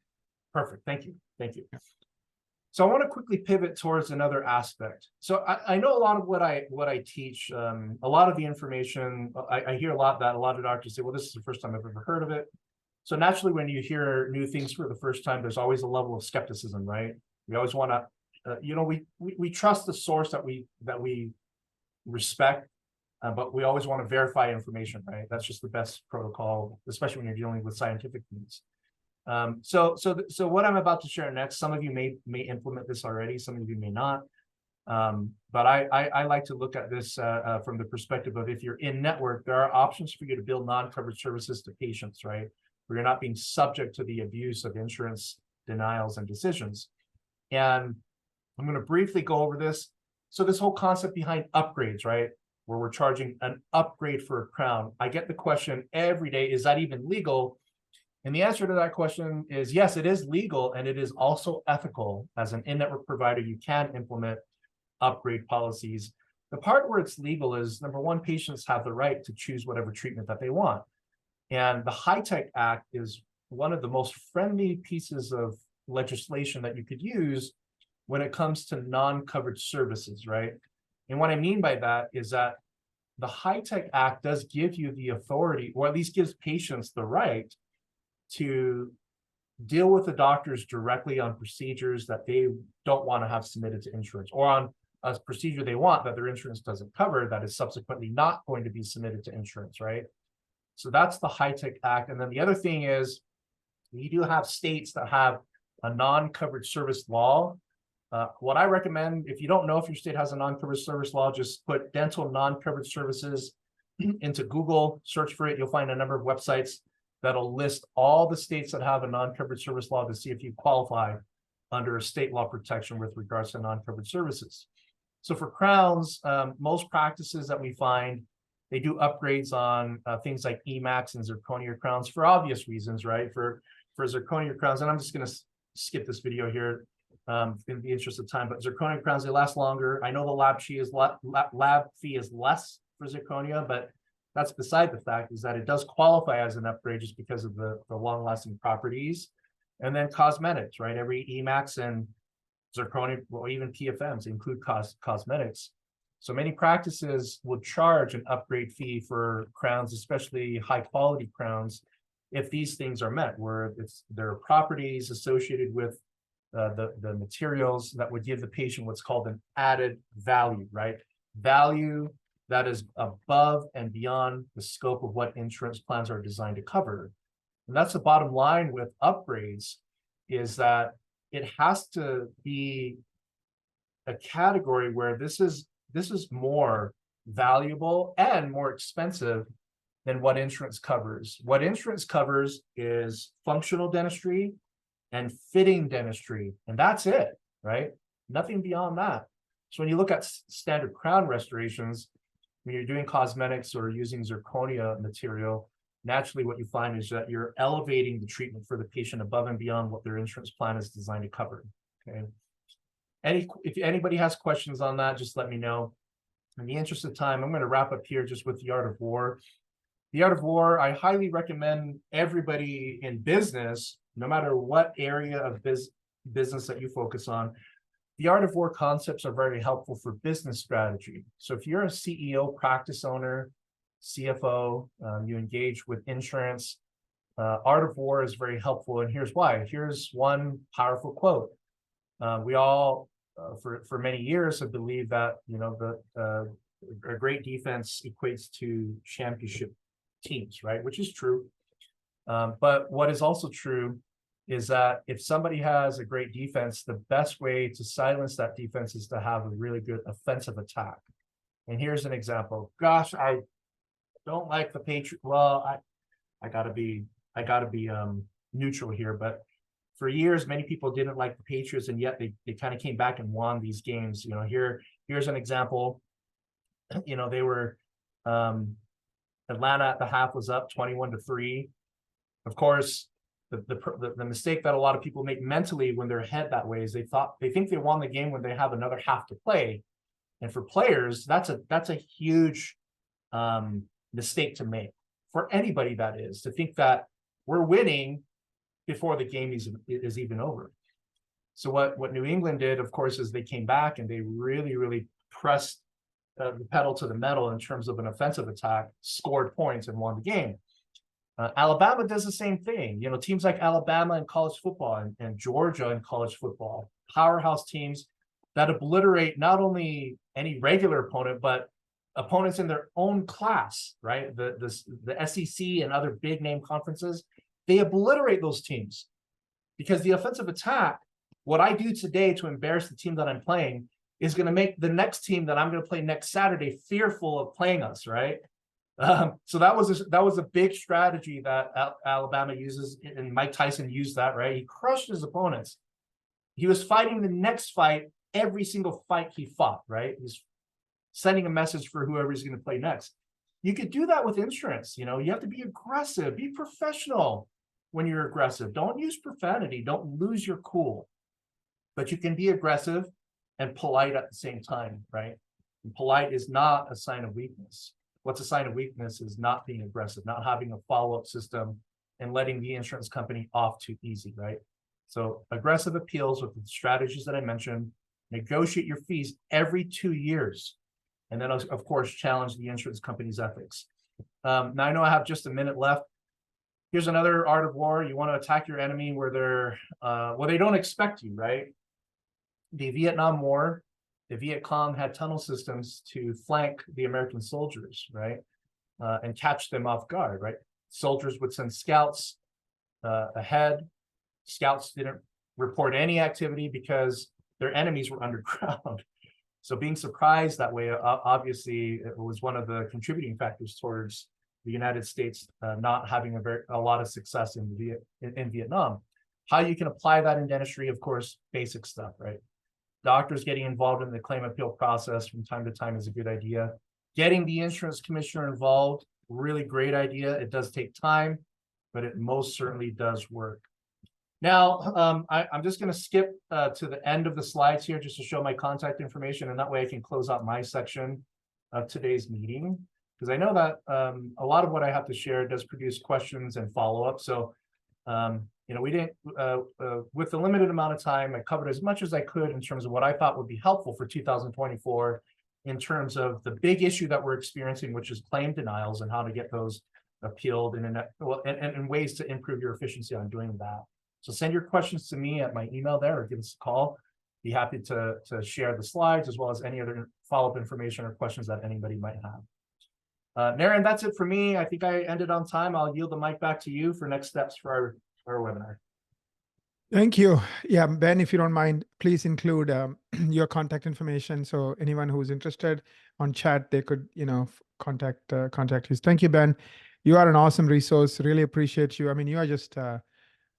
Speaker 3: Perfect. Thank you. Thank you. So I want to quickly pivot towards another aspect. So I know a lot of what I teach, a lot of the information, I hear a lot of doctors say, well, this is the first time I've ever heard of it. So naturally, when you hear new things for the first time, there's always a level of skepticism, right? We always want to, we trust the source that we respect, but we always want to verify information, right? That's just the best protocol, especially when you're dealing with scientific things. So what I'm about to share next, some of you may implement this already, some of you may not. But I like to look at this from the perspective of, if you're in network, there are options for you to build non-covered services to patients, right? Where you're not being subject to the abuse of insurance denials and decisions. And I'm going to briefly go over this. So this whole concept behind upgrades, right? Where we're charging an upgrade for a crown. I get the question every day, is that even legal? And the answer to that question is yes, it is legal, and it is also ethical. As an in-network provider, you can implement upgrade policies. The part where it's legal is, number one, patients have the right to choose whatever treatment that they want. And the HITECH Act is one of the most friendly pieces of legislation that you could use when it comes to non-covered services, right? And what I mean by that is that the HITECH Act does give you the authority, or at least gives patients the right to deal with the doctors directly on procedures that they don't want to have submitted to insurance, or on a procedure they want that their insurance doesn't cover that is subsequently not going to be submitted to insurance, right? So that's the HITECH Act. And then the other thing is, we do have states that have a non-covered service law. What I recommend, if you don't know if your state has a non-covered service law, just put dental non-covered services into Google, search for it. You'll find a number of websites that'll list all the states that have a non-covered service law to see if you qualify under a state law protection with regards to non-covered services. So for crowns, most practices that we find, they do upgrades on things like EMAX and zirconia crowns for obvious reasons, right? For zirconia crowns, and I'm just going to skip this video here in the interest of time, but zirconia crowns, they last longer. I know the lab fee is less for zirconia, but that's beside the fact, is that it does qualify as an upgrade just because of the long-lasting properties. And then cosmetics, right? Every EMAX and zirconia, or even PFMs include cosmetics. So many practices will charge an upgrade fee for crowns, especially high-quality crowns, if these things are met, where there are properties associated with the materials that would give the patient what's called an added value, right? Value that is above and beyond the scope of what insurance plans are designed to cover. And that's the bottom line with upgrades, is that it has to be a category where this is more valuable and more expensive than what insurance covers. What insurance covers is functional dentistry and fitting dentistry, and that's it, right? Nothing beyond that. So when you look at standard crown restorations, when you're doing cosmetics or using zirconia material, naturally what you find is that you're elevating the treatment for the patient above and beyond what their insurance plan is designed to cover. Okay. If anybody has questions on that, just let me know. In the interest of time, I'm going to wrap up here just with the art of war. The art of war, I highly recommend everybody in business, no matter what area of business that you focus on, the art of war concepts are very helpful for business strategy. So if you're a CEO, practice owner, CFO, you engage with insurance, art of war is very helpful. And here's why. Here's one powerful quote. We all, for many years, have believed that, a great defense equates to championship teams, right? Which is true. But what is also true is that if somebody has a great defense, the best way to silence that defense is to have a really good offensive attack. And here's an example. Gosh, I don't like the Patriots. Well, I gotta be neutral here, but for years, many people didn't like the Patriots, and yet they kind of came back and won these games. Here's an example. They were Atlanta at the half was up 21-3. Of course, the mistake that a lot of people make mentally when they're ahead that way is they think they won the game when they have another half to play. And for players, that's a huge mistake to make, for anybody, that is, to think that we're winning before the game is even over. So what New England did, of course, is they came back and they really, really pressed the pedal to the metal in terms of an offensive attack, scored points, and won the game. Alabama does the same thing. Teams like Alabama in college football and Georgia in college football, powerhouse teams that obliterate not only any regular opponent, but opponents in their own class, right? The SEC and other big name conferences, they obliterate those teams, because the offensive attack, what I do today to embarrass the team that I'm playing, is going to make the next team that I'm going to play next Saturday fearful of playing us, right? So that was a big strategy that Alabama uses, and Mike Tyson used that, right? He crushed his opponents. He was fighting the next fight every single fight he fought, right? He's sending a message for whoever he's going to play next. You could do that with insurance. You have to be aggressive, be professional. when you're aggressive. Don't use profanity. Don't lose your cool. But you can be aggressive and polite at the same time, right? And polite is not a sign of weakness. What's a sign of weakness is not being aggressive, not having a follow-up system and letting the insurance company off too easy, right? So aggressive appeals with the strategies that I mentioned, negotiate your fees every 2 years. And then, of course, challenge the insurance company's ethics. Now, I know I have just a minute left. Here's another art of war. You want to attack your enemy where they don't expect you, right? The Vietnam War, the Viet Cong had tunnel systems to flank the American soldiers, right? And catch them off guard, right? Soldiers would send scouts ahead. Scouts didn't report any activity because their enemies were underground. So being surprised that way, obviously, it was one of the contributing factors towards the United States not having a lot of success in Vietnam. How you can apply that in dentistry, of course, basic stuff, right? Doctors getting involved in the claim appeal process from time to time is a good idea. Getting the insurance commissioner involved, really great idea. It does take time, but it most certainly does work. Now, I'm just going to skip to the end of the slides here just to show my contact information, and that way I can close out my section of today's meeting, because I know that a lot of what I have to share does produce questions and follow-up. So, we didn't, with the limited amount of time, I covered as much as I could in terms of what I thought would be helpful for 2024 in terms of the big issue that we're experiencing, which is claim denials and how to get those appealed and ways to improve your efficiency on doing that. So send your questions to me at my email there, or give us a call. Be happy to share the slides as well as any other follow-up information or questions that anybody might have. Naren, that's it for me. I think I ended on time. I'll yield the mic back to you for next steps for our webinar.
Speaker 1: Thank you. Yeah, Ben, if you don't mind, please include your contact information. So anyone who's interested on chat, they could, contact you. Thank you, Ben. You are an awesome resource. Really appreciate you. I mean, you are just a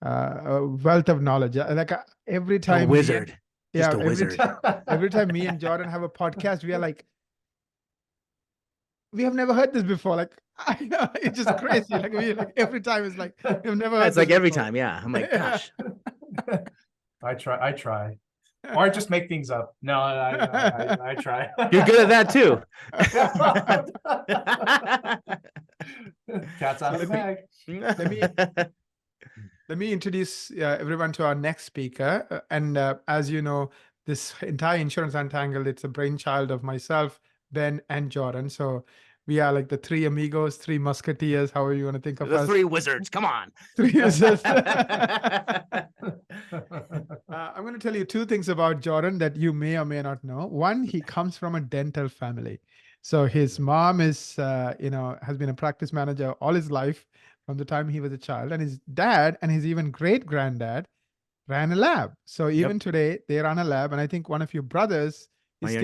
Speaker 1: wealth of knowledge. Like every time,
Speaker 2: a wizard. Just a wizard.
Speaker 1: Every time me and Jordan have a podcast, we are like, we have never heard this before. Like, I know, it's just crazy. Like every time it's like, we've never heard
Speaker 2: It's
Speaker 1: this
Speaker 2: like every
Speaker 1: before.
Speaker 2: time. Yeah. I'm like, gosh.
Speaker 3: I try. Or I just make things up. No, I try.
Speaker 2: You're good at that too.
Speaker 3: Cat's out of the bag.
Speaker 1: Let me introduce everyone to our next speaker. And as you know, this entire Insurance Untangled, it's a brainchild of myself, Ben, and Jordan. So we are like the three amigos, three musketeers, however you want to think of us.
Speaker 2: The three wizards. Come on.
Speaker 1: Three wizards. I'm going to tell you two things about Jordan that you may or may not know. One, he comes from a dental family. So his mom is, has been a practice manager all his life from the time he was a child. And his dad and his even great-granddad ran a lab. So even today, they run a lab. And I think one of your brothers is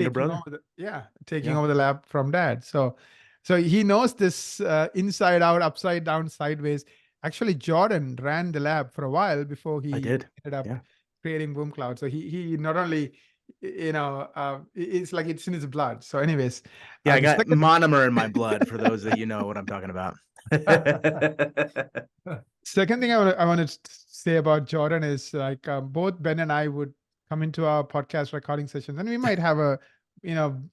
Speaker 1: taking over the lab from dad. So he knows this inside out, upside down, sideways. Actually, Jordan ran the lab for a while before he ended up creating Boom Cloud. So he not only, it's like it's in his blood. So anyways.
Speaker 2: Yeah, I got monomer in my blood for those that you know what I'm talking about.
Speaker 1: Second thing I want to say about Jordan is like both Ben and I would come into our podcast recording sessions and we might have a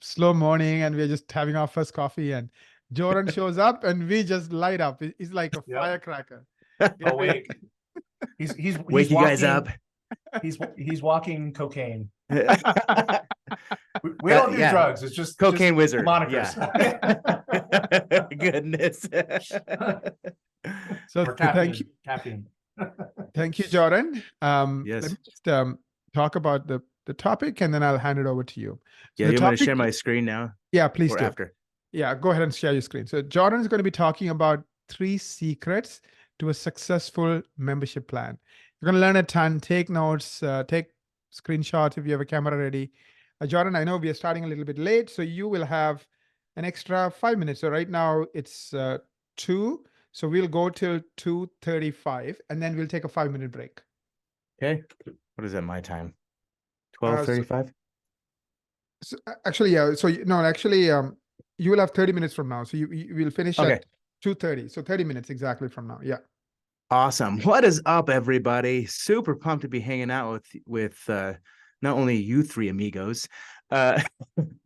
Speaker 1: slow morning and we're just having our first coffee and Jordan shows up and we just light up. He's like a firecracker.
Speaker 3: Awake. He's
Speaker 2: wake you guys up.
Speaker 3: He's walking cocaine. We don't do drugs. It's just
Speaker 2: cocaine wizard.
Speaker 3: Monikers.
Speaker 2: Yeah. Goodness.
Speaker 1: So
Speaker 3: caffeine.
Speaker 1: Thank you, Jordan.
Speaker 2: Yes.
Speaker 1: Let me just talk about the topic and then I'll hand it over to you. So
Speaker 2: you want to share my screen now?
Speaker 1: Yeah, please
Speaker 2: or
Speaker 1: do.
Speaker 2: After.
Speaker 1: Yeah, go ahead and share your screen. So Jordan is going to be talking about 3 secrets to a successful membership plan. You're going to learn a ton, take notes, take screenshots if you have a camera ready. Jordan, I know we are starting a little bit late, so you will have an extra 5 minutes. So right now it's 2. So we'll go till 2:35 and then we'll take a 5-minute break.
Speaker 2: Okay. What is that, my time? 12:35?
Speaker 1: So actually, yeah. So you will have 30 minutes from now. So you will finish at 2:30. So 30 minutes exactly from now. Yeah.
Speaker 2: Awesome. What is up, everybody? Super pumped to be hanging out with not only you three amigos, but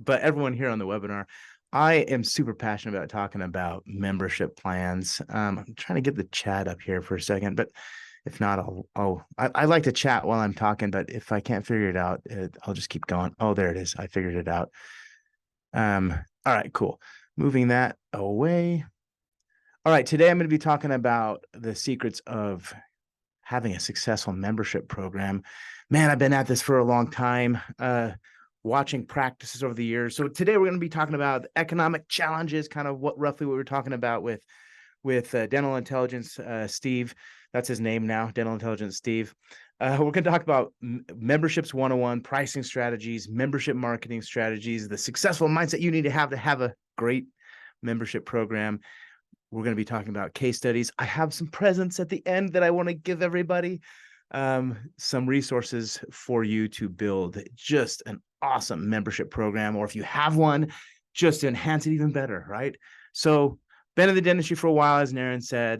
Speaker 2: everyone here on the webinar. I am super passionate about talking about membership plans. I'm trying to get the chat up here for a second, but if not, I like to chat while I'm talking, but if I can't figure it out, I'll just keep going. Oh, there it is. I figured it out. All right, cool. Moving that away. All right, today I'm going to be talking about the secrets of having a successful membership program. Man, I've been at this for a long time, watching practices over the years. So today we're going to be talking about economic challenges, kind of roughly what we're talking about with Dental Intelligence, Steve. That's his name now, Dental Intelligence Steve. We're going to talk about memberships 101, pricing strategies, membership marketing strategies, the successful mindset you need to have a great membership program. We're going to be talking about case studies. I have some presents at the end that I want to give everybody, some resources for you to build just an awesome membership program, or if you have one, just to enhance it even better, right? So been in the dentistry for a while, as Naren said,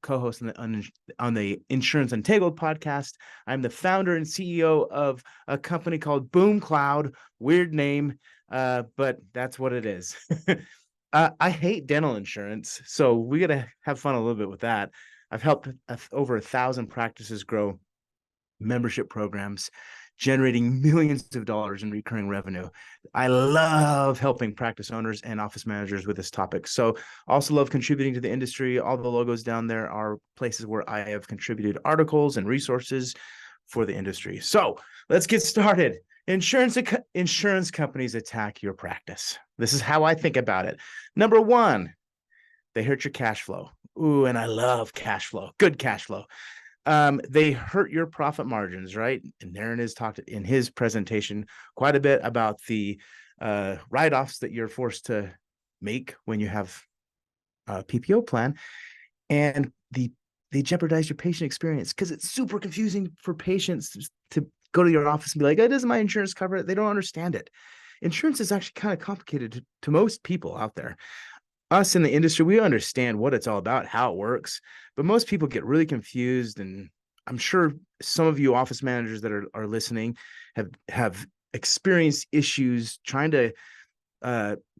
Speaker 2: co-host on the Insurance Untangled podcast. I'm the founder and CEO of a company called Boom Cloud. Weird name, but that's what it is. I hate dental insurance, so we got to have fun a little bit with that. I've helped over 1,000 practices grow membership programs, generating millions of dollars in recurring revenue. I love helping practice owners and office managers with this topic. So also love contributing to the industry. All the logos down there are places where I have contributed articles and resources for the industry. So let's get started. Insurance companies attack your practice. This is how I think about it. Number one, they hurt your cash flow. Ooh, and I love cash flow, good cash flow. They hurt your profit margins, right? And Darren has talked in his presentation quite a bit about the write-offs that you're forced to make when you have a PPO plan, and they jeopardize your patient experience because it's super confusing for patients to go to your office and be like, oh, doesn't my insurance cover it? They don't understand it. Insurance is actually kind of complicated to most people out there. Us in the industry, we understand what it's all about, how it works, but most people get really confused. And I'm sure some of you office managers that are listening have experienced issues trying to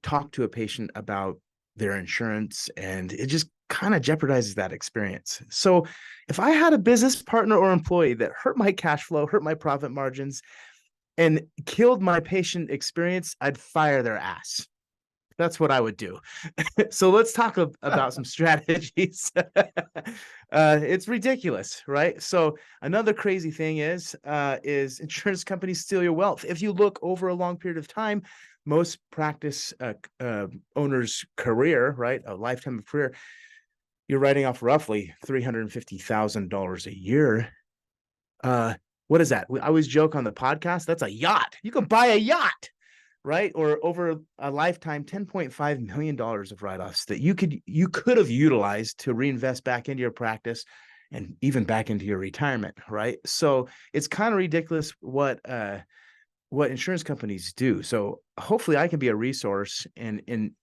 Speaker 2: talk to a patient about their insurance, and it just kind of jeopardizes that experience. So if I had a business partner or employee that hurt my cash flow, hurt my profit margins, and killed my patient experience, I'd fire their ass. That's what I would do. So let's talk about some strategies. It's ridiculous, right? So another crazy thing is insurance companies steal your wealth. If you look over a long period of time, most practice owners' career, right, a lifetime of career, you're writing off roughly $350,000 a year. What is that? I always joke on the podcast, that's a yacht. You can buy a yacht, right? Or over a lifetime, $10.5 million of write-offs that you could have utilized to reinvest back into your practice and even back into your retirement, right? So it's kind of ridiculous what insurance companies do. So hopefully I can be a resource in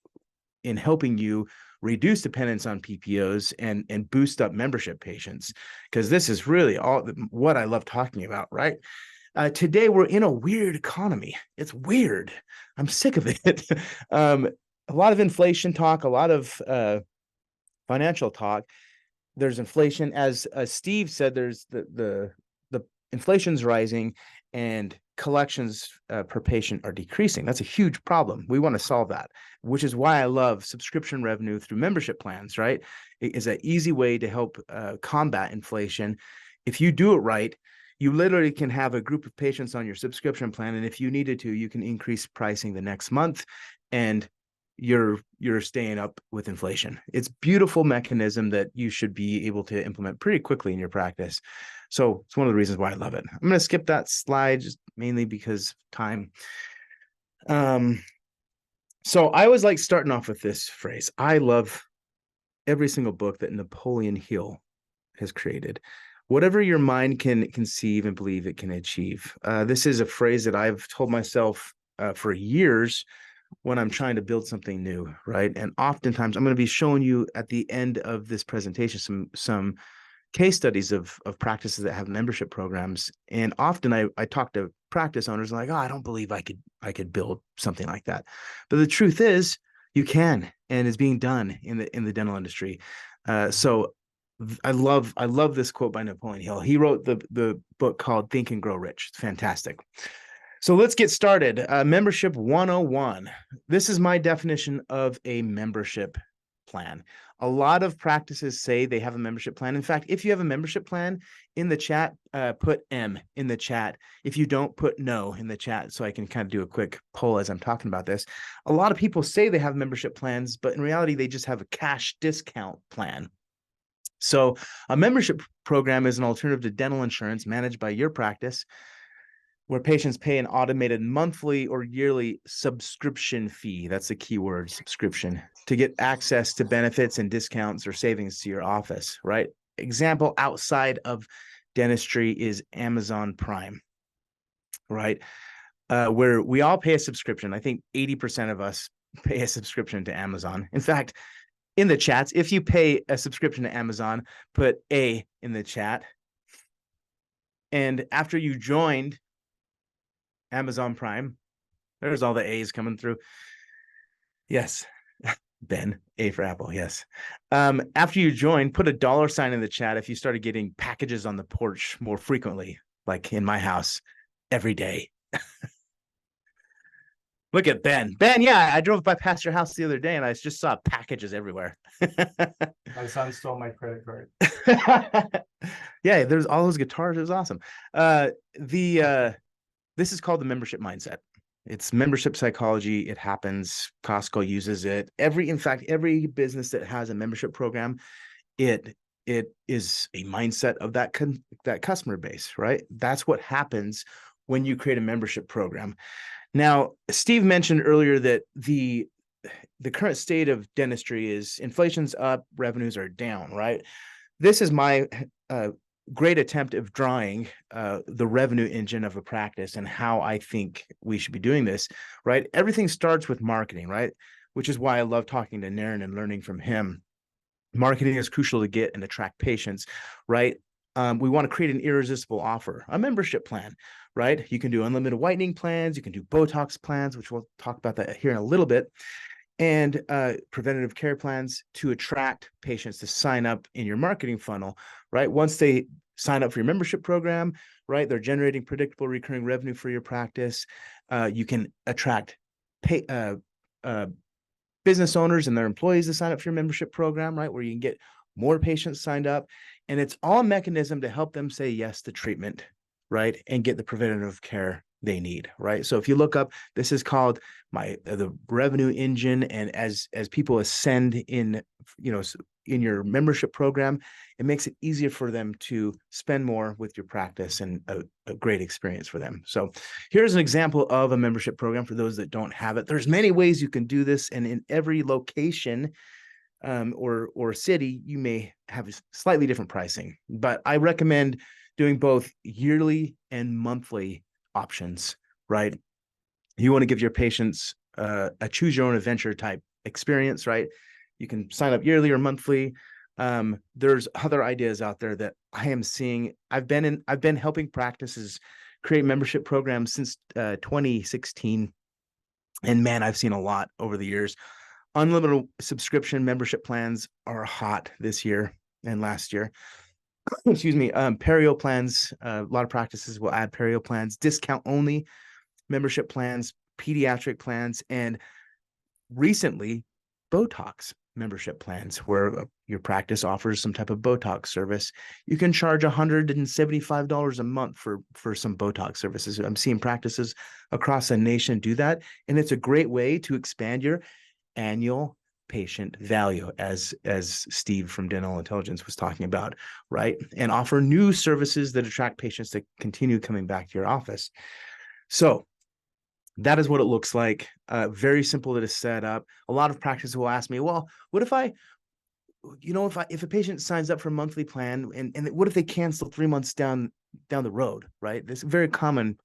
Speaker 2: helping you reduce dependence on PPOs and boost up membership patients, because this is really all what I love talking about, right? Today we're in a weird economy. It's weird. I'm sick of it. A lot of inflation talk, a lot of financial talk. There's inflation, as Steve said. There's the inflation's rising and collections per patient are decreasing. That's a huge problem. We want to solve that, which is why I love subscription revenue through membership plans, right? It is an easy way to help combat inflation. If you do it right, you literally can have a group of patients on your subscription plan, and if you needed to, you can increase pricing the next month, and you're staying up with inflation. It's a beautiful mechanism that you should be able to implement pretty quickly in your practice. So it's one of the reasons why I love it. I'm going to skip that slide just mainly because of time. So I always like starting off with this phrase. I love every single book that Napoleon Hill has created. Whatever your mind can conceive and believe it can achieve. This is a phrase that I've told myself for years when I'm trying to build something new, right? And oftentimes I'm going to be showing you at the end of this presentation some case studies of practices that have membership programs. And often I talk to practice owners like, oh, I don't believe I could build something like that. But the truth is you can, and it's being done in the dental industry. So I love this quote by Napoleon Hill. He wrote the book called Think and Grow Rich. It's fantastic. So let's get started. Membership 101. This is my definition of a membership plan. A lot of practices say they have a membership plan. In fact, if you have a membership plan in the chat, put M in the chat. If you don't, put no in the chat so I can kind of do a quick poll as I'm talking about this. A lot of people say they have membership plans, but in reality, they just have a cash discount plan. So a membership program is an alternative to dental insurance managed by your practice, where patients pay an automated monthly or yearly subscription fee. That's the key word, subscription, to get access to benefits and discounts or savings to your office, right? Example outside of dentistry is Amazon Prime, right? Where we all pay a subscription. I think 80% of us pay a subscription to Amazon. In fact, in the chats, if you pay a subscription to Amazon, put A in the chat. And after you joined Amazon Prime, there's all the A's coming through. Yes, Ben, A for Apple, yes. After you join, put a $ in the chat if you started getting packages on the porch more frequently, like in my house, every day. Look at Ben. Ben, yeah, I drove by past your house the other day and I just saw packages everywhere.
Speaker 3: My son stole my credit card.
Speaker 2: Yeah, there's all those guitars. It was awesome. This is called the membership mindset. It's membership psychology. It happens. Costco uses it. In fact, every business that has a membership program, it is a mindset of that customer base, right? That's what happens when you create a membership program. Now, Steve mentioned earlier that the current state of dentistry is inflation's up, revenues are down, right? This is my great attempt of drawing the revenue engine of a practice and how I think we should be doing this, right? Everything starts with marketing, right? Which is why I love talking to Naren and learning from him. Marketing is crucial to get and attract patients, right? We want to create an irresistible offer, a membership plan, right? You can do unlimited whitening plans. You can do Botox plans, which we'll talk about that here in a little bit, and preventative care plans to attract patients to sign up in your marketing funnel, right? Once they sign up for your membership program, right, they're generating predictable recurring revenue for your practice. You can attract business owners and their employees to sign up for your membership program, right, where you can get more patients signed up. And it's all a mechanism to help them say yes to treatment, right, and get the preventative care they need, right? So if you look up, this is called the revenue engine, and as people ascend in, in your membership program, it makes it easier for them to spend more with your practice and a great experience for them. So here's an example of a membership program for those that don't have it. There's many ways you can do this, and in every location or city, you may have slightly different pricing, but I recommend doing both yearly and monthly options, right? You want to give your patients a choose your own adventure type experience, right? You can sign up yearly or monthly. There's other ideas out there that I am seeing. I've been helping practices create membership programs since 2016. And man, I've seen a lot over the years. Unlimited subscription membership plans are hot this year and last year. Excuse me. Perio plans. A lot of practices will add perio plans, discount only membership plans, pediatric plans, and recently Botox membership plans, where your practice offers some type of Botox service. You can charge $175 a month for some Botox services. I'm seeing practices across the nation do that, and it's a great way to expand your annual patient value, as Steve from Dental Intelligence was talking about, right? And offer new services that attract patients to continue coming back to your office. So that is what it looks like. Very simple to set up. A lot of practices will ask me, well, what if if a patient signs up for a monthly plan, and what if they cancel 3 months down the road, right? This is a very common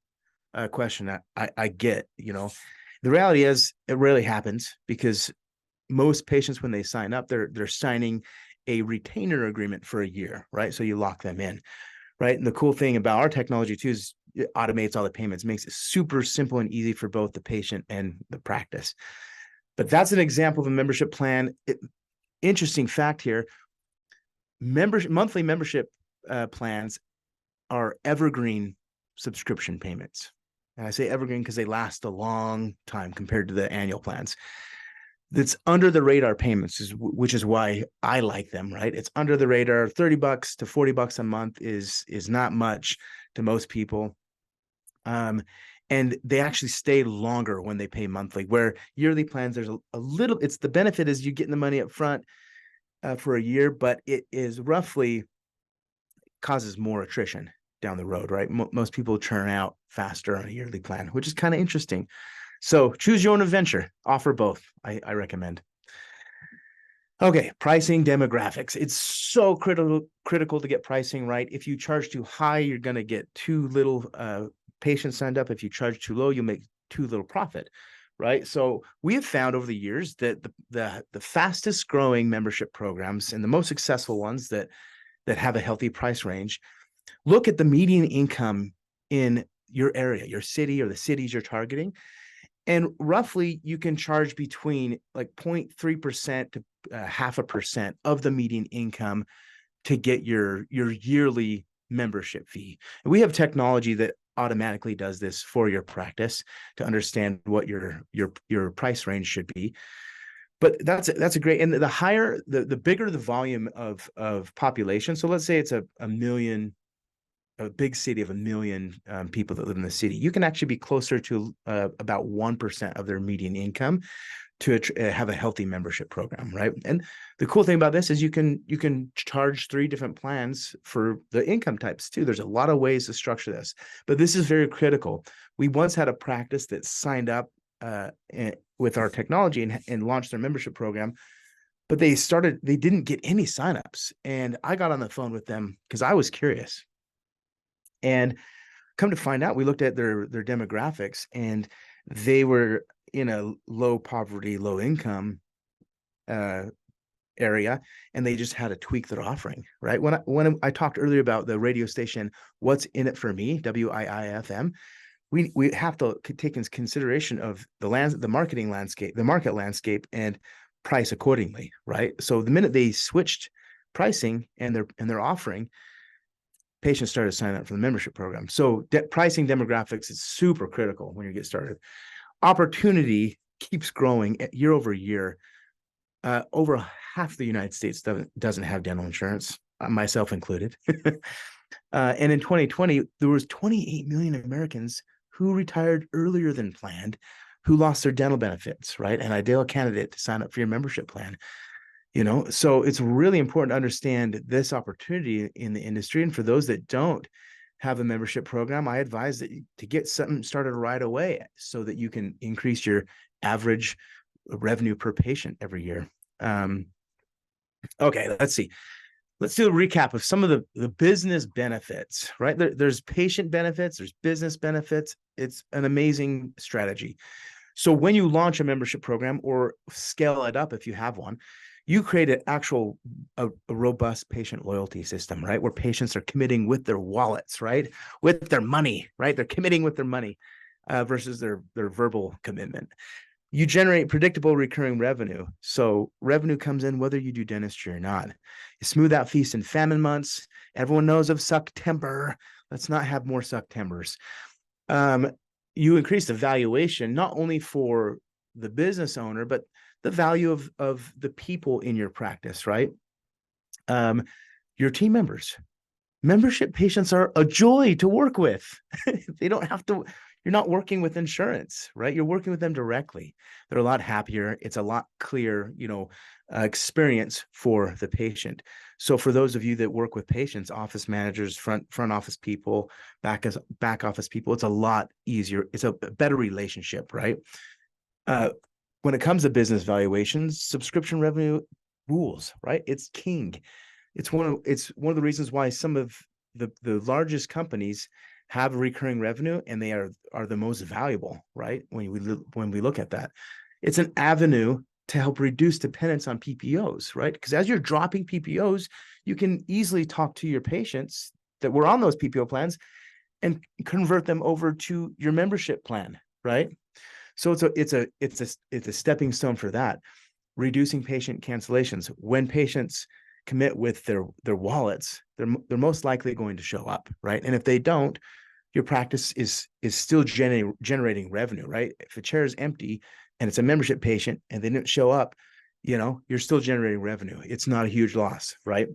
Speaker 2: question that I get. The reality is it rarely happens, because most patients, when they sign up, they're signing a retainer agreement for a year, right? So you lock them in, right? And the cool thing about our technology too is it automates all the payments, makes it super simple and easy for both the patient and the practice. But that's an example of a membership plan. Interesting fact here, monthly membership plans are evergreen subscription payments. And I say evergreen because they last a long time compared to the annual plans. That's under the radar payments, which is why I like them, right? It's under the radar. $30 to $40 a month is not much to most people. And they actually stay longer when they pay monthly, where yearly plans, there's a little, it's the benefit is you getting the money up front for a year, but it is roughly causes more attrition down the road, right? Most people churn out faster on a yearly plan, which is kind of interesting. So choose your own adventure. Offer both. I recommend. Okay, pricing demographics. It's so critical to get pricing right. If you charge too high, you're going to get too little patients signed up. If you charge too low, you'll make too little profit, right? So we have found over the years that the fastest growing membership programs and the most successful ones that have a healthy price range, look at the median income in your area, your city, or the cities you're targeting. And roughly you can charge between like 0.3% to 0.5% of the median income to get your yearly membership fee. And we have technology that automatically does this for your practice to understand what your price range should be. But that's a great, and the higher, the bigger the volume of population. So let's say it's a big city of 1 million people that live in the city. You can actually be closer to about 1% of their median income to have a healthy membership program, right? And the cool thing about this is you can charge 3 different plans for the income types too. There's a lot of ways to structure this, but this is very critical. We once had a practice that signed up with our technology and launched their membership program, but they didn't get any signups. And I got on the phone with them because I was curious. And come to find out, we looked at their demographics, and they were in a low poverty, low income area, and they just had to tweak their offering, right? When I talked earlier about the radio station, What's in It for Me, WIIFM, we have to take into consideration of the marketing landscape, the market landscape, and price accordingly, right? So the minute they switched pricing and their offering, patients started signing up for the membership program. So pricing demographics is super critical when you get started. Opportunity keeps growing year over year. Over half the United States doesn't have dental insurance, myself included. And in 2020, there was 28 million Americans who retired earlier than planned, who lost their dental benefits, right? An ideal candidate to sign up for your membership plan. So it's really important to understand this opportunity in the industry. And for those that don't have a membership program, I advise that to get something started right away so that you can increase your average revenue per patient every year. Okay, let's see. Let's do a recap of some of the business benefits, right? There's patient benefits, there's business benefits. It's an amazing strategy. So when you launch a membership program or scale it up if you have one, you create a robust patient loyalty system, right? Where patients are committing with their wallets, right? With their money, right? They're committing with their money versus their verbal commitment. You generate predictable recurring revenue. So revenue comes in whether you do dentistry or not. You smooth out feast and famine months. Everyone knows of Sucktember. Let's not have more Sucktembers. You increase the valuation, not only for the business owner, but the value of the people in your practice, right? Your team members. Membership patients are a joy to work with. They don't have to, you're not working with insurance, right? You're working with them directly. They're a lot happier. It's a lot clearer, experience for the patient. So for those of you that work with patients, office managers, front office people, back office people, it's a lot easier. It's a better relationship, right? When it comes to business valuations, subscription revenue rules, right? It's king. It's one of the reasons why some of the largest companies have recurring revenue, and they are the most valuable, right? When we look at that, it's an avenue to help reduce dependence on PPOs, right? Because as you're dropping PPOs, you can easily talk to your patients that were on those PPO plans and convert them over to your membership plan, right? So it's a stepping stone for that. Reducing patient cancellations. When patients commit with their wallets, they're most likely going to show up, right? And if they don't, your practice is still generating revenue, right? If a chair is empty and it's a membership patient and they didn't show up, you're still generating revenue. It's not a huge loss, right?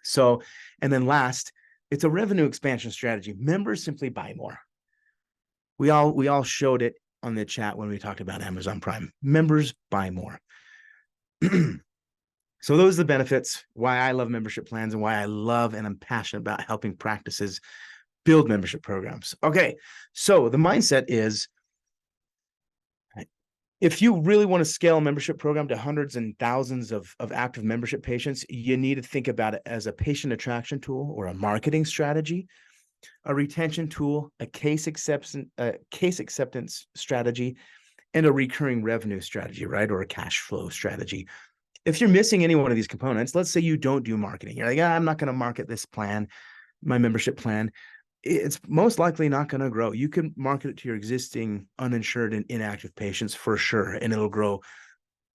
Speaker 2: So, and then last, it's a revenue expansion strategy. Members simply buy more. We all showed it on the chat when we talked about Amazon Prime. Members buy more. So those are the benefits, why I love membership plans and why I love and I'm passionate about helping practices build membership programs. Okay, so the mindset is, if you really want to scale a membership program to hundreds and thousands of active membership patients, you need to think about it as a patient attraction tool or a marketing strategy, a retention tool, a case acceptance strategy, and a recurring revenue strategy, right? Or a cash flow strategy. If you're missing any one of these components, let's say you don't do marketing. You're like, I'm not going to market this plan, my membership plan. It's most likely not going to grow. You can market it to your existing uninsured and inactive patients for sure, and it'll grow.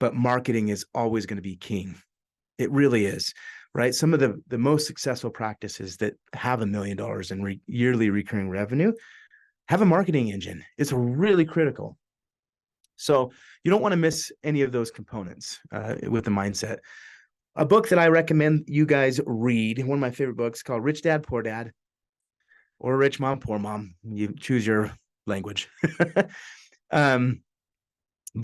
Speaker 2: But marketing is always going to be king. It really is, right? Some of the most successful practices that have $1 million in yearly recurring revenue have a marketing engine. It's really critical. So you don't want to miss any of those components with the mindset. A book that I recommend you guys read, one of my favorite books, called Rich Dad, Poor Dad, or Rich Mom, Poor Mom. You choose your language. Buy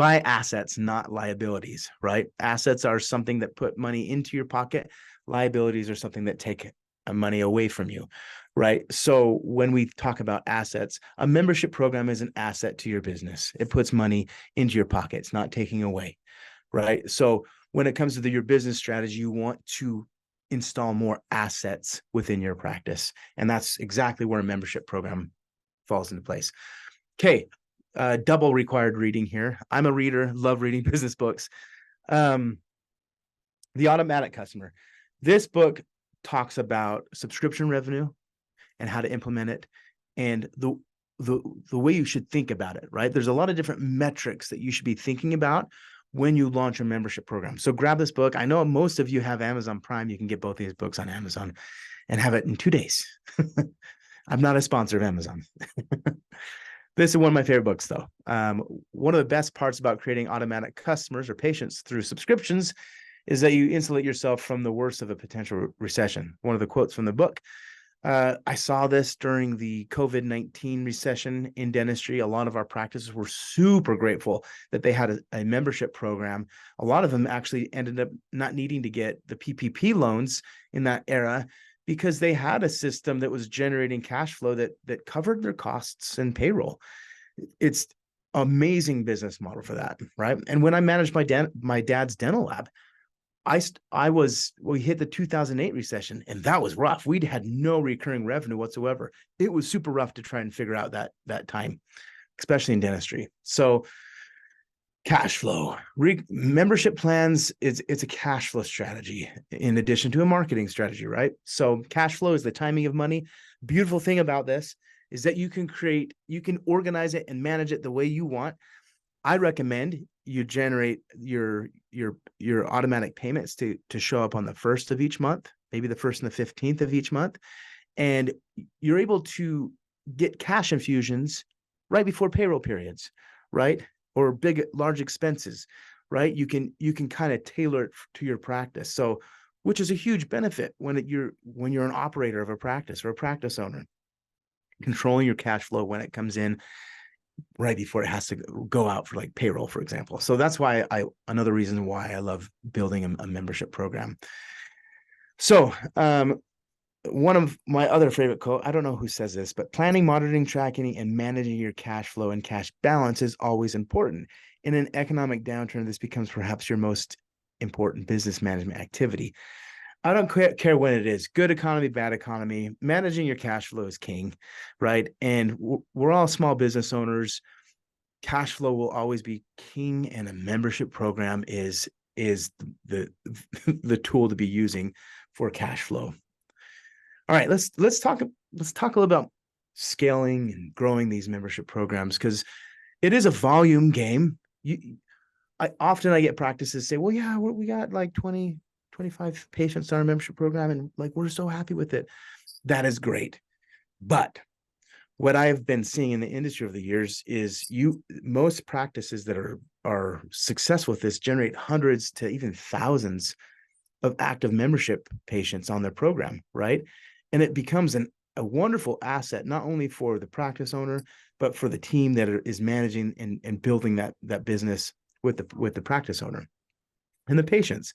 Speaker 2: assets, not liabilities, right? Assets are something that put money into your pocket. Liabilities are something that take money away from you, right? So when we talk about assets, a membership program is an asset to your business. It puts money into your pocket. It's not taking away, right? So when it comes to your business strategy, you want to install more assets within your practice. And that's exactly where a membership program falls into place. Okay, double required reading here. I'm a reader, love reading business books. The Automatic Customer. This book talks about subscription revenue and how to implement it and the way you should think about it, right? There's a lot of different metrics that you should be thinking about when you launch a membership program. So grab this book. I know most of you have Amazon Prime. You can get both these books on Amazon and have it in 2 days. I'm not a sponsor of Amazon. This is one of my favorite books, though. One of the best parts about creating automatic customers or patients through subscriptions is that you insulate yourself from the worst of a potential recession. One of the quotes from the book, I saw this during the COVID-19 recession in dentistry. A lot of our practices were super grateful that they had a membership program. A lot of them actually ended up not needing to get the PPP loans in that era because they had a system that was generating cash flow that covered their costs and payroll. It's amazing business model for that, right? And when I managed my dad's dental lab, we hit the 2008 recession, and that was rough. We'd had no recurring revenue whatsoever. It was super rough to try and figure out that time, especially in dentistry. So cash flow, membership plans, it's a cash flow strategy in addition to a marketing strategy, right? So cash flow is the timing of money. Beautiful thing about this is that you can organize it and manage it the way you want. I recommend you generate your automatic payments to show up on the 1st of each month, maybe the 1st and the 15th of each month. And you're able to get cash infusions right before payroll periods, right? Or large expenses, right? You can kind of tailor it to your practice. So, which is a huge benefit when you're an operator of a practice or a practice owner, controlling your cash flow when it comes in right before it has to go out for like payroll, for example. So that's why another reason why I love building a membership program. So one of my other favorite quote, I don't know who says this, but planning, monitoring, tracking, and managing your cash flow and cash balance is always important. In an economic downturn, this becomes perhaps your most important business management activity. I don't care when it is, good economy, bad economy, managing your cash flow is king, right? And we're all small business owners. cash flow will always be king, and a membership program is the the tool to be using for cash flow. All right, let's talk a little about scaling and growing these membership programs, because it is a volume game. I often get practices say, well, yeah, we got like 20, 25 patients on our membership program, and like, we're so happy with it. That is great. But what I've been seeing in the industry over the years is most practices that are successful with this generate hundreds to even thousands of active membership patients on their program, right? And it becomes a wonderful asset, not only for the practice owner, but for the team that is managing and building that business with the practice owner and the patients,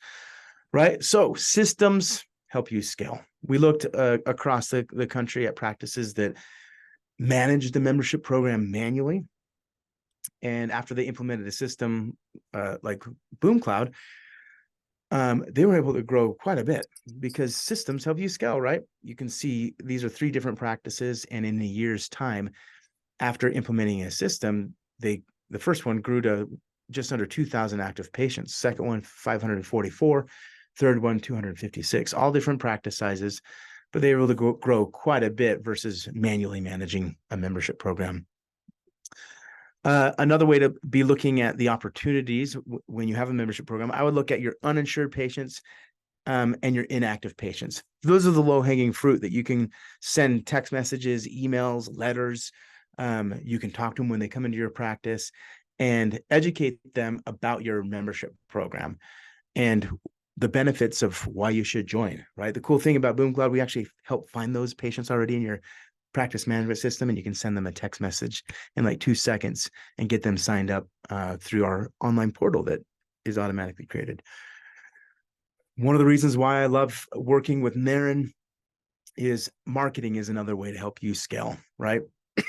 Speaker 2: right? So systems help you scale. We looked across the country at practices that manage the membership program manually. And after they implemented a system like BoomCloud, they were able to grow quite a bit, because systems help you scale, right? You can see these are 3 different practices, and in a year's time, after implementing a system, the first one grew to just under 2,000 active patients, second one 544, third one 256, all different practice sizes, but they were able to grow quite a bit versus manually managing a membership program. Another way to be looking at the opportunities when you have a membership program, I would look at your uninsured patients and your inactive patients. Those are the low-hanging fruit that you can send text messages, emails, letters. You can talk to them when they come into your practice and educate them about your membership program and the benefits of why you should join, right? The cool thing about BoomCloud, we actually help find those patients already in your practice management system, and you can send them a text message in like 2 seconds and get them signed up through our online portal that is automatically created. One of the reasons why I love working with Naren is marketing is another way to help you scale, right?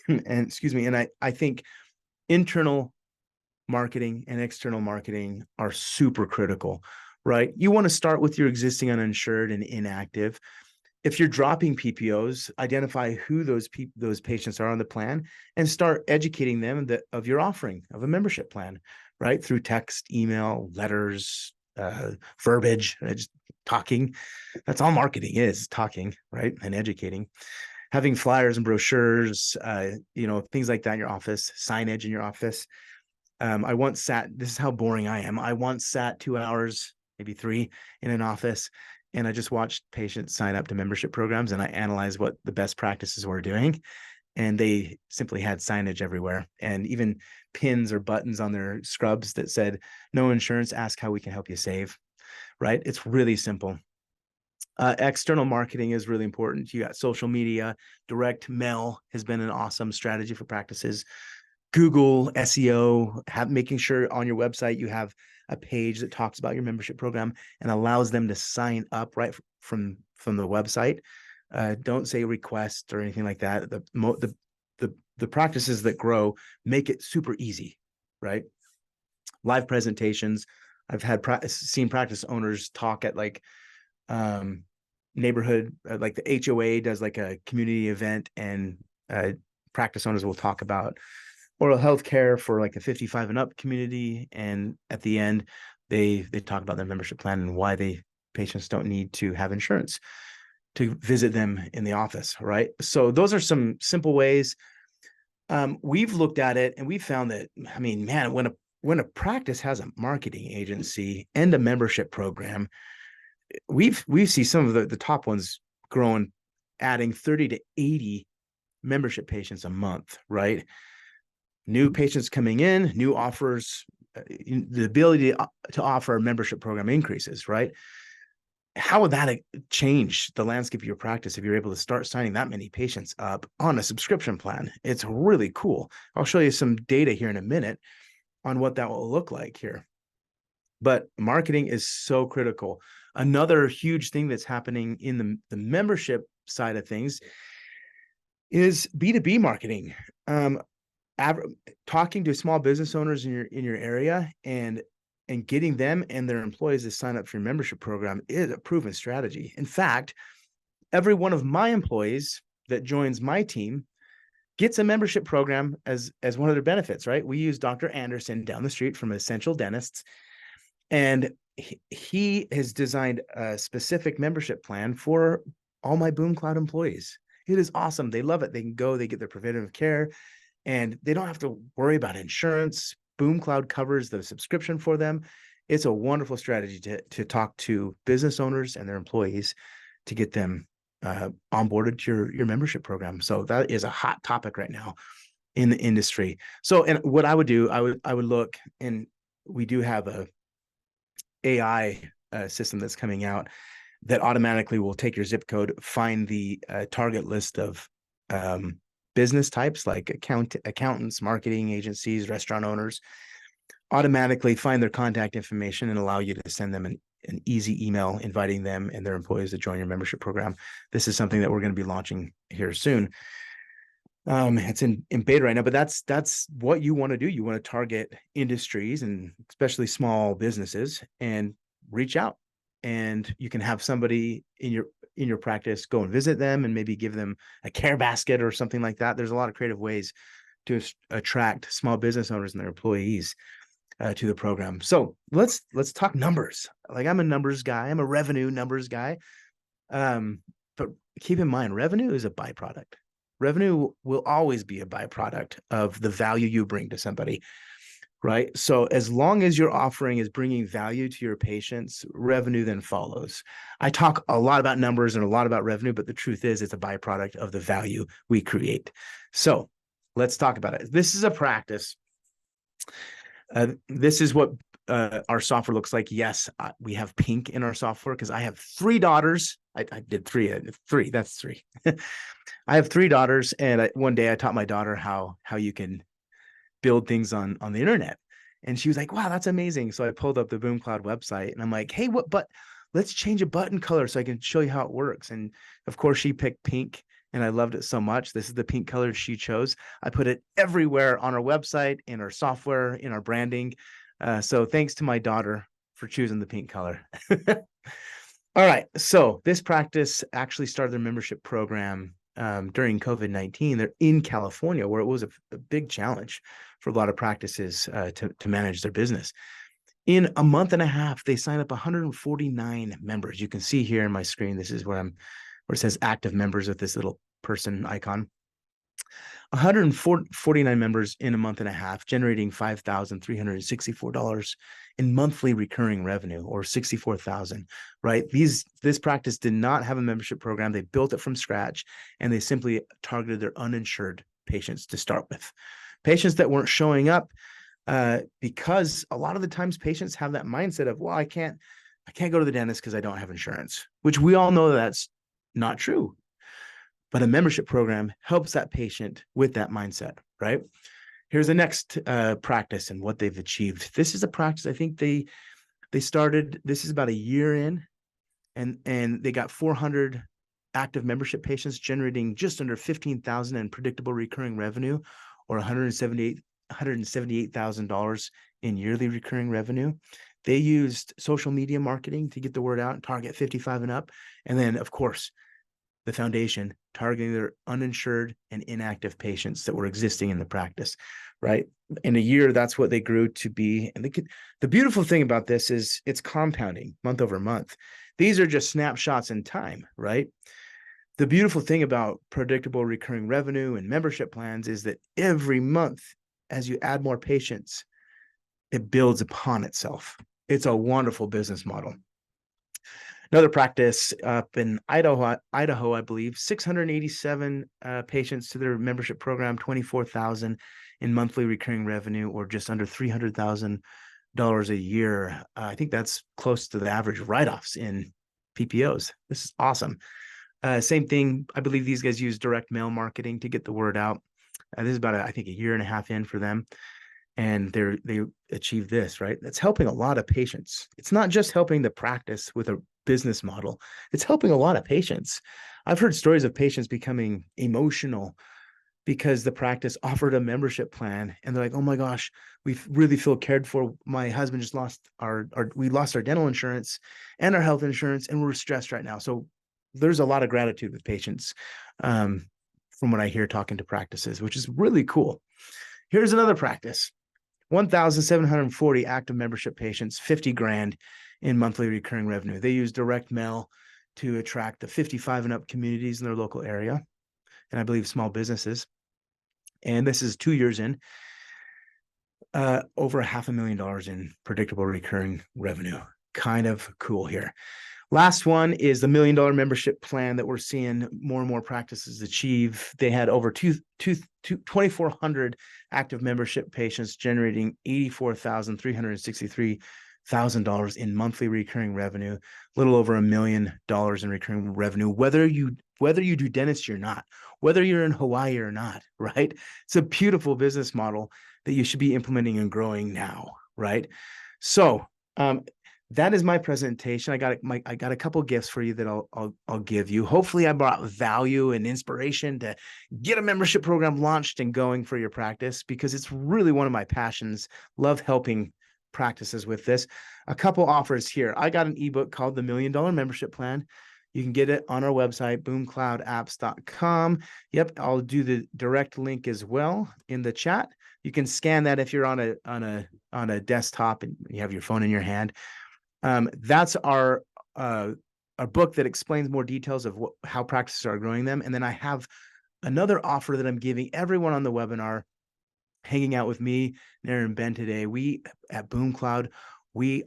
Speaker 2: And excuse me, and I think internal marketing and external marketing are super critical, right? You want to start with your existing uninsured and inactive. If you're dropping PPOs, identify who those patients are on the plan and start educating them of your offering of a membership plan, right? Through text, email, letters, verbiage, just talking. That's all marketing is, talking, right? And educating. Having flyers and brochures, things like that in your office, signage in your office. I once sat, this is how boring I am. I once sat 2 hours, maybe 3 in an office, and I just watched patients sign up to membership programs, and I analyzed what the best practices were doing. And they simply had signage everywhere, and even pins or buttons on their scrubs that said, "No insurance, ask how we can help you save," right? It's really simple. External marketing is really important. You got social media, direct mail has been an awesome strategy for practices. Google, SEO, making sure on your website you have a page that talks about your membership program and allows them to sign up right from the website. Don't say request or anything like that. The practices that grow make it super easy, right? Live presentations. I've seen practice owners talk at like neighborhood, like the HOA does like a community event, and practice owners will talk about oral health care for like a 55 and up community. And at the end, they talk about their membership plan and why patients don't need to have insurance to visit them in the office, right? So those are some simple ways. We've looked at it and we found that, I mean, man, when a practice has a marketing agency and a membership program, we see some of the top ones growing, adding 30 to 80 membership patients a month, right? New patients coming in, new offers, the ability to offer a membership program increases, right? How would that change the landscape of your practice if you're able to start signing that many patients up on a subscription plan? It's really cool. I'll show you some data here in a minute on what that will look like here. But marketing is so critical. Another huge thing that's happening in the membership side of things is B2B marketing. Talking to small business owners in your area and getting them and their employees to sign up for your membership program is a proven strategy. In fact, every one of my employees that joins my team gets a membership program as one of their benefits, right? We use Dr. Anderson down the street from Essential Dentists, and he has designed a specific membership plan for all my BoomCloud employees. It is awesome. They love it. They can go, they get their preventative care, and they don't have to worry about insurance. BoomCloud covers the subscription for them. It's a wonderful strategy to talk to business owners and their employees to get them onboarded to your membership program. So that is a hot topic right now in the industry. So, and what I would do, I would look, and we do have a AI system that's coming out that automatically will take your zip code, find the target list of business types like accountants, marketing agencies, restaurant owners, automatically find their contact information and allow you to send them an easy email inviting them and their employees to join your membership program. This is something that we're going to be launching here soon. It's in beta right now, but that's what you want to do. You want to target industries and especially small businesses and reach out, and you can have somebody in your practice go and visit them and maybe give them a care basket or something like that. There's a lot of creative ways to attract small business owners and their employees to the program. So let's talk numbers. Like, I'm a numbers guy. I'm a revenue numbers guy. But keep in mind, revenue is a byproduct. Revenue will always be a byproduct of the value you bring to somebody, right? So as long as your offering is bringing value to your patients, revenue then follows. I talk a lot about numbers and a lot about revenue, but the truth is it's a byproduct of the value we create. So let's talk about it. This is a practice. This is what our software looks like. Yes, we have pink in our software because I have 3 daughters. I did three. That's 3. I have 3 daughters, and one day I taught my daughter how you can build things on the internet, and she was like, "Wow, that's amazing!" So I pulled up the BoomCloud website, and I'm like, "Hey, let's change a button color so I can show you how it works." And of course, she picked pink, and I loved it so much. This is the pink color she chose. I put it everywhere on our website, in our software, in our branding. So thanks to my daughter for choosing the pink color. All right. So this practice actually started their membership program during COVID-19. They're in California, where it was a big challenge for a lot of practices to manage their business. In a month and a half, they signed up 149 members. You can see here in my screen, this is where it says active members with this little person icon. 149 members in a month and a half, generating $5,364 in monthly recurring revenue, or $64,000, right? This practice did not have a membership program. They built it from scratch, and they simply targeted their uninsured patients to start with. Patients that weren't showing up because a lot of the times patients have that mindset of, well, I can't go to the dentist because I don't have insurance, which we all know that's not true. But a membership program helps that patient with that mindset, right? Here's the next practice and what they've achieved. This is a practice, I think they started, this is about a year in, and they got 400 active membership patients, generating just under $15,000 in predictable recurring revenue, or $178,000 in yearly recurring revenue. They used social media marketing to get the word out and target 55 and up. And then, of course, the foundation targeting their uninsured and inactive patients that were existing in the practice, right? In a year, that's what they grew to be. And the beautiful thing about this is it's compounding month over month. These are just snapshots in time, right? The beautiful thing about predictable recurring revenue and membership plans is that every month, as you add more patients, it builds upon itself. It's a wonderful business model. Another practice up in Idaho, I believe, 687 patients to their membership program, $24,000 in monthly recurring revenue, or just under $300,000 a year. I think that's close to the average write-offs in PPOs. This is awesome. Same thing. I believe these guys use direct mail marketing to get the word out. This is about, I think, a year and a half in for them. And they achieved this, right? That's helping a lot of patients. It's not just helping the practice with a business model. It's helping a lot of patients. I've heard stories of patients becoming emotional because the practice offered a membership plan, and they're like, "Oh my gosh, we really feel cared for. My husband just lost we lost our dental insurance and our health insurance, and we're stressed right now." So there's a lot of gratitude with patients from what I hear talking to practices, which is really cool. Here's another practice. 1,740 active membership patients, 50 grand in monthly recurring revenue. They use direct mail to attract the 55 and up communities in their local area, and I believe small businesses. And this is 2 years in, over $500,000 in predictable recurring revenue. Kind of cool here. Last one is the $1 million membership plan that we're seeing more and more practices achieve. They had over 2,400 active membership patients, generating $84,363 in monthly recurring revenue, a little over $1 million in recurring revenue, whether you do dentistry or not, whether you're in Hawaii or not, right? It's a beautiful business model that you should be implementing and growing now, right? So, that is my presentation. I got a couple gifts for you that I'll give you. Hopefully I brought value and inspiration to get a membership program launched and going for your practice, because it's really one of my passions. Love helping practices with this. A couple offers here. I got an ebook called The $1 Million Membership Plan. You can get it on our website, boomcloudapps.com. Yep, I'll do the direct link as well in the chat. You can scan that if you're on a desktop and you have your phone in your hand. That's our book that explains more details of how practices are growing them. And then I have another offer that I'm giving everyone on the webinar hanging out with me, Naren and Ben today. We at BoomCloud,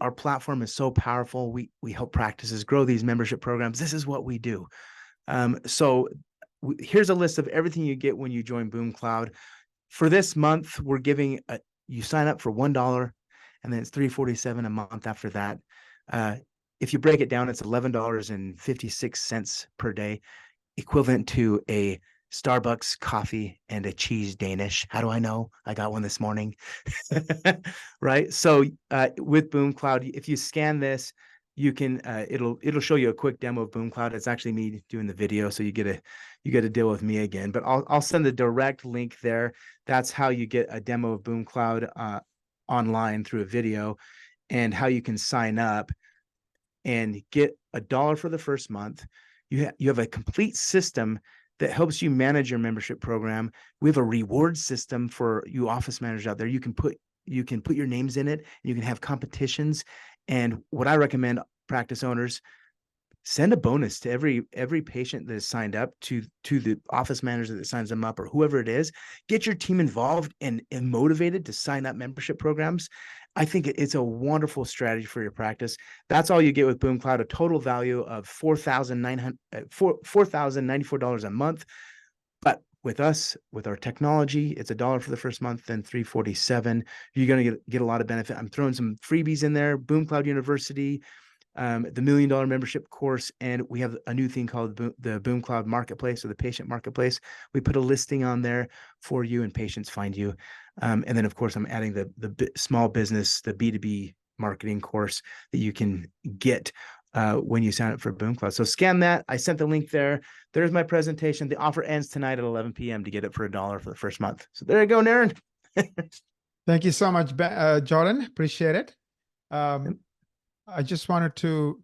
Speaker 2: our platform is so powerful. We help practices grow these membership programs. This is what we do. Here's a list of everything you get when you join BoomCloud. For this month, we're giving you sign up for $1, and then it's $347 a month after that. If you break it down, it's $11.56 per day, equivalent to a Starbucks coffee and a cheese Danish. How do I know? I got one this morning. Right? So with BoomCloud, if you scan this, you can it'll show you a quick demo of BoomCloud. It's actually me doing the video, so you get to deal with me again. But I'll send the direct link there. That's how you get a demo of BoomCloud online through a video, and how you can sign up and get $1 for the first month. You have a complete system that helps you manage your membership program. We have a reward system for you office managers out there. You can put your names in it, and you can have competitions. And what I recommend practice owners, send a bonus to every patient that is signed up, to the office manager that signs them up, or whoever it is. Get your team involved and motivated to sign up membership programs. I think it's a wonderful strategy for your practice. That's all you get with BoomCloud, a total value of $4,094 a month. But with us, with our technology, it's $1 for the first month, then $347. You're going to get a lot of benefit. I'm throwing some freebies in there. BoomCloud University, the $1 Million Membership course, and we have a new thing called the BoomCloud Marketplace, or the Patient Marketplace. We put a listing on there for you, and patients find you. And then, of course, I'm adding the small business, the B2B marketing course that you can get when you sign up for BoomCloud. So scan that. I sent the link there. There's my presentation. The offer ends tonight at 11 p.m. to get it for $1 for the first month. So there you go, Naren.
Speaker 1: Thank you so much, Jordan. Appreciate it. I just wanted to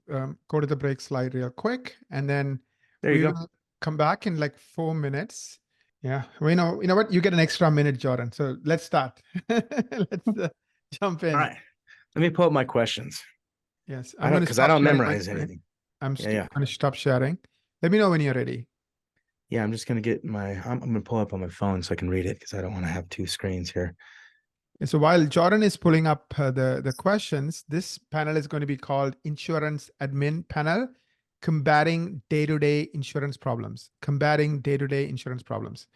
Speaker 1: go to the break slide real quick, and then we'll come back in like 4 minutes. Yeah, you know what? You get an extra minute, Jordan. So let's start. Let's jump in.
Speaker 2: All right. Let me pull up my questions.
Speaker 1: Yes,
Speaker 2: because I don't memorize anything.
Speaker 1: I'm going to stop sharing. Let me know when you're ready.
Speaker 2: Yeah, I'm just going to get I'm going to pull up on my phone so I can read it, because I don't want to have two screens here.
Speaker 1: And so while Jordan is pulling up the questions, this panel is going to be called Insurance Admin Panel, Combating Day-to-Day Insurance Problems. Combating Day-to-Day Insurance Problems.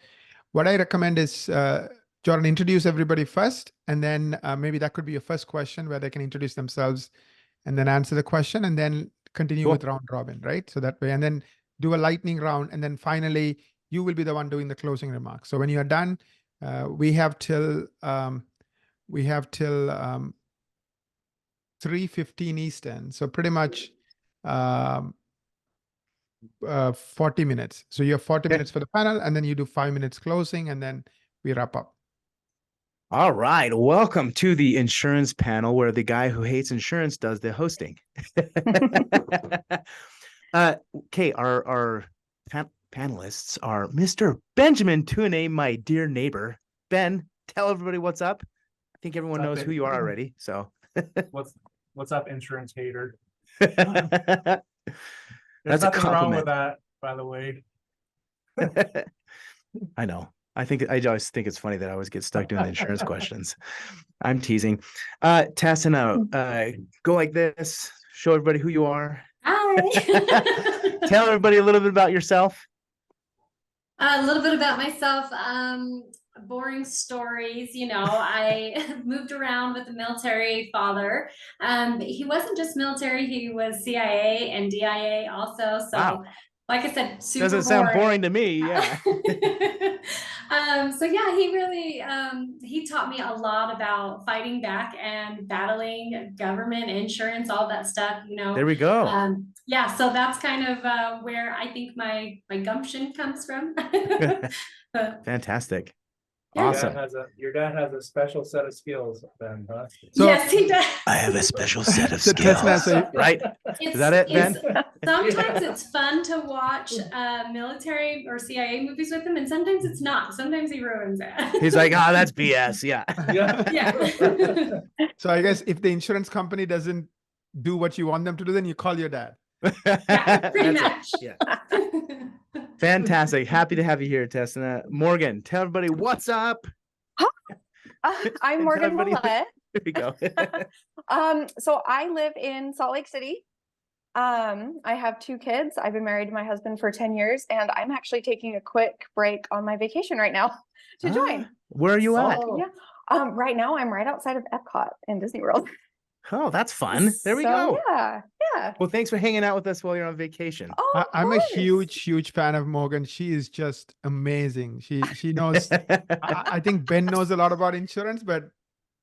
Speaker 1: What I recommend is Jordan, introduce everybody first, and then maybe that could be your first question where they can introduce themselves and then answer the question, and then continue with round robin, right? So that way, and then do a lightning round, and then finally you will be the one doing the closing remarks. So when you are done, we have till 3:15 Eastern. So pretty much 40 minutes. So you have 40 minutes for the panel, and then you do 5 minutes closing, and then we wrap up.
Speaker 2: All right. Welcome to the insurance panel, where the guy who hates insurance does the hosting. Okay, our panelists are Mr. Benjamin Tunay, my dear neighbor. Ben, tell everybody what's up. I think everyone knows who you are already. So
Speaker 3: What's up, insurance hater?
Speaker 2: that's
Speaker 3: There's
Speaker 2: a
Speaker 3: nothing wrong
Speaker 2: compliment.
Speaker 3: with that, by the way.
Speaker 2: I know. I always think it's funny that I always get stuck doing the insurance questions. I'm teasing. Tassina, go like this. Show everybody who you are.
Speaker 6: Hi.
Speaker 2: Tell everybody a little bit about yourself.
Speaker 6: A little bit about myself. Boring stories. You know, I moved around with a military father. He wasn't just military; he was CIA and DIA also. So,
Speaker 2: Wow.
Speaker 6: like I said, super
Speaker 2: Doesn't sound boring to me. Yeah.
Speaker 6: So yeah, he really he taught me a lot about fighting back and battling government, insurance, all that stuff. You know.
Speaker 2: There we go.
Speaker 6: Yeah, so that's kind of where I think my gumption comes from.
Speaker 2: Fantastic.
Speaker 6: Yeah.
Speaker 2: Awesome.
Speaker 3: Your dad has a special set of skills, Ben, huh?
Speaker 1: So-
Speaker 6: Yes, he does.
Speaker 2: I have a special set of
Speaker 1: So
Speaker 2: skills.
Speaker 1: Tassina, so
Speaker 2: Right? Is that it, Ben?
Speaker 6: Sometimes it's fun to watch military or CIA movies with him, and sometimes it's not. Sometimes he ruins it.
Speaker 2: He's like, oh, that's BS. Yeah.
Speaker 6: Yeah.
Speaker 1: So I guess if the insurance company doesn't do what you want them to do, then you call your dad.
Speaker 6: Yeah, pretty much.
Speaker 2: Yeah. Fantastic. Happy to have you here, Tassina. Morgan, tell everybody what's up.
Speaker 7: I'm
Speaker 2: And
Speaker 7: Morgan
Speaker 2: everybody-
Speaker 7: Millette.
Speaker 2: There we go.
Speaker 7: So I live in Salt Lake City. I have 2 kids. I've been married to my husband for 10 years, and I'm actually taking a quick break on my vacation right now to join.
Speaker 2: Where are you at?
Speaker 3: Oh.
Speaker 7: Yeah. Right now I'm right outside of Epcot in Disney World.
Speaker 2: Oh, that's fun. There we
Speaker 7: So,
Speaker 2: go.
Speaker 7: Yeah. Yeah.
Speaker 2: Well, thanks for hanging out with us while you're on vacation.
Speaker 7: Oh, of
Speaker 1: I'm a
Speaker 7: course.
Speaker 1: huge fan of Morgan. She is just amazing. She knows. I think Ben knows a lot about insurance, but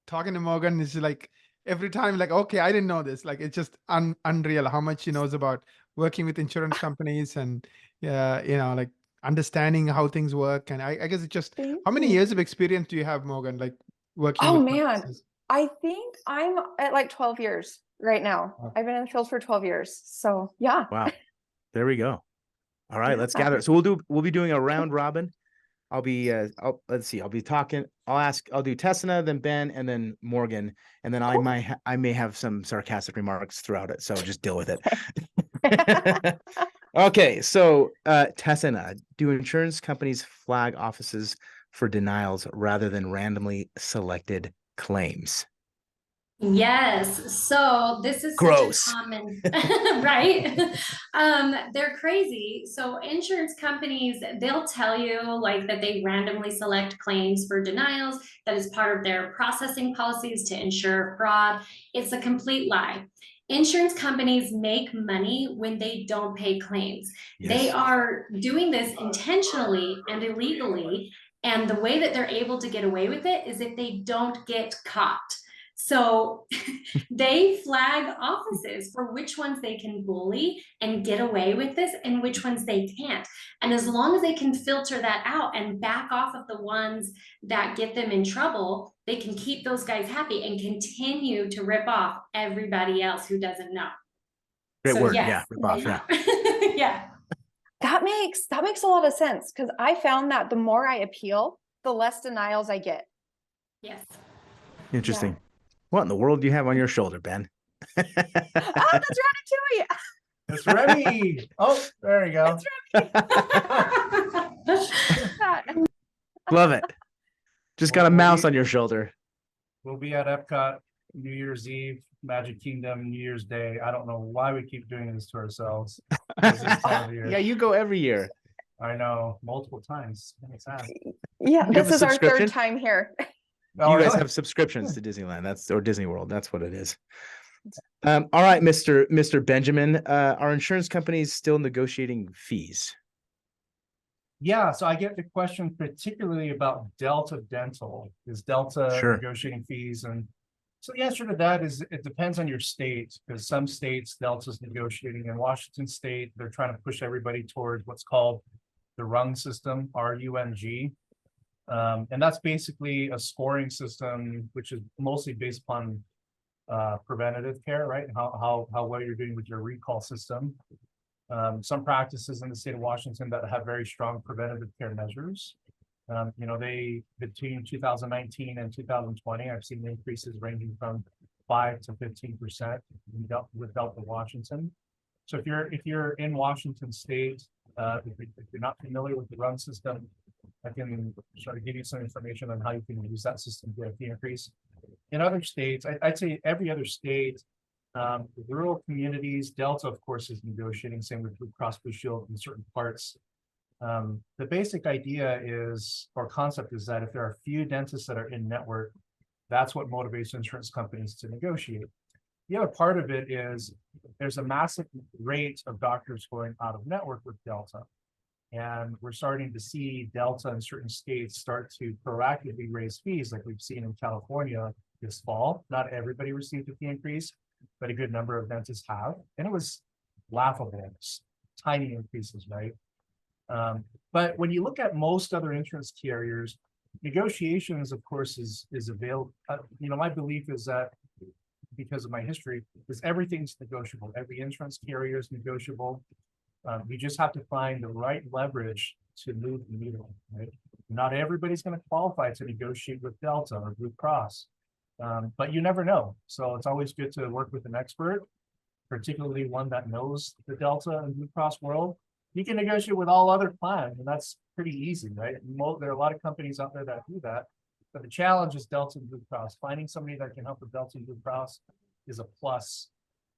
Speaker 1: talking to Morgan is like every time, like, okay, I didn't know this. Like, it's just unreal how much she knows about working with insurance companies and, like understanding how things work. And I guess it's just,
Speaker 7: Thank
Speaker 1: how many
Speaker 7: you.
Speaker 1: years of experience do you have, Morgan? Like working
Speaker 7: Oh
Speaker 1: with
Speaker 7: man,
Speaker 1: practices?
Speaker 7: I think I'm at like 12 years right now.
Speaker 1: Wow.
Speaker 7: I've been in the field for 12 years. So yeah.
Speaker 2: Wow. There we go. All right, let's
Speaker 7: Yeah.
Speaker 2: gather. So we'll be doing a round robin. I'll be let's see. I'll be talking. I'll do Tassina, then Ben, and then Morgan, and then I may have some sarcastic remarks throughout it. So just deal with it. Okay, so Tassina, do insurance companies flag offices for denials rather than randomly selected claims?
Speaker 6: Yes. So this is
Speaker 2: Gross.
Speaker 6: such a common, right? They're crazy. So insurance companies, they'll tell you like that they randomly select claims for denials. That is part of their processing policies to ensure fraud. It's a complete lie. Insurance companies make money when they don't pay claims. They
Speaker 2: Yes.
Speaker 6: are doing this intentionally and illegally. And the way that they're able to get away with it is if they don't get caught. So they flag offices for which ones they can bully and get away with this and which ones they can't. And as long as they can filter that out and back off of the ones that get them in trouble, they can keep those guys happy and continue to rip off everybody else who doesn't know.
Speaker 2: Great
Speaker 6: So
Speaker 2: word.
Speaker 6: yes,
Speaker 2: Yeah. Rip off. Yeah.
Speaker 6: yeah.
Speaker 7: That makes a lot of sense because I found that the more I appeal, the less denials I get.
Speaker 6: Yes.
Speaker 2: Interesting. What in the world do you have on your shoulder, Ben?
Speaker 7: Oh, that's Ratatouille.
Speaker 3: It's Remy. Oh, there you go.
Speaker 2: Love it. Just got a mouse on your shoulder.
Speaker 3: We'll be at Epcot New Year's Eve, Magic Kingdom, New Year's Day. I don't know why we keep doing this to ourselves. This is time of year.
Speaker 2: Yeah, you go every year.
Speaker 3: I know, multiple times. It's sad.
Speaker 7: Yeah,
Speaker 2: You have
Speaker 7: this
Speaker 2: a
Speaker 7: is our
Speaker 2: subscription?
Speaker 7: third time here.
Speaker 3: Oh,
Speaker 2: You guys
Speaker 3: really?
Speaker 2: have subscriptions to Disneyland. Or Disney World. That's what it is. All right, Mr. Benjamin. Are insurance companies still negotiating fees?
Speaker 3: Yeah, so I get the question particularly about Delta Dental. Is Delta
Speaker 2: Sure.
Speaker 3: negotiating fees? And so the answer to that is it depends on your state, because some states Delta's negotiating. In Washington State, they're trying to push everybody towards what's called the RUNG system, RUNG. And that's basically a scoring system, which is mostly based upon preventative care, right? How well you're doing with your recall system. Some practices in the state of Washington that have very strong preventative care measures. You know, they between 2019 and 2020, I've seen increases ranging from 5 to 15% with Delta Washington. So if you're in Washington State, if you're not familiar with the RUN system, I can sort of give you some information on how you can use that system to get the increase. In other states, I'd say every other state, rural communities, Delta, of course, is negotiating, same with Blue Cross Blue Shield in certain parts. The basic idea is, or concept is that if there are few dentists that are in network, that's what motivates insurance companies to negotiate. The other part of it is there's a massive rate of doctors going out of network with Delta. And we're starting to see Delta in certain states start to proactively raise fees like we've seen in California this fall. Not everybody received a fee increase, but a good number of dentists have. And it was laughable, tiny increases, right? But when you look at most other insurance carriers, negotiations, of course, is available. You know, my belief is that because of my history, is everything's negotiable. Every insurance carrier is negotiable. You just have to find the right leverage to move the needle, right? Not everybody's going to qualify to negotiate with Delta or Blue Cross, but you never know. So it's always good to work with an expert, particularly one that knows the Delta and Blue Cross world. You can negotiate with all other plans, and that's pretty easy, right? There are a lot of companies out there that do that, but the challenge is Delta and Blue Cross. Finding somebody that can help with Delta and Blue Cross is a plus.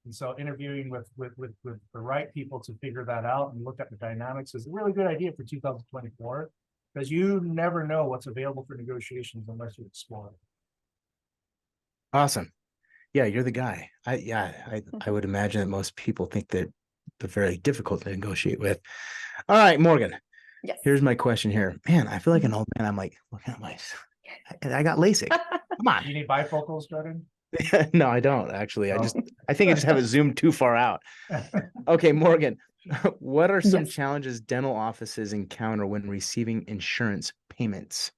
Speaker 3: And so interviewing with the right people to figure that out and look at the dynamics is a really good idea for 2024, because you never know what's available for negotiations unless you explore it.
Speaker 2: Awesome. Yeah, you're the guy. I would imagine that most people think that they're very difficult to negotiate with. All right, Morgan.
Speaker 7: Yes.
Speaker 2: Here's my question here. Man, I feel like an old man. I'm like, look at I got LASIK. Come on.
Speaker 3: You need bifocals, Jordan?
Speaker 2: No, I don't actually.
Speaker 3: Oh.
Speaker 2: I think I just have it zoomed too far out. Okay, Morgan, what are some
Speaker 7: Yes.
Speaker 2: challenges dental offices encounter when receiving insurance payments?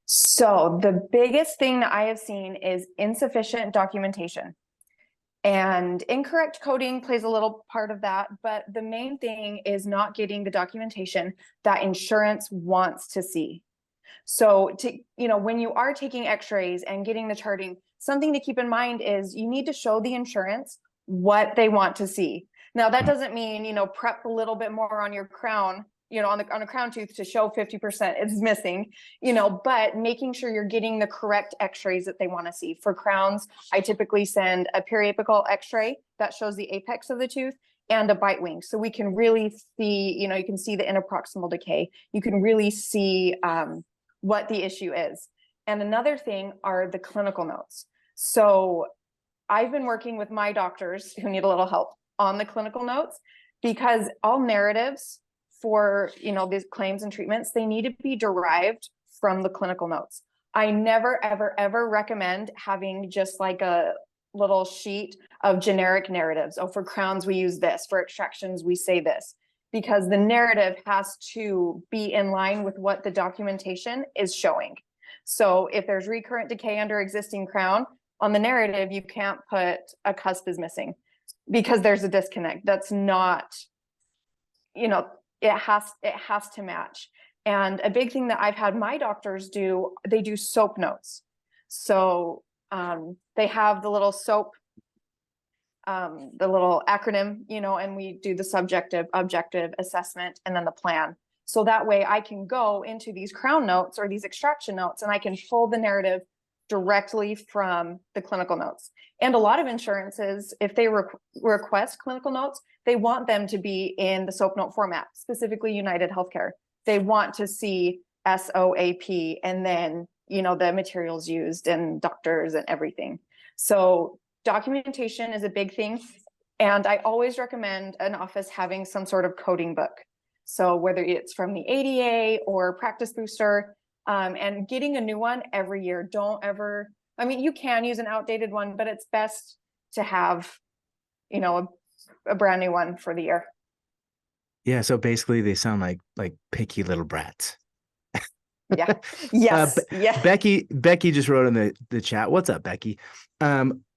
Speaker 7: So the biggest thing that I have seen is insufficient documentation. And incorrect coding plays a little part of that, but the main thing is not getting the documentation that insurance wants to see. So when you are taking x-rays and getting the charting, something to keep in mind is you need to show the insurance what they want to see. Now that doesn't mean, prep a little bit more on your crown, on a crown tooth to show 50% it's missing, but making sure you're getting the correct x-rays that they want to see. For crowns, I typically send a periapical x-ray that shows the apex of the tooth and a bite wing. So we can really see, you can see the interproximal decay. You can really see what the issue is. And another thing are the clinical notes. So I've been working with my doctors who need a little help on the clinical notes, because all narratives for, these claims and treatments, they need to be derived from the clinical notes. I never, ever, ever recommend having just like a little sheet of generic narratives. Oh, for crowns, we use this. For extractions, we say this. Because the narrative has to be in line with what the documentation is showing. So if there's recurrent decay under existing crown, on the narrative, you can't put a cusp is missing because there's a disconnect. That's not, it has to match. And a big thing that I've had my doctors do, they do SOAP notes. So they have the little SOAP, the little acronym, and we do the subjective, objective assessment, and then the plan. So that way I can go into these crown notes or these extraction notes, and I can pull the narrative directly from the clinical notes. And a lot of insurances, if they request clinical notes, they want them to be in the SOAP note format, specifically United Healthcare. They want to see SOAP and then, the materials used and doctors and everything. So documentation is a big thing. And I always recommend an office having some sort of coding book. So whether it's from the ADA or Practice Booster, and getting a new one every year. You can use an outdated one, but it's best to have, a brand new one for the year.
Speaker 2: Yeah. So basically they sound like picky little brats.
Speaker 7: Yeah. Yes. Yeah.
Speaker 2: Becky just wrote in the chat. What's up, Becky?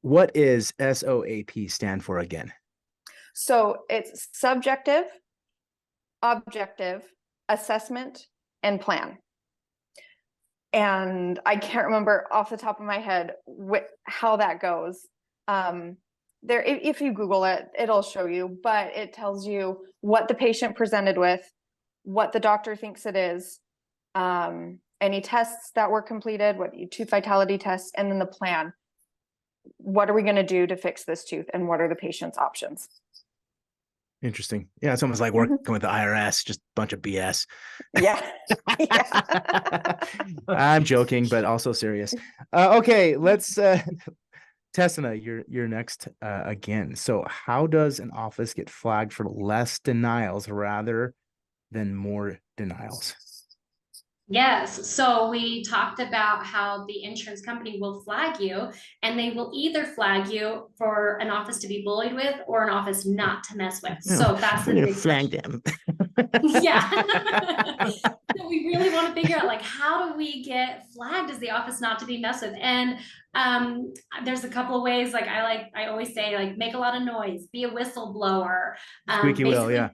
Speaker 2: What is SOAP stand for again?
Speaker 7: So it's subjective, objective, assessment, and plan. And I can't remember off the top of my head how that goes. There, if you Google it, it'll show you, but it tells you what the patient presented with, what the doctor thinks it is, any tests that were completed, what tooth vitality tests, and then the plan. What are we going to do to fix this tooth, and what are the patient's options?
Speaker 2: Interesting. Yeah, it's almost like working with the IRS, just a bunch of BS.
Speaker 7: Yeah. Yeah.
Speaker 2: I'm joking, but also serious. Okay, let's Tessina, you're next again. So how does an office get flagged for less denials rather than more denials?
Speaker 6: Yes. So we talked about how the insurance company will flag you, and they will either flag you for an office to be bullied with or an office not to mess with. So that's the big
Speaker 2: flag them.
Speaker 6: Yeah. So we really want to figure out, like, how do we get flagged as the office not to be messed with? And there's a couple of ways. Like I always say, like, make a lot of noise, be a whistleblower.
Speaker 2: Squeaky wheel, yeah.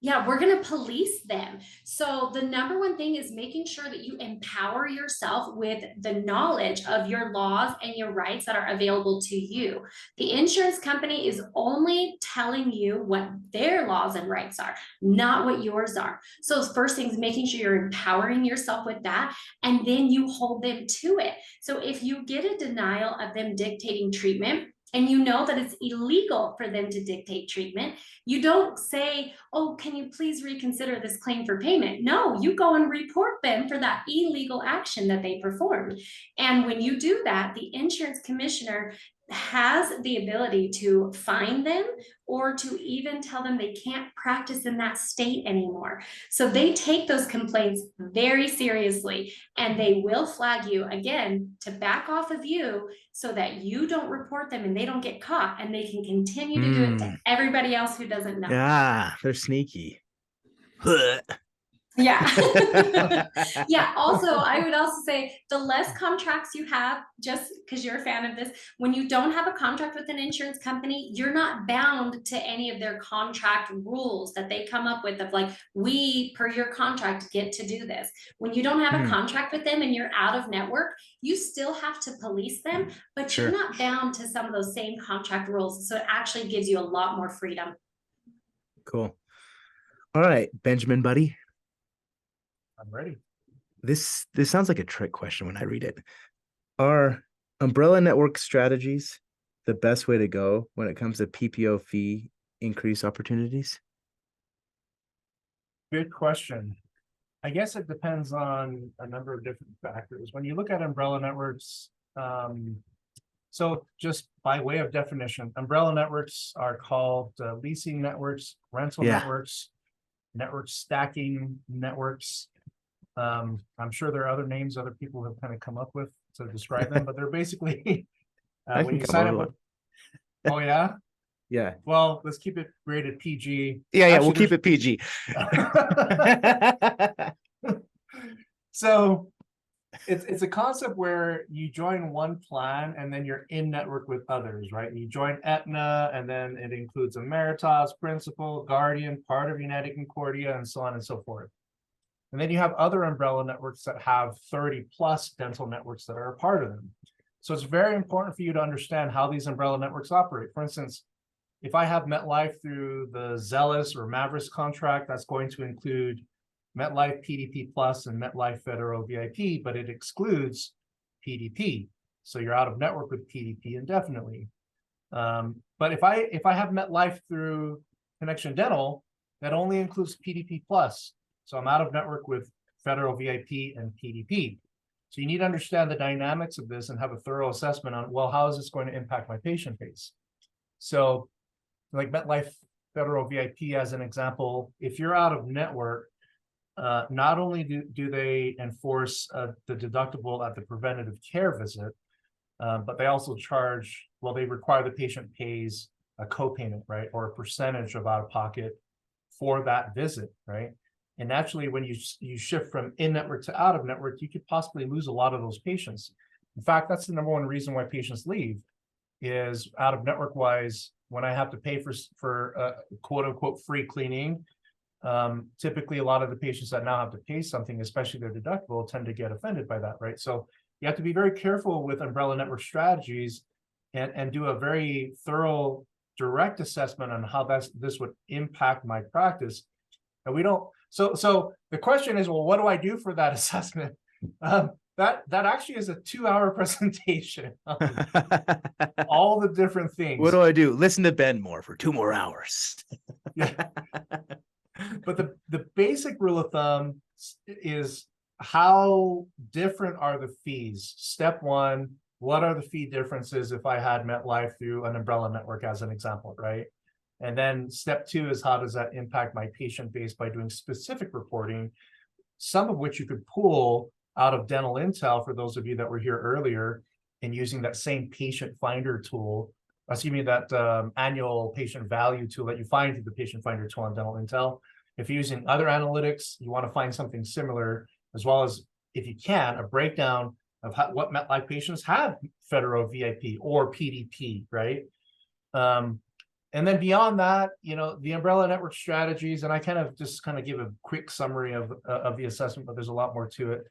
Speaker 6: Yeah, we're going to police them. So the number one thing is making sure that you empower yourself with the knowledge of your laws and your rights that are available to you. The insurance company is only telling you what their laws and rights are, not what yours are. So the first thing is making sure you're empowering yourself with that, and then you hold them to it. So if you get a denial of them dictating treatment, and you know that it's illegal for them to dictate treatment, you don't say, oh, can you please reconsider this claim for payment? No, you go and report them for that illegal action that they performed. And when you do that, the insurance commissioner has the ability to fine them or to even tell them they can't practice in that state anymore. So they take those complaints very seriously, and they will flag you again to back off of you so that you don't report them and they don't get caught, and they can continue to do it to everybody else who doesn't know.
Speaker 2: Ah, they're sneaky.
Speaker 6: Yeah. Yeah. Also, I would also say the less contracts you have, just because you're a fan of this, when you don't have a contract with an insurance company, you're not bound to any of their contract rules that they come up with of, like, we, per your contract, get to do this. When you don't have a contract with them and you're out of network, you still have to police them, but you're not bound to some of those same contract rules. So it actually gives you a lot more freedom.
Speaker 2: Cool. All right, Benjamin, buddy.
Speaker 3: I'm ready.
Speaker 2: This sounds like a trick question when I read it. Are umbrella network strategies the best way to go when it comes to PPO fee increase opportunities?
Speaker 3: Good question. I guess it depends on a number of different factors. When you look at umbrella networks, so just by way of definition, umbrella networks are called leasing networks, rental networks, network stacking networks. I'm sure there are other names other people have kind of come up with to describe them, but they're basically when you sign up with. Oh yeah. Yeah. Well, let's keep it rated PG.
Speaker 2: Yeah, actually, we'll keep it PG.
Speaker 3: So it's a concept where you join one plan and then you're in network with others, right? You join Aetna, and then it includes Emeritus, Principal, Guardian, part of United Concordia, and so on and so forth. And then you have other umbrella networks that have 30 plus dental networks that are a part of them. So it's very important for you to understand how these umbrella networks operate. For instance, if I have MetLife through the Zealous or Mavericks contract, that's going to include MetLife PDP Plus and MetLife Federal VIP, but it excludes PDP. So you're out of network with PDP indefinitely. But if I have MetLife through Connection Dental, that only includes PDP Plus. So I'm out of network with Federal VIP and PDP. So you need to understand the dynamics of this and have a thorough assessment on, well, how is this going to impact my patient base? So like MetLife Federal VIP as an example, if you're out of network, not only do they enforce the deductible at the preventative care visit, but they also charge, well, they require the patient pays a copayment, right? Or a percentage of out-of-pocket for that visit, right? And naturally, when you shift from in-network to out-of-network, you could possibly lose a lot of those patients. In fact, that's the number one reason why patients leave. is out of network wise, when I have to pay for quote unquote free cleaning, typically a lot of the patients that now have to pay something, especially their deductible, tend to get offended by that, right? So you have to be very careful with umbrella network strategies and do a very thorough direct assessment on how this would impact my practice. And we don't, so the question is, well, what do I do for that assessment? That actually is a 2-hour presentation. All the different things.
Speaker 2: What do I do? Listen to Ben more for 2 more hours.
Speaker 3: Yeah. But the basic rule of thumb is, how different are the fees? Step one, what are the fee differences if I had MetLife through an umbrella network as an example, right? And then step two is, how does that impact my patient base by doing specific reporting, some of which you could pull out of Dental Intel for those of you that were here earlier, and using that same patient finder tool, excuse me, that annual patient value tool that you find through the patient finder tool on Dental Intel. If you're using other analytics, you want to find something similar, as well as, if you can, a breakdown of what MetLife patients have federal VIP or PDP, right? And then beyond that, you know, the umbrella network strategies, and I kind of give a quick summary of the assessment, but there's a lot more to it.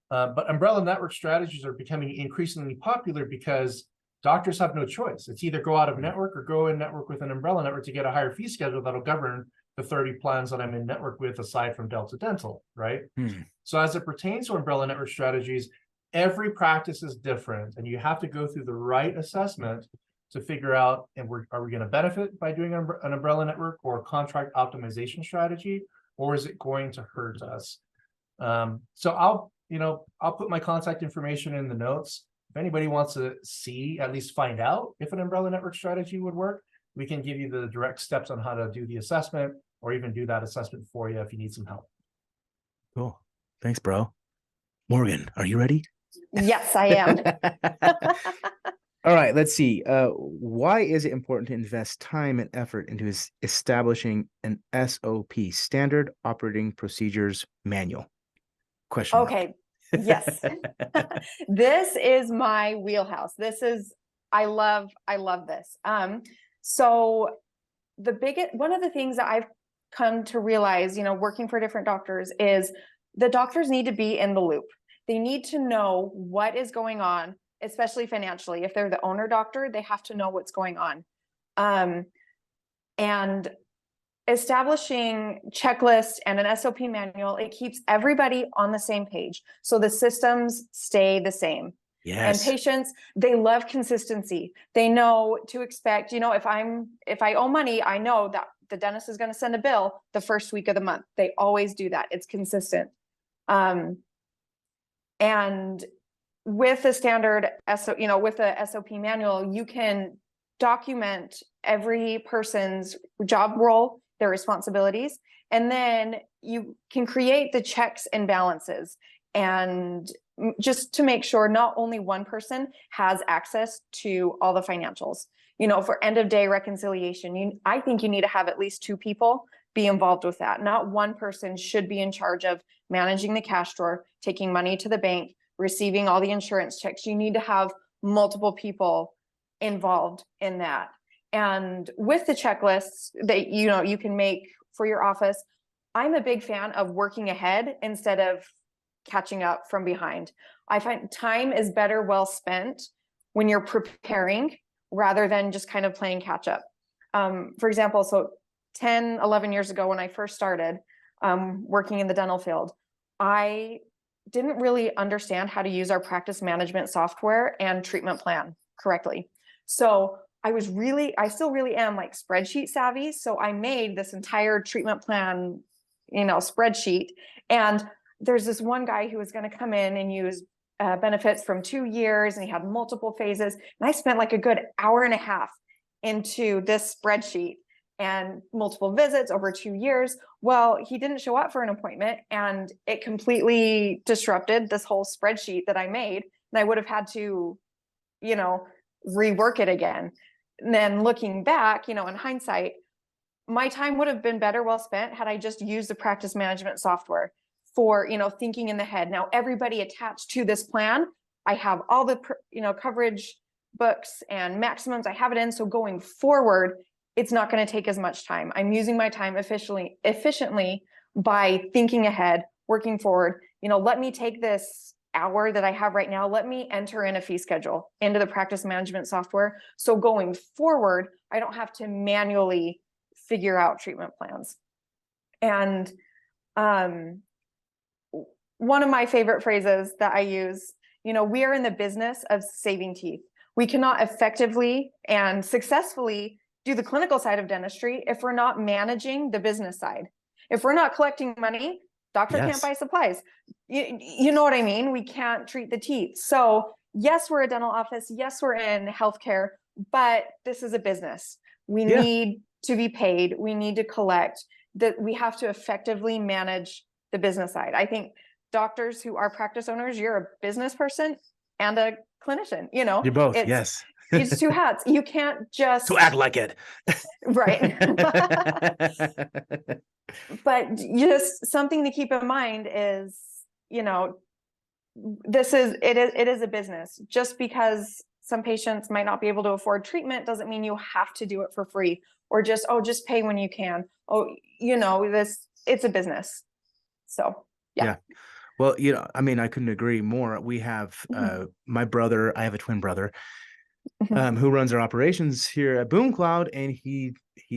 Speaker 3: But umbrella network strategies are becoming increasingly popular because doctors have no choice. It's either go out of network or go in network with an umbrella network to get a higher fee schedule that'll govern the 30 plans that I'm in network with, aside from Delta Dental, right? So as it pertains to umbrella network strategies, every practice is different, and you have to go through the right assessment to figure out, are we going to benefit by doing an umbrella network or a contract optimization strategy, or is it going to hurt us? So I'll put my contact information in the notes. If anybody wants to at least find out if an umbrella network strategy would work, we can give you the direct steps on how to do the assessment, or even do that assessment for you if you need some help.
Speaker 2: Cool. Thanks, bro. Morgan, are you ready?
Speaker 7: Yes, I am.
Speaker 2: All right, let's see. Why is it important to invest time and effort into establishing an SOP, Standard Operating Procedures Manual? Question mark.
Speaker 7: Okay. Yes. This is my wheelhouse. I love this. So one of the things that I've come to realize, working for different doctors, is the doctors need to be in the loop. They need to know what is going on, especially financially. If they're the owner doctor, they have to know what's going on. And establishing checklists and an SOP manual, it keeps everybody on the same page. So the systems stay the same.
Speaker 2: Yes.
Speaker 7: And patients, they love consistency. They know to expect, if I owe money, I know that the dentist is going to send a bill the first week of the month. They always do that. It's consistent. And with the standard with the SOP manual, you can document every person's job role, their responsibilities, and then you can create the checks and balances, and just to make sure not only one person has access to all the financials. For end of day reconciliation, I think you need to have at least 2 people be involved with that. Not one person should be in charge of managing the cash drawer, taking money to the bank, receiving all the insurance checks. You need to have multiple people involved in that. And with the checklists that you can make for your office, I'm a big fan of working ahead instead of catching up from behind. I find time is better well spent when you're preparing rather than just kind of playing catch up. For example, so 10, 11 years ago when I first started working in the dental field, I didn't really understand how to use our practice management software and treatment plan correctly. So I still really am like spreadsheet savvy. So I made this entire treatment plan, spreadsheet. And there's this one guy who was going to come in and use benefits from 2 years, and he had multiple phases. And I spent like a good hour and a half into this spreadsheet and multiple visits over 2 years. Well, he didn't show up for an appointment, and it completely disrupted this whole spreadsheet that I made. And I would have had to, rework it again. And then looking back, in hindsight, my time would have been better well spent had I just used the practice management software for, thinking in the head. Now, everybody attached to this plan, I have all the, coverage books and maximums. I have it in. So going forward, it's not going to take as much time. I'm using my time efficiently by thinking ahead, working forward. Let me take this hour that I have right now, let me enter in a fee schedule into the practice management software. So going forward, I don't have to manually figure out treatment plans. And one of my favorite phrases that I use, we are in the business of saving teeth. We cannot effectively and successfully do the clinical side of dentistry if we're not managing the business side. If we're not collecting money, doctor can't buy supplies. You know what I mean? We can't treat the teeth. So yes, we're a dental office. Yes, we're in healthcare, but this is a business. We need to be paid. We need to collect. That we have to effectively manage the business side. I think doctors who are practice owners, you're a business person and a clinician.
Speaker 2: You're both. Yes.
Speaker 7: It's two hats. You can't just
Speaker 2: to act like it.
Speaker 7: Right. But just something to keep in mind is, it is a business. Just because some patients might not be able to afford treatment doesn't mean you have to do it for free or just pay when you can. It's a business. So, yeah.
Speaker 2: Well, I couldn't agree more. We have my brother, I have a twin brother who runs our operations here at Boom Cloud, and he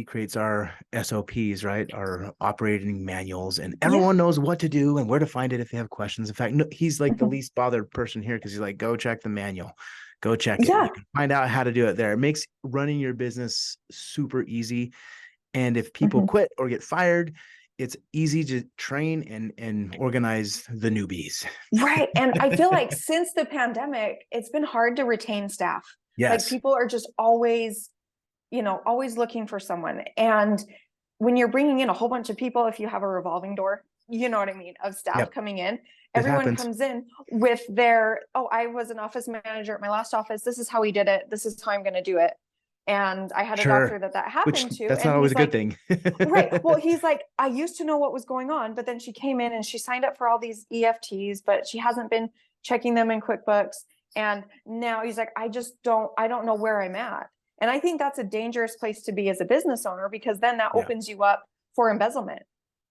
Speaker 2: creates our SOPs, right? Our operating manuals, and everyone knows what to do and where to find it if they have questions. In fact, he's like the least bothered person here because he's like, go check the manual, go check it. You can find out how to do it there. It makes running your business super easy. And if people quit or get fired, it's easy to train and organize the newbies.
Speaker 7: Right. And I feel like since the pandemic, it's been hard to retain staff.
Speaker 2: Yes.
Speaker 7: Like people are just always looking for someone. And when you're bringing in a whole bunch of people, if you have a revolving door, you know what I mean, of staff coming in, everyone comes in with their, I was an office manager at my last office. This is how we did it. This is how I'm going to do it. And I had a doctor that happened to.
Speaker 2: That's
Speaker 7: and
Speaker 2: not always a good thing.
Speaker 7: Right. Well, he's like, I used to know what was going on, but then she came in and she signed up for all these EFTs, but she hasn't been checking them in QuickBooks. And now he's like, I don't know where I'm at. And I think that's a dangerous place to be as a business owner, because then that opens you up for embezzlement.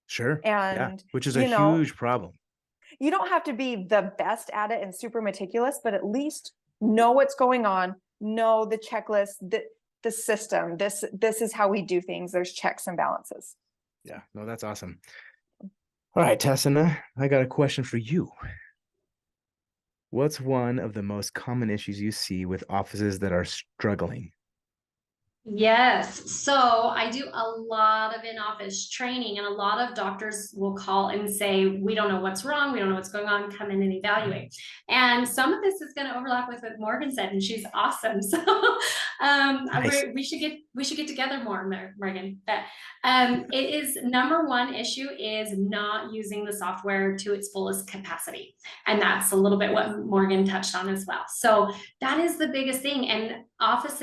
Speaker 2: Sure.
Speaker 7: And
Speaker 2: which is a huge problem.
Speaker 7: You don't have to be the best at it and super meticulous, but at least know what's going on, know the checklist, the system. This is how we do things. There's checks and balances.
Speaker 2: Yeah, no, that's awesome. All right, Tessina, I got a question for you. What's one of the most common issues you see with offices that are struggling?
Speaker 6: Yes. So I do a lot of in-office training, and a lot of doctors will call and say, we don't know what's wrong. We don't know what's going on. Come in and evaluate. And some of this is going to overlap with what Morgan said, and she's awesome. So
Speaker 2: nice.
Speaker 6: we should get together more, Morgan. But it is number one issue is not using the software to its fullest capacity. And that's a little bit what Morgan touched on as well. So that is the biggest thing. And office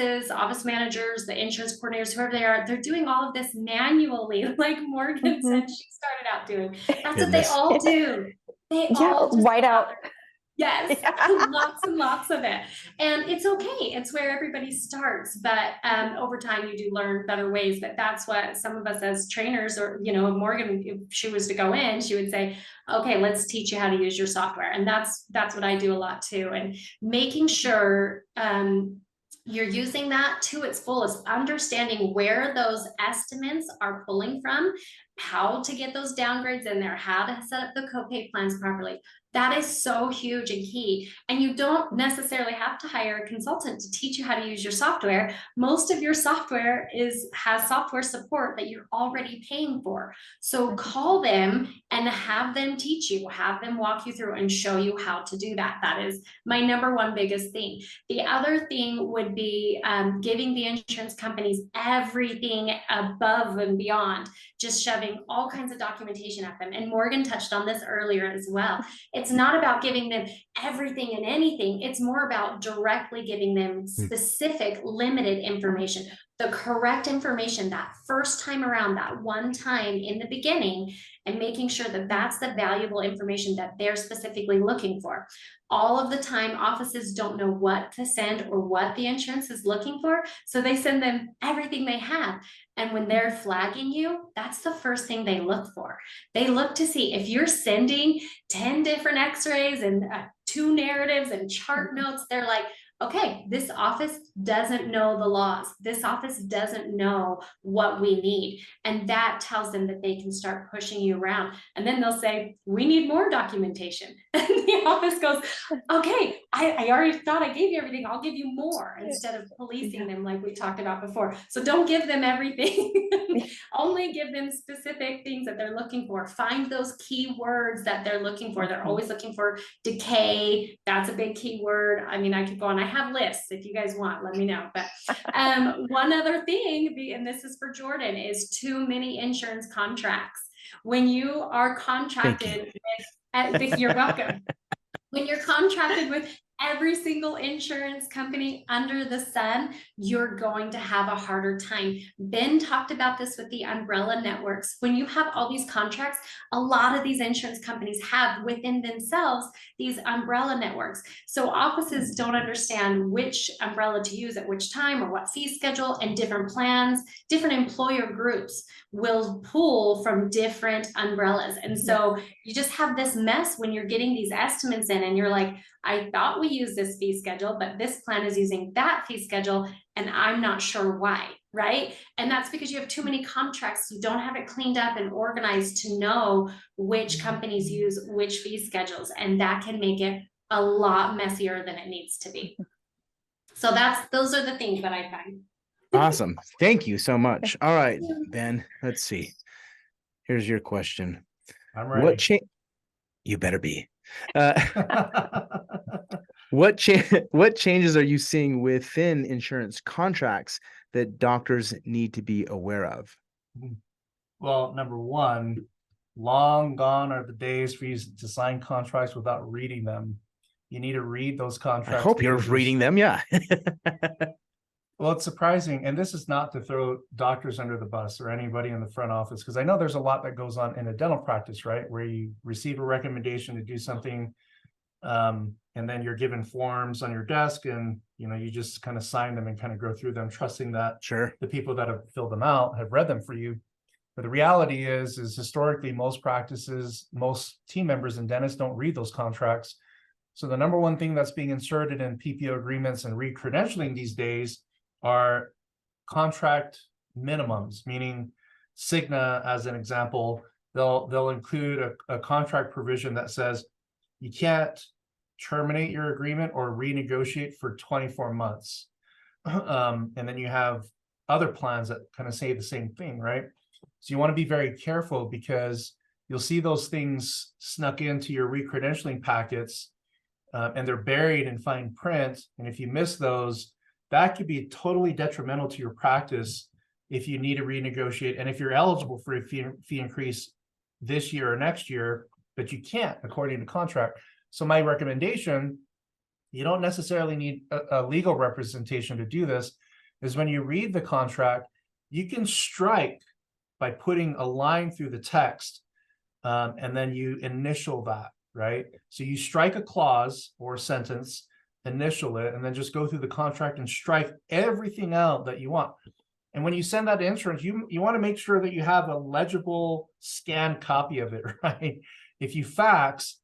Speaker 6: managers, the insurance coordinators, whoever they are, they're doing all of this manually, like Morgan said she started out doing. That's what they all do. They all just
Speaker 7: white out.
Speaker 6: Yes, lots and lots of it. And it's okay. It's where everybody starts. But over time, you do learn better ways. But that's what some of us as trainers, or, Morgan, if she was to go in, she would say, okay, let's teach you how to use your software. And that's what I do a lot too. And making sure you're using that to its fullest, understanding where those estimates are pulling from, how to get those downgrades in there, how to set up the copay plans properly. That is so huge and key. And you don't necessarily have to hire a consultant to teach you how to use your software. Most of your software has software support that you're already paying for. So call them and have them teach you, have them walk you through and show you how to do that. That is my number one biggest thing. The other thing would be giving the insurance companies everything above and beyond, just shoving all kinds of documentation at them. And Morgan touched on this earlier as well. It's not about giving them everything and anything. It's more about directly giving them specific, limited information. the correct information that first time around, that one time in the beginning, and making sure that that's the valuable information that they're specifically looking for. All of the time, offices don't know what to send or what the insurance is looking for, so they send them everything they have. And when they're flagging you, that's the first thing they look for. They look to see if you're sending 10 different x-rays and 2 narratives and chart notes, they're like, okay, this office doesn't know the laws. This office doesn't know what we need. And that tells them that they can start pushing you around. And then they'll say, we need more documentation. And the office goes, okay, I already thought I gave you everything. I'll give you more, instead of policing them like we talked about before. So don't give them everything. Only give them specific things that they're looking for. Find those key words that they're looking for. They're always looking for decay. That's a big key word. I mean, I could go on. I have lists. If you guys want, let me know. But one other thing, and this is for Jordan, is too many insurance contracts. When you are contracted with, you're welcome. When you're contracted with every single insurance company under the sun, you're going to have a harder time. Ben talked about this with the umbrella networks. When you have all these contracts, a lot of these insurance companies have within themselves these umbrella networks. So offices don't understand which umbrella to use at which time or what fee schedule, and different plans, different employer groups will pull from different umbrellas. And so you just have this mess when you're getting these estimates in and you're like, I thought we used this fee schedule, but this plan is using that fee schedule and I'm not sure why, right? And that's because you have too many contracts. You don't have it cleaned up and organized to know which companies use which fee schedules, and that can make it a lot messier than it needs to be. So those are the things that I find.
Speaker 2: Awesome. Thank you so much. All right, Ben, let's see. Here's your question.
Speaker 3: I'm ready.
Speaker 2: You better be. What changes are you seeing within insurance contracts that doctors need to be aware of?
Speaker 3: Well, number one, long gone are the days for you to sign contracts without reading them. You need to read those contracts.
Speaker 2: I hope you're reading them. Yeah.
Speaker 3: Well, it's surprising, and this is not to throw doctors under the bus or anybody in the front office, because I know there's a lot that goes on in a dental practice, right? Where you receive a recommendation to do something, and then you're given forms on your desk, and you just kind of sign them and kind of go through them, trusting that the people that have filled them out have read them for you. But the reality is historically, most practices, most team members and dentists don't read those contracts. So the number one thing that's being inserted in PPO agreements and re-credentialing these days are contract minimums, meaning Cigna, as an example, they'll include a contract provision that says you can't terminate your agreement or renegotiate for 24 months. And then you have other plans that kind of say the same thing, right? So you want to be very careful, because you'll see those things snuck into your re-credentialing packets, and they're buried in fine print. And if you miss those, that could be totally detrimental to your practice if you need to renegotiate. And if you're eligible for a fee increase this year or next year, but you can't according to contract. So my recommendation, you don't necessarily need a legal representation to do this, is when you read the contract, you can strike by putting a line through the text, and then you initial that, right? So you strike a clause or a sentence, initial it, and then just go through the contract and strike everything out that you want. And when you send that to insurance, you want to make sure that you have a legible scanned copy of it, right? If you fax,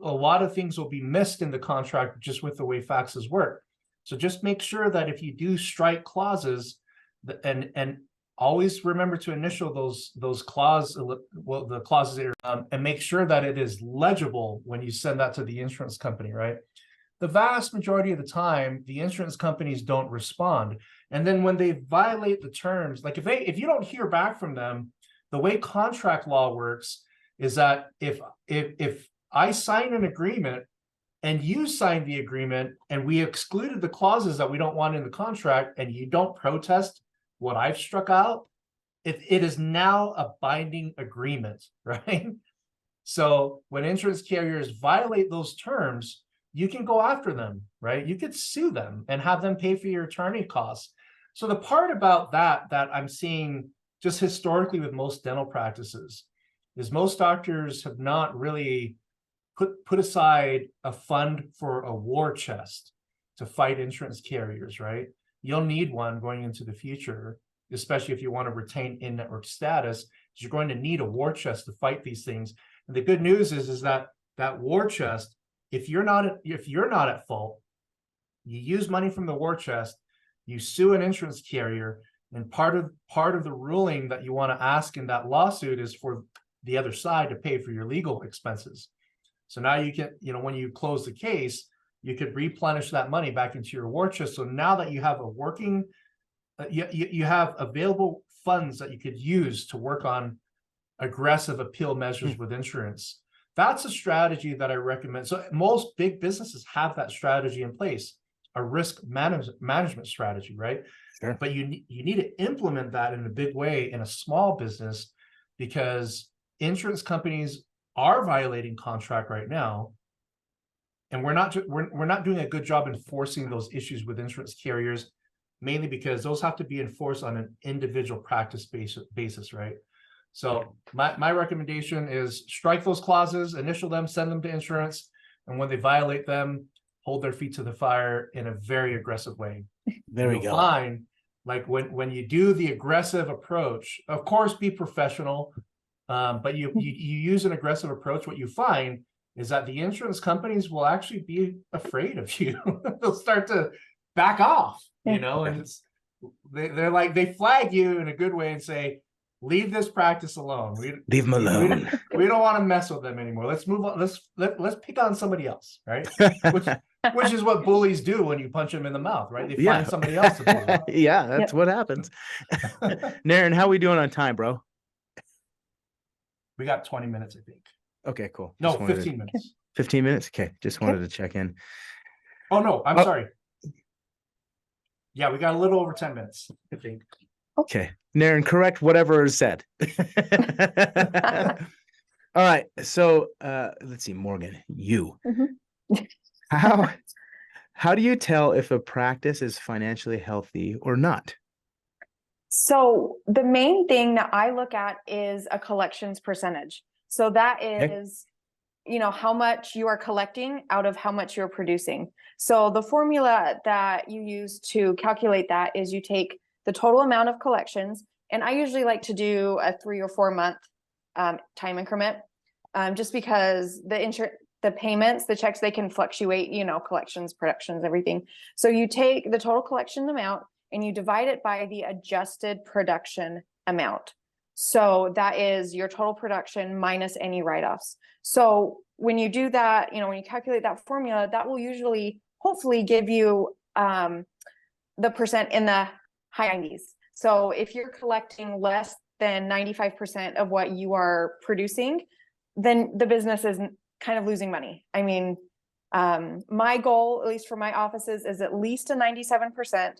Speaker 3: a lot of things will be missed in the contract just with the way faxes work. So just make sure that if you do strike clauses, and always remember to initial those clauses, the clauses, and make sure that it is legible when you send that to the insurance company, right? The vast majority of the time, the insurance companies don't respond. And then when they violate the terms, like if you don't hear back from them, the way contract law works is that if I sign an agreement and you sign the agreement and we excluded the clauses that we don't want in the contract, and you don't protest what I've struck out, it is now a binding agreement, right? So when insurance carriers violate those terms, you can go after them, right? You could sue them and have them pay for your attorney costs. So the part about that I'm seeing just historically with most dental practices is most doctors have not really put aside a fund for a war chest to fight insurance carriers, right? You'll need one going into the future, especially if you want to retain in-network status. You're going to need a war chest to fight these things. And the good news is that war chest, if you're not at fault, you use money from the war chest, you sue an insurance carrier, and part of the ruling that you want to ask in that lawsuit is for the other side to pay for your legal expenses. So now you can, when you close the case, you could replenish that money back into your war chest. So now that you have a working, you have available funds that you could use to work on aggressive appeal measures with insurance. That's a strategy that I recommend. So most big businesses have that strategy in place, a risk management strategy, right?
Speaker 2: Sure.
Speaker 3: But you need to implement that in a big way in a small business, because insurance companies are violating contract right now, and we're not doing a good job enforcing those issues with insurance carriers, mainly because those have to be enforced on an individual practice basis, right? So my recommendation is strike those clauses, initial them, send them to insurance, and when they violate them, hold their feet to the fire in a very aggressive way.
Speaker 2: There we
Speaker 3: You'll
Speaker 2: go.
Speaker 3: find, like when you do the aggressive approach, of course, be professional, but you use an aggressive approach. What you find is that the insurance companies will actually be afraid of you. They'll start to back off, and they're like, they flag you in a good way and say, leave this practice alone.
Speaker 2: Leave them alone.
Speaker 3: We don't want to mess with them anymore. Let's move on. Let's pick on somebody else, right? Which is what bullies do when you punch them in the mouth, right? They find somebody else to bully.
Speaker 2: Yeah, that's what happens. Naren, how we doing on time, bro?
Speaker 3: We got 20 minutes, I think.
Speaker 2: Okay, cool.
Speaker 3: No, 15 minutes.
Speaker 2: 15 minutes? Okay, just wanted to check in.
Speaker 3: Oh, no, I'm sorry. Yeah, we got a little over 10 minutes, I think.
Speaker 2: Okay, Naren, correct whatever is said. All right, so let's see, Morgan, you. How do you tell if a practice is financially healthy or not?
Speaker 7: So the main thing that I look at is a collections percentage. So that is, how much you are collecting out of how much you're producing. So the formula that you use to calculate that is you take the total amount of collections, and I usually like to do a 3 or 4 month time increment, just because the payments, the checks, they can fluctuate, collections, productions, everything. So you take the total collection amount and you divide it by the adjusted production amount. So that is your total production minus any write-offs. So when you do that, when you calculate that formula, that will hopefully give you the percent in the high 90s. So if you're collecting less than 95% of what you are producing, then the business is kind of losing money. I mean, my goal, at least for my offices, is at least a 97%.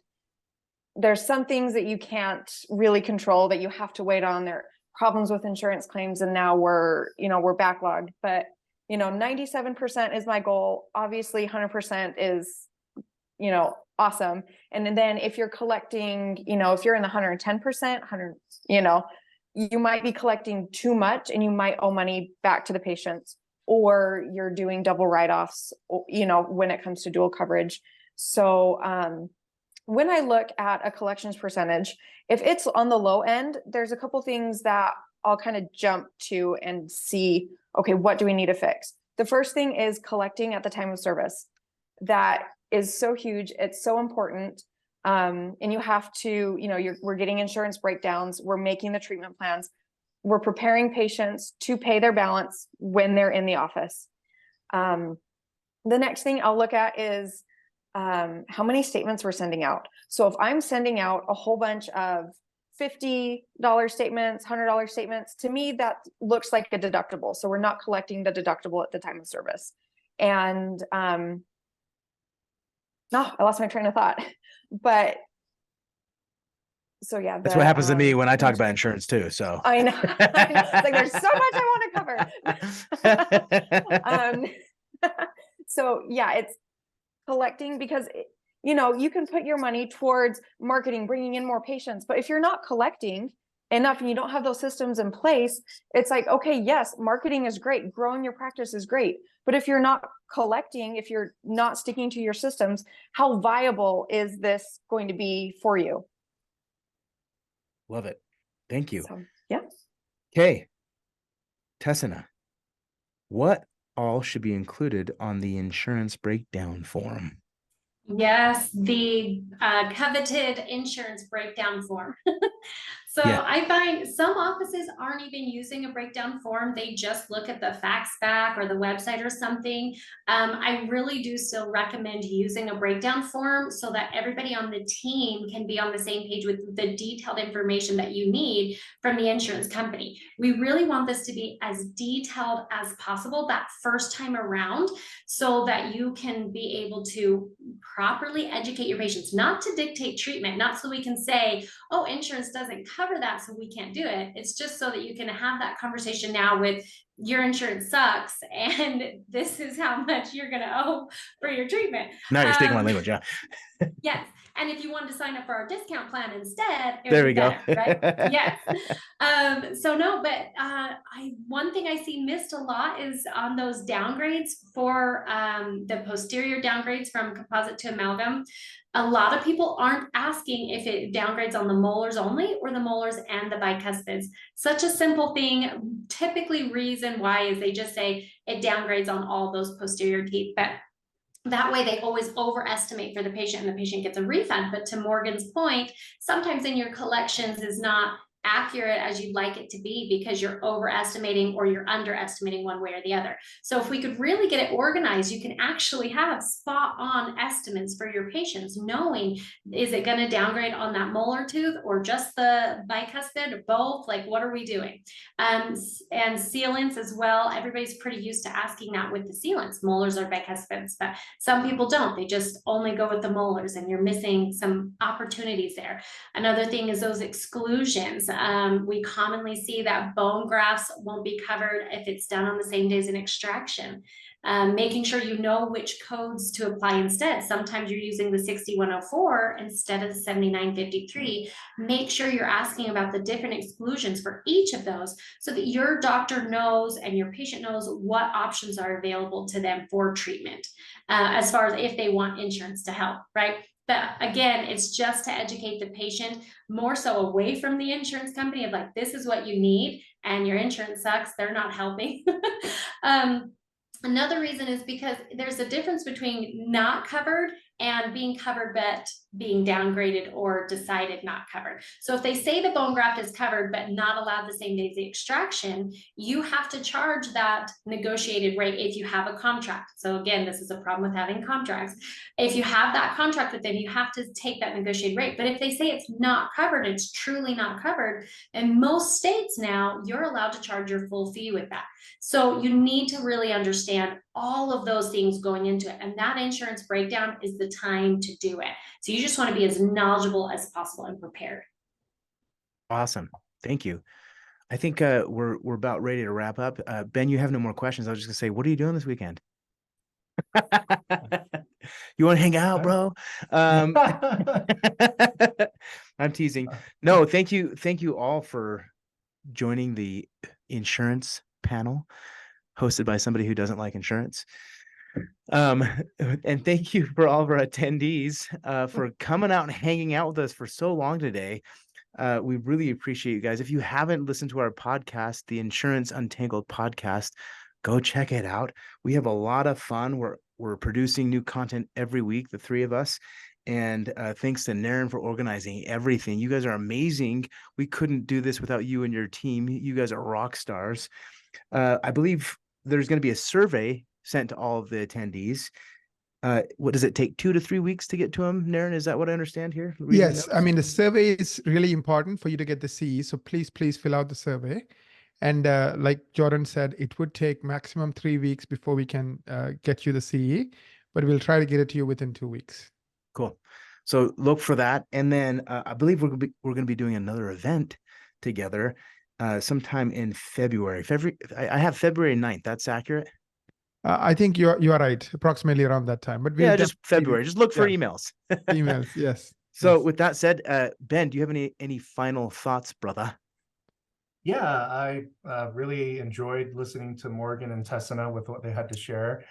Speaker 7: There's some things that you can't really control that you have to wait on. There are problems with insurance claims, and now we're backlogged, but 97% is my goal. Obviously 100% is, awesome. And then if you're collecting, if you're in the 110%, you might be collecting too much and you might owe money back to the patients, or you're doing double write-offs, when it comes to dual coverage. So, when I look at a collections percentage, if it's on the low end, there's a couple things that I'll kind of jump to and see, okay, what do we need to fix? The first thing is collecting at the time of service. That is so huge. It's so important. And you have to, we're getting insurance breakdowns. We're making the treatment plans. We're preparing patients to pay their balance when they're in the office. The next thing I'll look at is how many statements we're sending out. So if I'm sending out a whole bunch of $50 statements, $100 statements, to me, that looks like a deductible. So we're not collecting the deductible at the time of service. And I lost my train of thought, but so yeah.
Speaker 2: That's what happens to me when I talk about insurance too. So
Speaker 7: I know. It's like there's so much I want to cover. So yeah, it's collecting, because you know, you can put your money towards marketing, bringing in more patients. But if you're not collecting enough and you don't have those systems in place, it's like, okay, yes, marketing is great. Growing your practice is great. But if you're not collecting, if you're not sticking to your systems, how viable is this going to be for you?
Speaker 2: Love it. Thank you.
Speaker 7: So, yeah.
Speaker 2: Okay. Tessina, what all should be included on the insurance breakdown form?
Speaker 6: Yes, the coveted insurance breakdown form. So
Speaker 2: Yeah.
Speaker 6: I find some offices aren't even using a breakdown form. They just look at the fax back or the website or something. I really do still recommend using a breakdown form so that everybody on the team can be on the same page with the detailed information that you need from the insurance company. We really want this to be as detailed as possible that first time around, so that you can be able to properly educate your patients, not to dictate treatment, not so we can say, oh, insurance doesn't cover that, so we can't do it. It's just so that you can have that conversation now with your insurance sucks and this is how much you're going to owe for your treatment.
Speaker 2: Now you're speaking my language, yeah.
Speaker 6: Yes. And if you want to sign up for our discount plan instead, it
Speaker 2: There
Speaker 6: would
Speaker 2: we
Speaker 6: be
Speaker 2: go.
Speaker 6: better, right? Yes. So no, but one thing I see missed a lot is on those downgrades for the posterior downgrades from composite to amalgam. A lot of people aren't asking if it downgrades on the molars only or the molars and the bicuspids. Such a simple thing. Typically, reason why is they just say it downgrades on all those posterior teeth, but that way they always overestimate for the patient and the patient gets a refund. But to Morgan's point, sometimes in your collections is not accurate as you'd like it to be because you're overestimating or you're underestimating one way or the other. So if we could really get it organized, you can actually have spot on estimates for your patients, knowing, is it going to downgrade on that molar tooth or just the bicuspid or both? Like, what are we doing? And sealants as well. Everybody's pretty used to asking that with the sealants, molars or bicuspids, but some people don't. They just only go with the molars, and you're missing some opportunities there. Another thing is those exclusions. We commonly see that bone grafts won't be covered if it's done on the same day as an extraction. Making sure you know which codes to apply instead. Sometimes you're using the 6104 instead of the 7953. Make sure you're asking about the different exclusions for each of those so that your doctor knows and your patient knows what options are available to them for treatment, as far as if they want insurance to help, right? But again, it's just to educate the patient more so away from the insurance company of like, this is what you need and your insurance sucks, they're not helping. Another reason is because there's a difference between not covered and being covered but being downgraded or decided not covered. So if they say the bone graft is covered but not allowed the same day as the extraction, you have to charge that negotiated rate if you have a contract. So again, this is a problem with having contracts. If you have that contract with them, you have to take that negotiated rate. But if they say it's not covered, it's truly not covered, in most states now, you're allowed to charge your full fee with that. So you need to really understand all of those things going into it. And that insurance breakdown is the time to do it. So you just want to be as knowledgeable as possible and prepared.
Speaker 2: Awesome. Thank you. I think we're about ready to wrap up. Ben, you have no more questions. I was just gonna say, what are you doing this weekend? You want to hang out, bro? I'm teasing. No, thank you. Thank you all for joining the insurance panel hosted by somebody who doesn't like insurance. And thank you for all of our attendees for coming out and hanging out with us for so long today. We really appreciate you guys. If you haven't listened to our podcast, the Insurance Untangled podcast, go check it out. We have a lot of fun. We're producing new content every week, the three of us. And thanks to Naren for organizing everything. You guys are amazing. We couldn't do this without you and your team. You guys are rock stars. I believe there's going to be a survey sent to all of the attendees. What does it take, 2 to 3 weeks to get to them, Naren? Is that what I understand here?
Speaker 1: Yes. I mean, the survey is really important for you to get the CE. So please fill out the survey. And like Jordan said, it would take maximum 3 weeks before we can get you the CE, but we'll try to get it to you within 2 weeks.
Speaker 2: Cool. So look for that. And then I believe we're going to be doing another event together sometime in February. I have February 9th. That's accurate?
Speaker 1: I think you are right, approximately around that time. But
Speaker 2: Yeah, just
Speaker 1: definitely
Speaker 2: February. Just look for
Speaker 1: yeah,
Speaker 2: emails.
Speaker 1: emails. Yes.
Speaker 2: So
Speaker 1: Yes.
Speaker 2: with that said, Ben, do you have any final thoughts, brother?
Speaker 3: Yeah, I really enjoyed listening to Morgan and Tessina with what they had to share.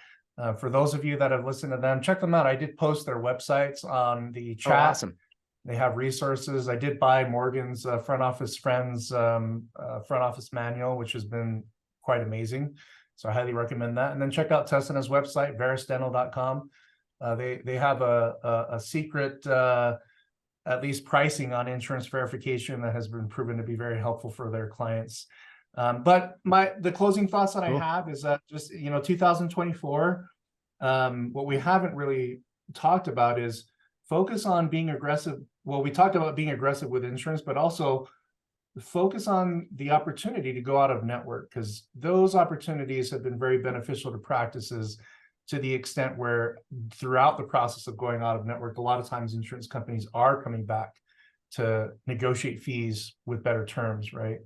Speaker 3: For those of you that have listened to them, check them out. I did post their websites on the chat.
Speaker 2: Oh, awesome.
Speaker 3: They have resources. I did buy Morgan's front office friends front office manual, which has been quite amazing. So I highly recommend that. And then check out Tessina's website, verisdental.com. They have a secret at least pricing on insurance verification that has been proven to be very helpful for their clients. But the closing thoughts that I have is that just 2024, what we haven't really talked about is focus on being aggressive. Well, we talked about being aggressive with insurance, but also focus on the opportunity to go out of network, because those opportunities have been very beneficial to practices to the extent where throughout the process of going out of network, a lot of times insurance companies are coming back to negotiate fees with better terms, right?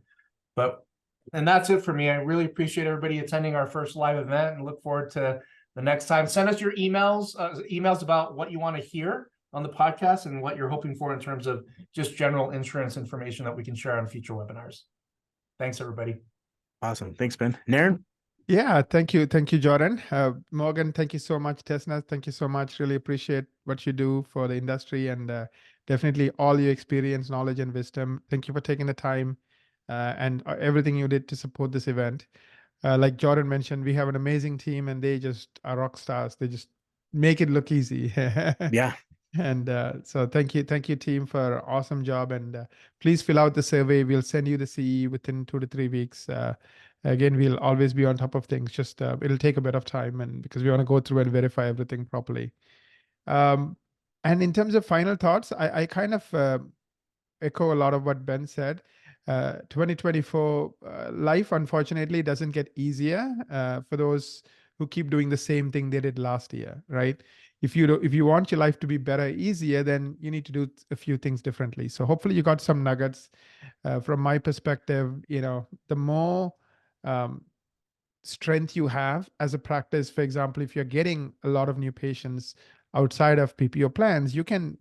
Speaker 3: And that's it for me. I really appreciate everybody attending our first live event and look forward to the next time. Send us your emails about what you want to hear on the podcast and what you're hoping for in terms of just general insurance information that we can share on future webinars. Thanks, everybody.
Speaker 2: Awesome. Thanks, Ben. Naren?
Speaker 1: Yeah, thank you. Thank you, Jordan. Morgan, thank you so much. Tessina, thank you so much. Really appreciate what you do for the industry and definitely all your experience, knowledge, and wisdom. Thank you for taking the time and everything you did to support this event. Like Jordan mentioned, we have an amazing team and they just are rock stars. They just make it look easy.
Speaker 2: Yeah.
Speaker 1: And so thank you team for an awesome job. And please fill out the survey. We'll send you the CE within 2 to 3 weeks. Again, we'll always be on top of things. Just it'll take a bit of time, and because we want to go through and verify everything properly. And in terms of final thoughts, I kind of echo a lot of what Ben said. 2024 life unfortunately doesn't get easier for those who keep doing the same thing they did last year, right? If you want your life to be better, easier, then you need to do a few things differently. So hopefully you got some nuggets. From my perspective, the more strength you have as a practice, for example, if you're getting a lot of new patients outside of PPO plans, you can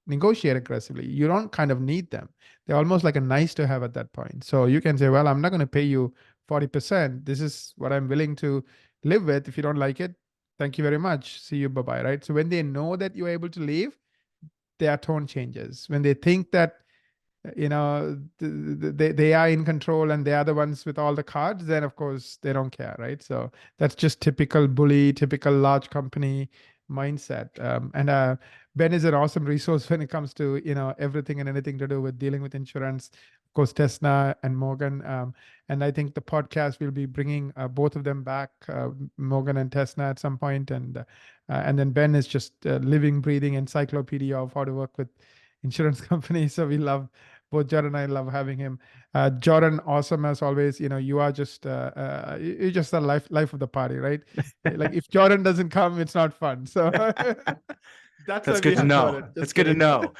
Speaker 1: negotiate aggressively. You don't kind of need them. They're almost like a nice to have at that point. So you can say, well, I'm not going to pay you 40%. This is what I'm willing to live with. If you don't like it, thank you very much. See you. Bye-bye. Right. So when they know that you're able to leave, their tone changes. When they think that they are in control and they are the ones with all the cards, then of course they don't care, right? So that's just typical bully, typical large company mindset. And Ben is an awesome resource when it comes to everything and anything to do with dealing with insurance. Of course, Tessina and Morgan, and I think the podcast will be bringing both of them back, Morgan and Tessina, at some point, and then Ben is just a living, breathing encyclopedia of how to work with insurance companies. So we love both Jordan and I love having him. Jordan, awesome as always. You are just you're just the life of the party, right? Like if Jordan doesn't come, it's not fun. So that's
Speaker 2: good to know. That's good to know.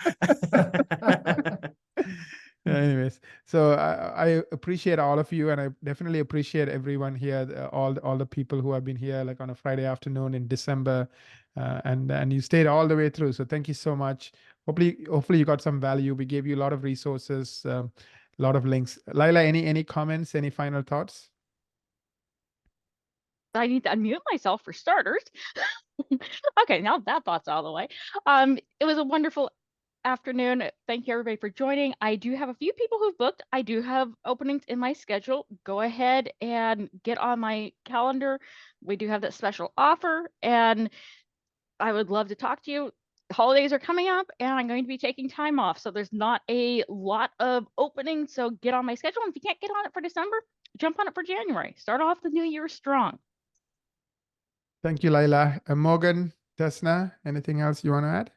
Speaker 1: Anyways, so I appreciate all of you, and I definitely appreciate everyone here, all the people who have been here, like on a Friday afternoon in December, and you stayed all the way through. So thank you so much. Hopefully you got some value. We gave you a lot of resources, a lot of links. Laila, any comments, any final thoughts?
Speaker 4: I need to unmute myself for starters. Okay, now that thought's out of the way. It was a wonderful afternoon. Thank you everybody for joining. I do have a few people who've booked. I do have openings in my schedule. Go ahead and get on my calendar. We do have that special offer, and I would love to talk to you. Holidays are coming up and I'm going to be taking time off. So there's not a lot of openings. So get on my schedule. And if you can't get on it for December, jump on it for January. Start off the new year strong.
Speaker 1: Thank you, Laila. Morgan, Tessina, anything else you want to add?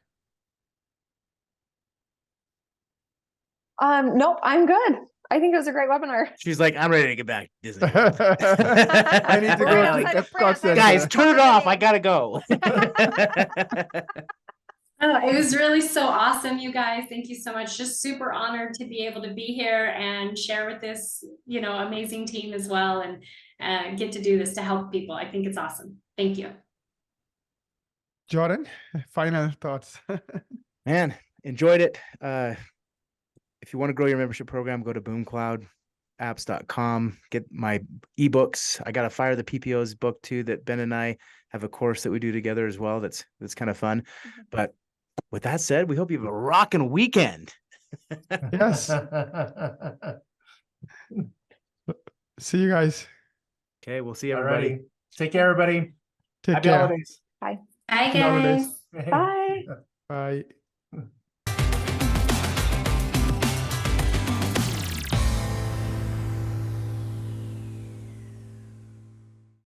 Speaker 7: Nope, I'm good. I think it was a great webinar.
Speaker 2: She's like, I'm ready to get back to Disney.
Speaker 1: I need to go to Epcot Center.
Speaker 2: Guys, turn it off. I gotta go.
Speaker 6: Oh, it was really so awesome, you guys. Thank you so much. Just super honored to be able to be here and share with this, amazing team as well. And get to do this to help people. I think it's awesome. Thank you.
Speaker 1: Jordan, final thoughts.
Speaker 2: Man, enjoyed it. If you want to grow your membership program, go to boomcloudapps.com. Get my ebooks. I got a Fire the PPOs book too that Ben and I have a course that we do together as well. That's kind of fun. But with that said, we hope you have a rocking weekend.
Speaker 1: Yes. See you guys.
Speaker 2: Okay, we'll see everybody.
Speaker 3: Alrighty. Take care, everybody.
Speaker 1: Take
Speaker 3: Happy
Speaker 1: care.
Speaker 3: holidays.
Speaker 6: Bye,
Speaker 1: Happy holidays.
Speaker 6: guys.
Speaker 7: Bye.
Speaker 1: Bye.